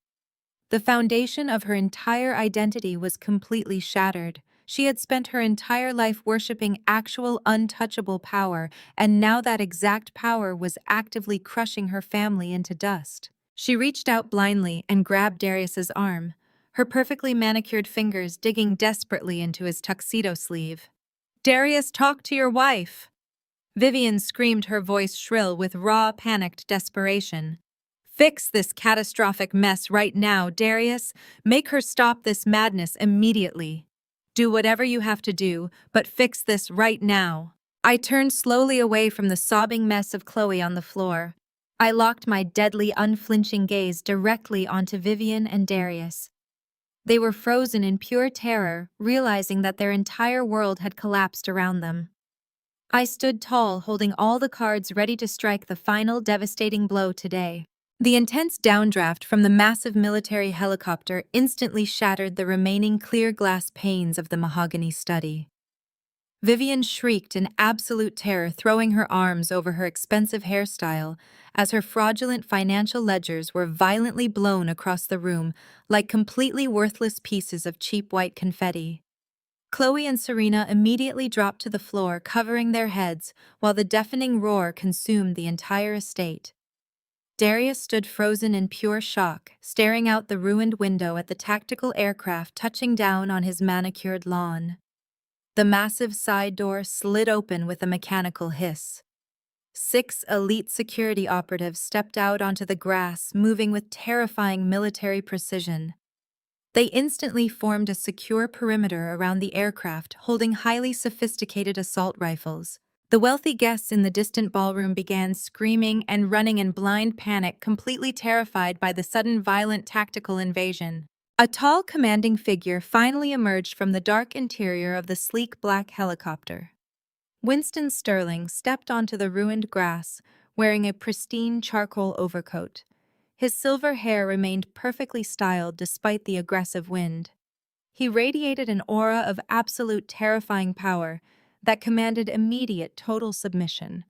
The foundation of her entire identity was completely shattered. She had spent her entire life worshipping actual, untouchable power, and now that exact power was actively crushing her family into dust. She reached out blindly and grabbed Darius's arm, her perfectly manicured fingers digging desperately into his tuxedo sleeve. "Darius, talk to your wife!" Vivian screamed, her voice shrill with raw, panicked desperation. "Fix this catastrophic mess right now, Darius. Make her stop this madness immediately. Do whatever you have to do, but fix this right now." I turned slowly away from the sobbing mess of Chloe on the floor. I locked my deadly, unflinching gaze directly onto Vivian and Darius. They were frozen in pure terror, realizing that their entire world had collapsed around them. I stood tall, holding all the cards ready to strike the final devastating blow today. The intense downdraft from the massive military helicopter instantly shattered the remaining clear glass panes of the mahogany study. Vivian shrieked in absolute terror, throwing her arms over her expensive hairstyle as her fraudulent financial ledgers were violently blown across the room like completely worthless pieces of cheap white confetti. Chloe and Serena immediately dropped to the floor, covering their heads, while the deafening roar consumed the entire estate. Darius stood frozen in pure shock, staring out the ruined window at the tactical aircraft touching down on his manicured lawn. The massive side door slid open with a mechanical hiss. 6 elite security operatives stepped out onto the grass, moving with terrifying military precision. They instantly formed a secure perimeter around the aircraft, holding highly sophisticated assault rifles. The wealthy guests in the distant ballroom began screaming and running in blind panic, completely terrified by the sudden violent tactical invasion. A tall, commanding figure finally emerged from the dark interior of the sleek black helicopter. Winston Sterling stepped onto the ruined grass, wearing a pristine charcoal overcoat. His silver hair remained perfectly styled despite the aggressive wind. He radiated an aura of absolute terrifying power that commanded immediate total submission.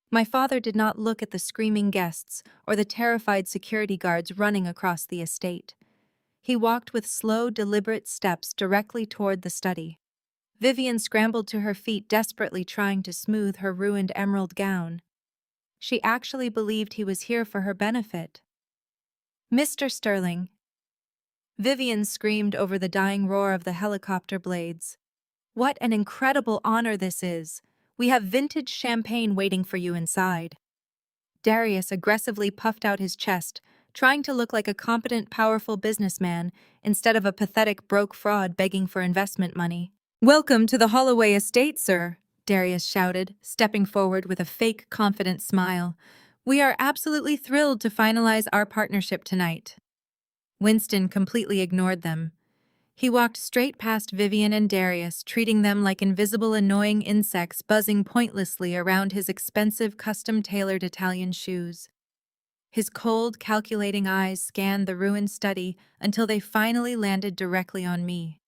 My father did not look at the screaming guests or the terrified security guards running across the estate. He walked with slow, deliberate steps directly toward the study. Vivian scrambled to her feet, desperately trying to smooth her ruined emerald gown. She actually believed he was here for her benefit. "Mr. Sterling!" Vivian screamed over the dying roar of the helicopter blades. "What an incredible honor this is! We have vintage champagne waiting for you inside." Darius aggressively puffed out his chest, trying to look like a competent, powerful businessman instead of a pathetic broke fraud begging for investment money. "Welcome to the Holloway estate, sir," Darius shouted, stepping forward with a fake, confident smile. "We are absolutely thrilled to finalize our partnership tonight." Winston completely ignored them. He walked straight past Vivian and Darius, treating them like invisible, annoying insects buzzing pointlessly around his expensive, custom-tailored Italian shoes. His cold, calculating eyes scanned the ruined study until they finally landed directly on me.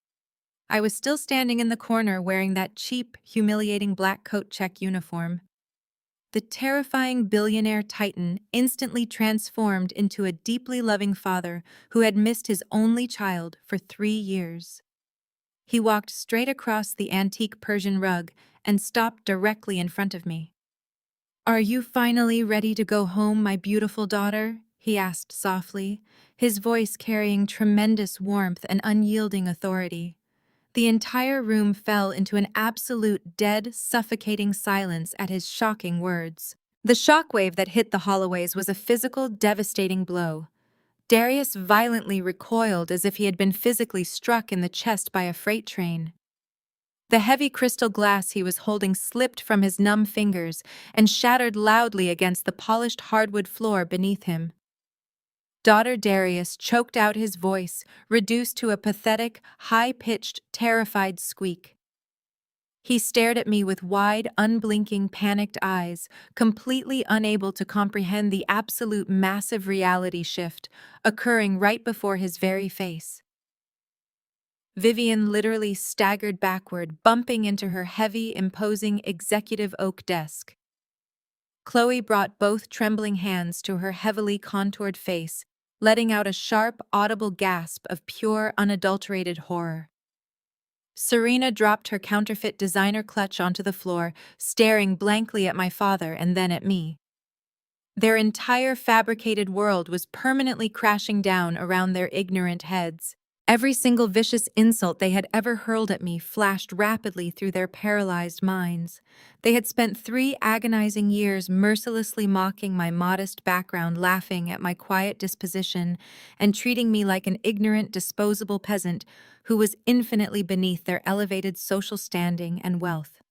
I was still standing in the corner wearing that cheap, humiliating black coat check uniform. The terrifying billionaire titan instantly transformed into a deeply loving father who had missed his only child for 3 years. He walked straight across the antique Persian rug and stopped directly in front of me. "Are you finally ready to go home, my beautiful daughter?" he asked softly, his voice carrying tremendous warmth and unyielding authority. The entire room fell into an absolute, dead, suffocating silence at his shocking words. The shockwave that hit the Holloways was a physical, devastating blow. Darius violently recoiled as if he had been physically struck in the chest by a freight train. The heavy crystal glass he was holding slipped from his numb fingers and shattered loudly against the polished hardwood floor beneath him. Daughter Darius choked out his voice, reduced to a pathetic, high-pitched, terrified squeak. He stared at me with wide, unblinking, panicked eyes, completely unable to comprehend the absolute massive reality shift occurring right before his very face. Vivian literally staggered backward, bumping into her heavy, imposing executive oak desk. Chloe brought both trembling hands to her heavily contoured face, letting out a sharp, audible gasp of pure, unadulterated horror. Serena dropped her counterfeit designer clutch onto the floor, staring blankly at my father and then at me. Their entire fabricated world was permanently crashing down around their ignorant heads. Every single vicious insult they had ever hurled at me flashed rapidly through their paralyzed minds. They had spent 3 agonizing years mercilessly mocking my modest background, laughing at my quiet disposition, and treating me like an ignorant, disposable peasant who was infinitely beneath their elevated social standing and wealth.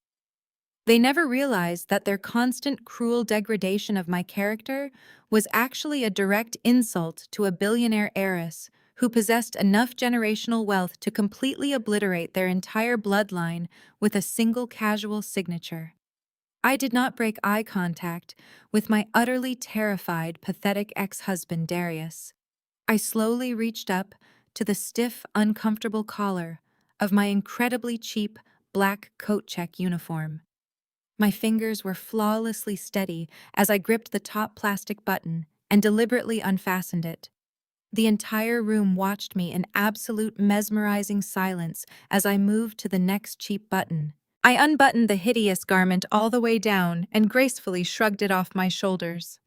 They never realized that their constant, cruel degradation of my character was actually a direct insult to a billionaire heiress who possessed enough generational wealth to completely obliterate their entire bloodline with a single casual signature. I did not break eye contact with my utterly terrified, pathetic ex-husband Darius. I slowly reached up to the stiff, uncomfortable collar of my incredibly cheap black coat check uniform. My fingers were flawlessly steady as I gripped the top plastic button and deliberately unfastened it. The entire room watched me in absolute mesmerizing silence as I moved to the next cheap button. I unbuttoned the hideous garment all the way down and gracefully shrugged it off my shoulders.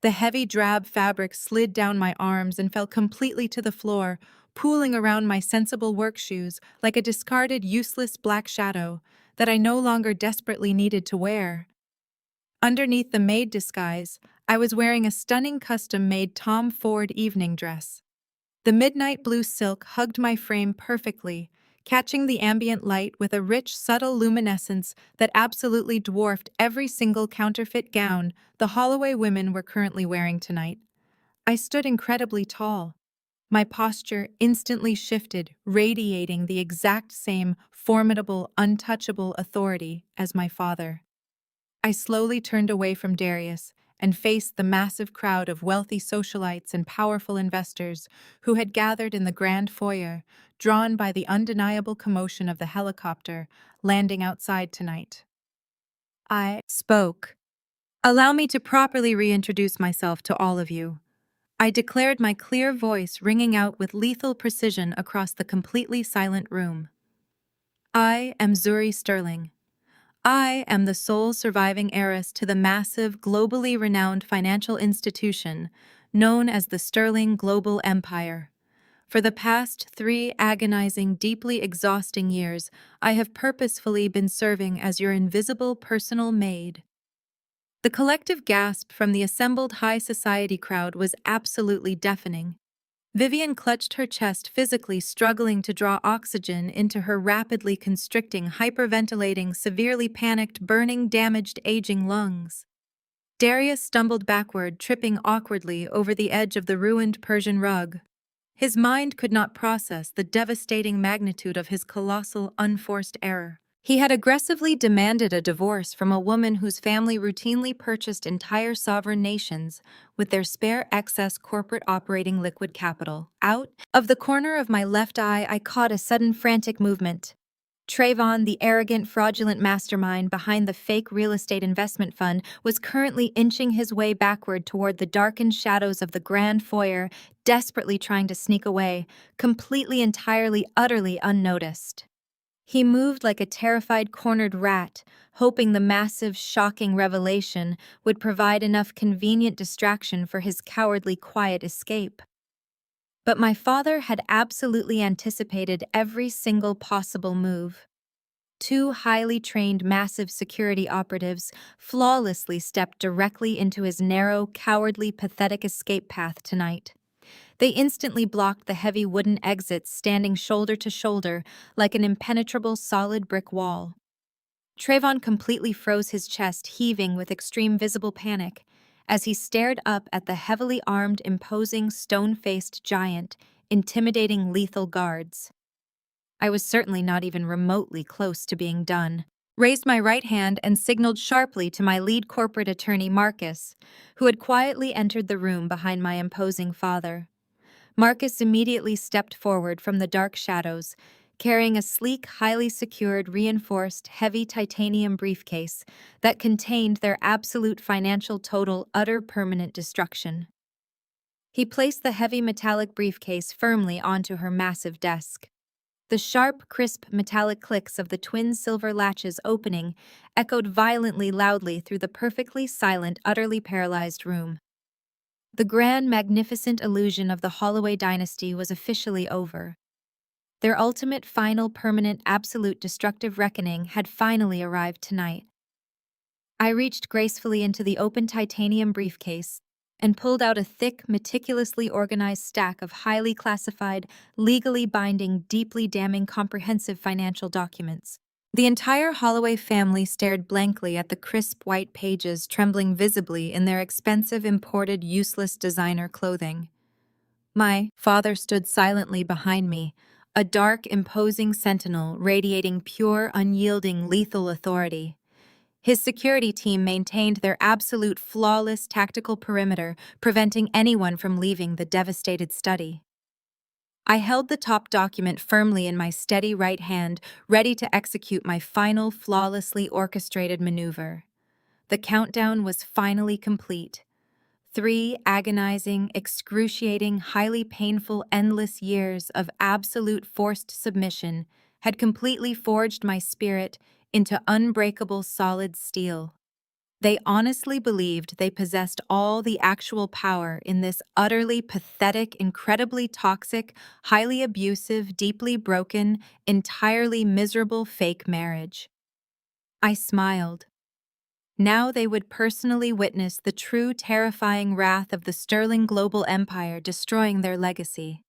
The heavy drab fabric slid down my arms and fell completely to the floor, pooling around my sensible work shoes like a discarded, useless black shadow that I no longer desperately needed to wear. Underneath the Maid disguise, I was wearing a stunning custom-made Tom Ford evening dress. The midnight blue silk hugged my frame perfectly, catching the ambient light with a rich, subtle luminescence that absolutely dwarfed every single counterfeit gown the Holloway women were currently wearing tonight. I stood incredibly tall. My posture instantly shifted, radiating the exact same formidable, untouchable authority as my father. I slowly turned away from Darius and faced the massive crowd of wealthy socialites and powerful investors who had gathered in the grand foyer, drawn by the undeniable commotion of the helicopter landing outside tonight. I spoke. Allow me to properly reintroduce myself to all of you. I declared, my clear voice ringing out with lethal precision across the completely silent room. I am Zuri Sterling. I am the sole surviving heiress to the massive, globally renowned financial institution known as the Sterling Global Empire. For the past 3 agonizing, deeply exhausting years, I have purposefully been serving as your invisible personal maid. The collective gasp from the assembled high society crowd was absolutely deafening. Vivian clutched her chest, physically struggling to draw oxygen into her rapidly constricting, hyperventilating, severely panicked, burning, damaged, aging lungs. Darius stumbled backward, tripping awkwardly over the edge of the ruined Persian rug. His mind could not process the devastating magnitude of his colossal, unforced error. He had aggressively demanded a divorce from a woman whose family routinely purchased entire sovereign nations with their spare excess corporate operating liquid capital. Out of the corner of my left eye, I caught a sudden frantic movement. Trayvon, the arrogant, fraudulent mastermind behind the fake real estate investment fund, was currently inching his way backward toward the darkened shadows of the grand foyer, desperately trying to sneak away, completely, entirely, utterly unnoticed. He moved like a terrified, cornered rat, hoping the massive, shocking revelation would provide enough convenient distraction for his cowardly, quiet escape. But my father had absolutely anticipated every single possible move. 2 highly trained, massive security operatives flawlessly stepped directly into his narrow, cowardly, pathetic escape path tonight. They instantly blocked the heavy wooden exits, standing shoulder to shoulder like an impenetrable solid brick wall. Trayvon completely froze, his chest heaving with extreme visible panic as he stared up at the heavily armed, imposing, stone-faced giant, intimidating lethal guards. I was certainly not even remotely close to being done. Raised my right hand and signaled sharply to my lead corporate attorney, Marcus, who had quietly entered the room behind my imposing father. Marcus immediately stepped forward from the dark shadows, carrying a sleek, highly secured, reinforced, heavy titanium briefcase that contained their absolute financial total, utter permanent destruction. He placed the heavy metallic briefcase firmly onto her massive desk. The sharp, crisp, metallic clicks of the twin silver latches opening echoed violently loudly through the perfectly silent, utterly paralyzed room. The grand, magnificent illusion of the Holloway dynasty was officially over. Their ultimate, final, permanent, absolute destructive reckoning had finally arrived tonight. I reached gracefully into the open titanium briefcase and pulled out a thick, meticulously organized stack of highly classified, legally binding, deeply damning, comprehensive financial documents. The entire Holloway family stared blankly at the crisp white pages, trembling visibly in their expensive, imported, useless designer clothing. My father stood silently behind me, a dark, imposing sentinel radiating pure, unyielding, lethal authority. His security team maintained their absolute, flawless tactical perimeter, preventing anyone from leaving the devastated study. I held the top document firmly in my steady right hand, ready to execute my final, flawlessly orchestrated maneuver. The countdown was finally complete. 3 agonizing, excruciating, highly painful, endless years of absolute forced submission had completely forged my spirit into unbreakable solid steel. They honestly believed they possessed all the actual power in this utterly pathetic, incredibly toxic, highly abusive, deeply broken, entirely miserable fake marriage. I smiled. Now they would personally witness the true terrifying wrath of the Sterling global empire destroying their legacy.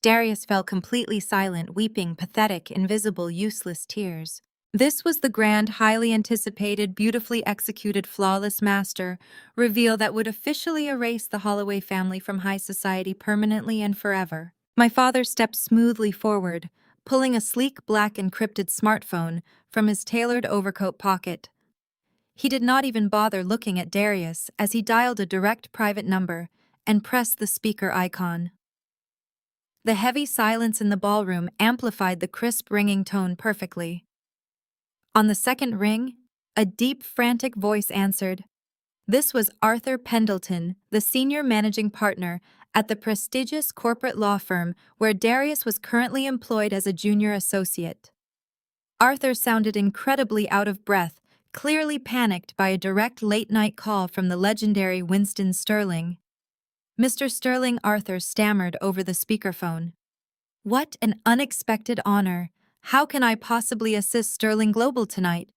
Darius fell completely silent, weeping pathetic, invisible, useless tears. This was the grand, highly anticipated, beautifully executed, flawless master reveal that would officially erase the Holloway family from high society permanently and forever. My father stepped smoothly forward, pulling a sleek black encrypted smartphone from his tailored overcoat pocket. He did not even bother looking at Darius as he dialed a direct private number and pressed the speaker icon. The heavy silence in the ballroom amplified the crisp ringing tone perfectly. On the second ring, a deep, frantic voice answered. This was Arthur Pendleton, the senior managing partner at the prestigious corporate law firm where Darius was currently employed as a junior associate. Arthur sounded incredibly out of breath, clearly panicked by a direct late-night call from the legendary Winston Sterling. Mr. Sterling, Arthur stammered over the speakerphone. What an unexpected honor! How can I possibly assist Sterling Global tonight?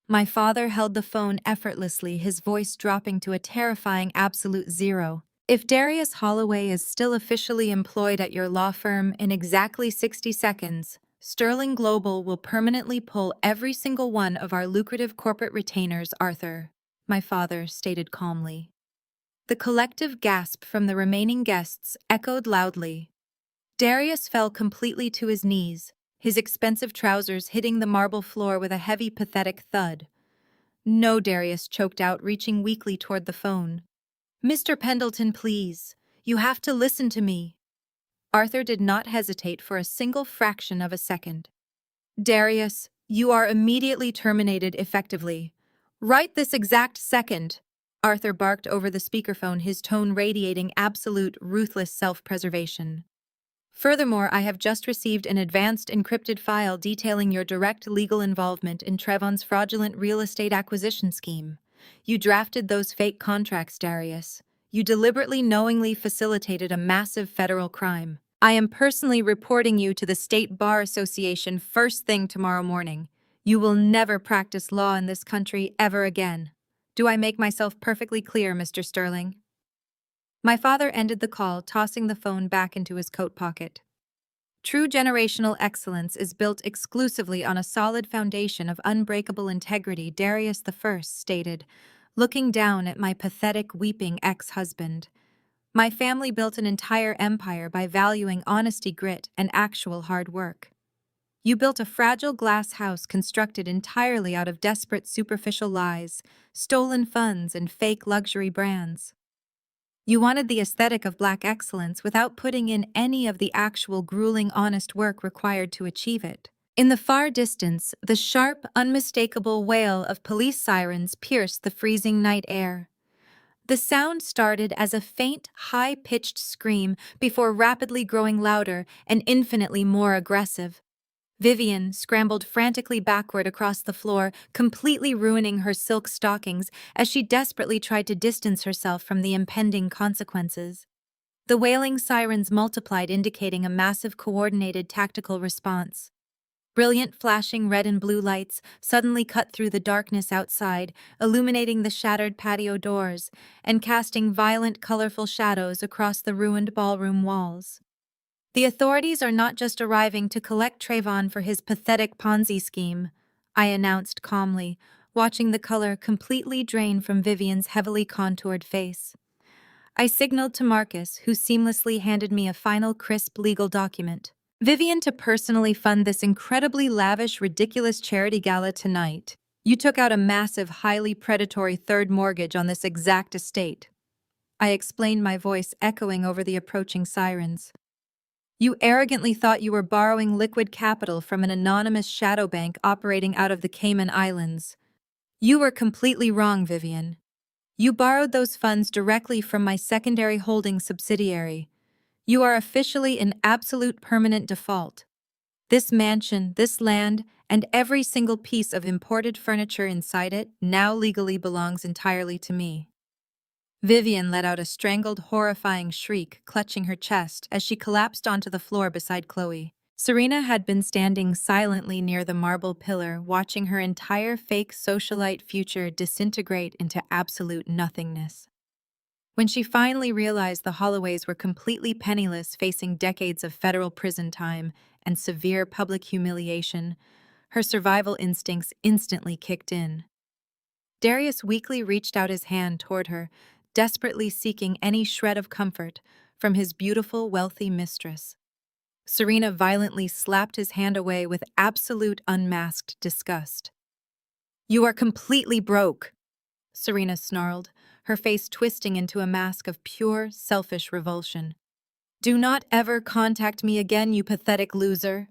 My father held the phone effortlessly, his voice dropping to a terrifying absolute zero. If Darius Holloway is still officially employed at your law firm in exactly 60 seconds, Sterling Global will permanently pull every single one of our lucrative corporate retainers, Arthur, my father stated calmly. The collective gasp from the remaining guests echoed loudly. Darius fell completely to his knees, his expensive trousers hitting the marble floor with a heavy, pathetic thud. No, Darius choked out, reaching weakly toward the phone. Mr. Pendleton, please. You have to listen to me. Arthur did not hesitate for a single fraction of a second. Darius, you are immediately terminated effectively. Right this exact second. Arthur barked over the speakerphone, his tone radiating absolute, ruthless self-preservation. Furthermore, I have just received an advanced encrypted file detailing your direct legal involvement in Trevon's fraudulent real estate acquisition scheme. You drafted those fake contracts, Darius. You deliberately, knowingly facilitated a massive federal crime. I am personally reporting you to the State Bar Association first thing tomorrow morning. You will never practice law in this country ever again. Do I make myself perfectly clear, Mr. Sterling? My father ended the call, tossing the phone back into his coat pocket. True generational excellence is built exclusively on a solid foundation of unbreakable integrity, Darius I stated, looking down at my pathetic, weeping ex-husband. My family built an entire empire by valuing honesty, grit, and actual hard work. You built a fragile glass house constructed entirely out of desperate, superficial lies, stolen funds, and fake luxury brands. You wanted the aesthetic of Black excellence without putting in any of the actual grueling, honest work required to achieve it. In the far distance, the sharp, unmistakable wail of police sirens pierced the freezing night air. The sound started as a faint, high-pitched scream before rapidly growing louder and infinitely more aggressive. Vivian scrambled frantically backward across the floor, completely ruining her silk stockings as she desperately tried to distance herself from the impending consequences. The wailing sirens multiplied, indicating a massive coordinated tactical response. Brilliant flashing red and blue lights suddenly cut through the darkness outside, illuminating the shattered patio doors and casting violent, colorful shadows across the ruined ballroom walls. The authorities are not just arriving to collect Trevon for his pathetic Ponzi scheme, I announced calmly, watching the color completely drain from Vivian's heavily contoured face. I signaled to Marcus, who seamlessly handed me a final crisp legal document. Vivian, to personally fund this incredibly lavish, ridiculous charity gala tonight. You took out a massive, highly predatory third mortgage on this exact estate. I explained, my voice echoing over the approaching sirens. You arrogantly thought you were borrowing liquid capital from an anonymous shadow bank operating out of the Cayman Islands. You were completely wrong, Vivian. You borrowed those funds directly from my secondary holding subsidiary. You are officially in absolute permanent default. This mansion, this land, and every single piece of imported furniture inside it now legally belongs entirely to me. Vivian let out a strangled, horrifying shriek, clutching her chest as she collapsed onto the floor beside Chloe. Serena had been standing silently near the marble pillar, watching her entire fake socialite future disintegrate into absolute nothingness. When she finally realized the Holloways were completely penniless, facing decades of federal prison time and severe public humiliation, her survival instincts instantly kicked in. Darius weakly reached out his hand toward her, desperately seeking any shred of comfort from his beautiful, wealthy mistress. Serena violently slapped his hand away with absolute unmasked disgust. "You are completely broke," Serena snarled, her face twisting into a mask of pure, selfish revulsion. "Do not ever contact me again, you pathetic loser."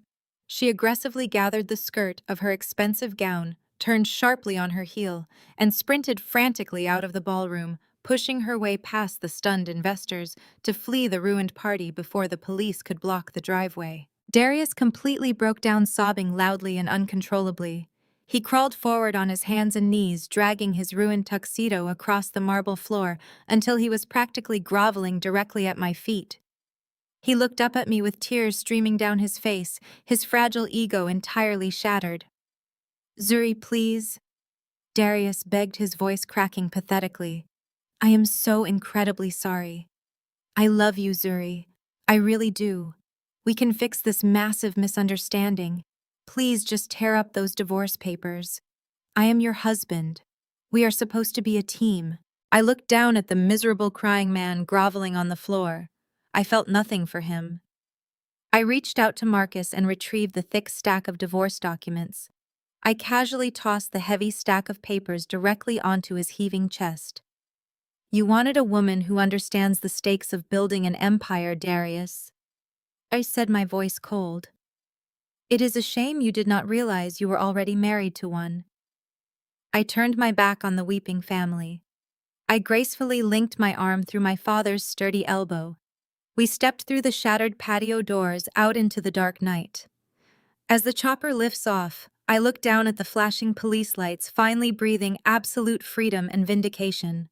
She aggressively gathered the skirt of her expensive gown, turned sharply on her heel, and sprinted frantically out of the ballroom, pushing her way past the stunned investors to flee the ruined party before the police could block the driveway. Darius completely broke down, sobbing loudly and uncontrollably. He crawled forward on his hands and knees, dragging his ruined tuxedo across the marble floor until he was practically groveling directly at my feet. He looked up at me with tears streaming down his face, his fragile ego entirely shattered. "Zuri, please," Darius begged, his voice cracking pathetically. "I am so incredibly sorry. I love you, Zuri. I really do. We can fix this massive misunderstanding. Please just tear up those divorce papers. I am your husband. We are supposed to be a team." I looked down at the miserable crying man groveling on the floor. I felt nothing for him. I reached out to Marcus and retrieved the thick stack of divorce documents. I casually tossed the heavy stack of papers directly onto his heaving chest. "You wanted a woman who understands the stakes of building an empire, Darius," I said, my voice cold. "It is a shame you did not realize you were already married to one." I turned my back on the weeping family. I gracefully linked my arm through my father's sturdy elbow. We stepped through the shattered patio doors out into the dark night. As the chopper lifts off, I look down at the flashing police lights, finally breathing absolute freedom and vindication.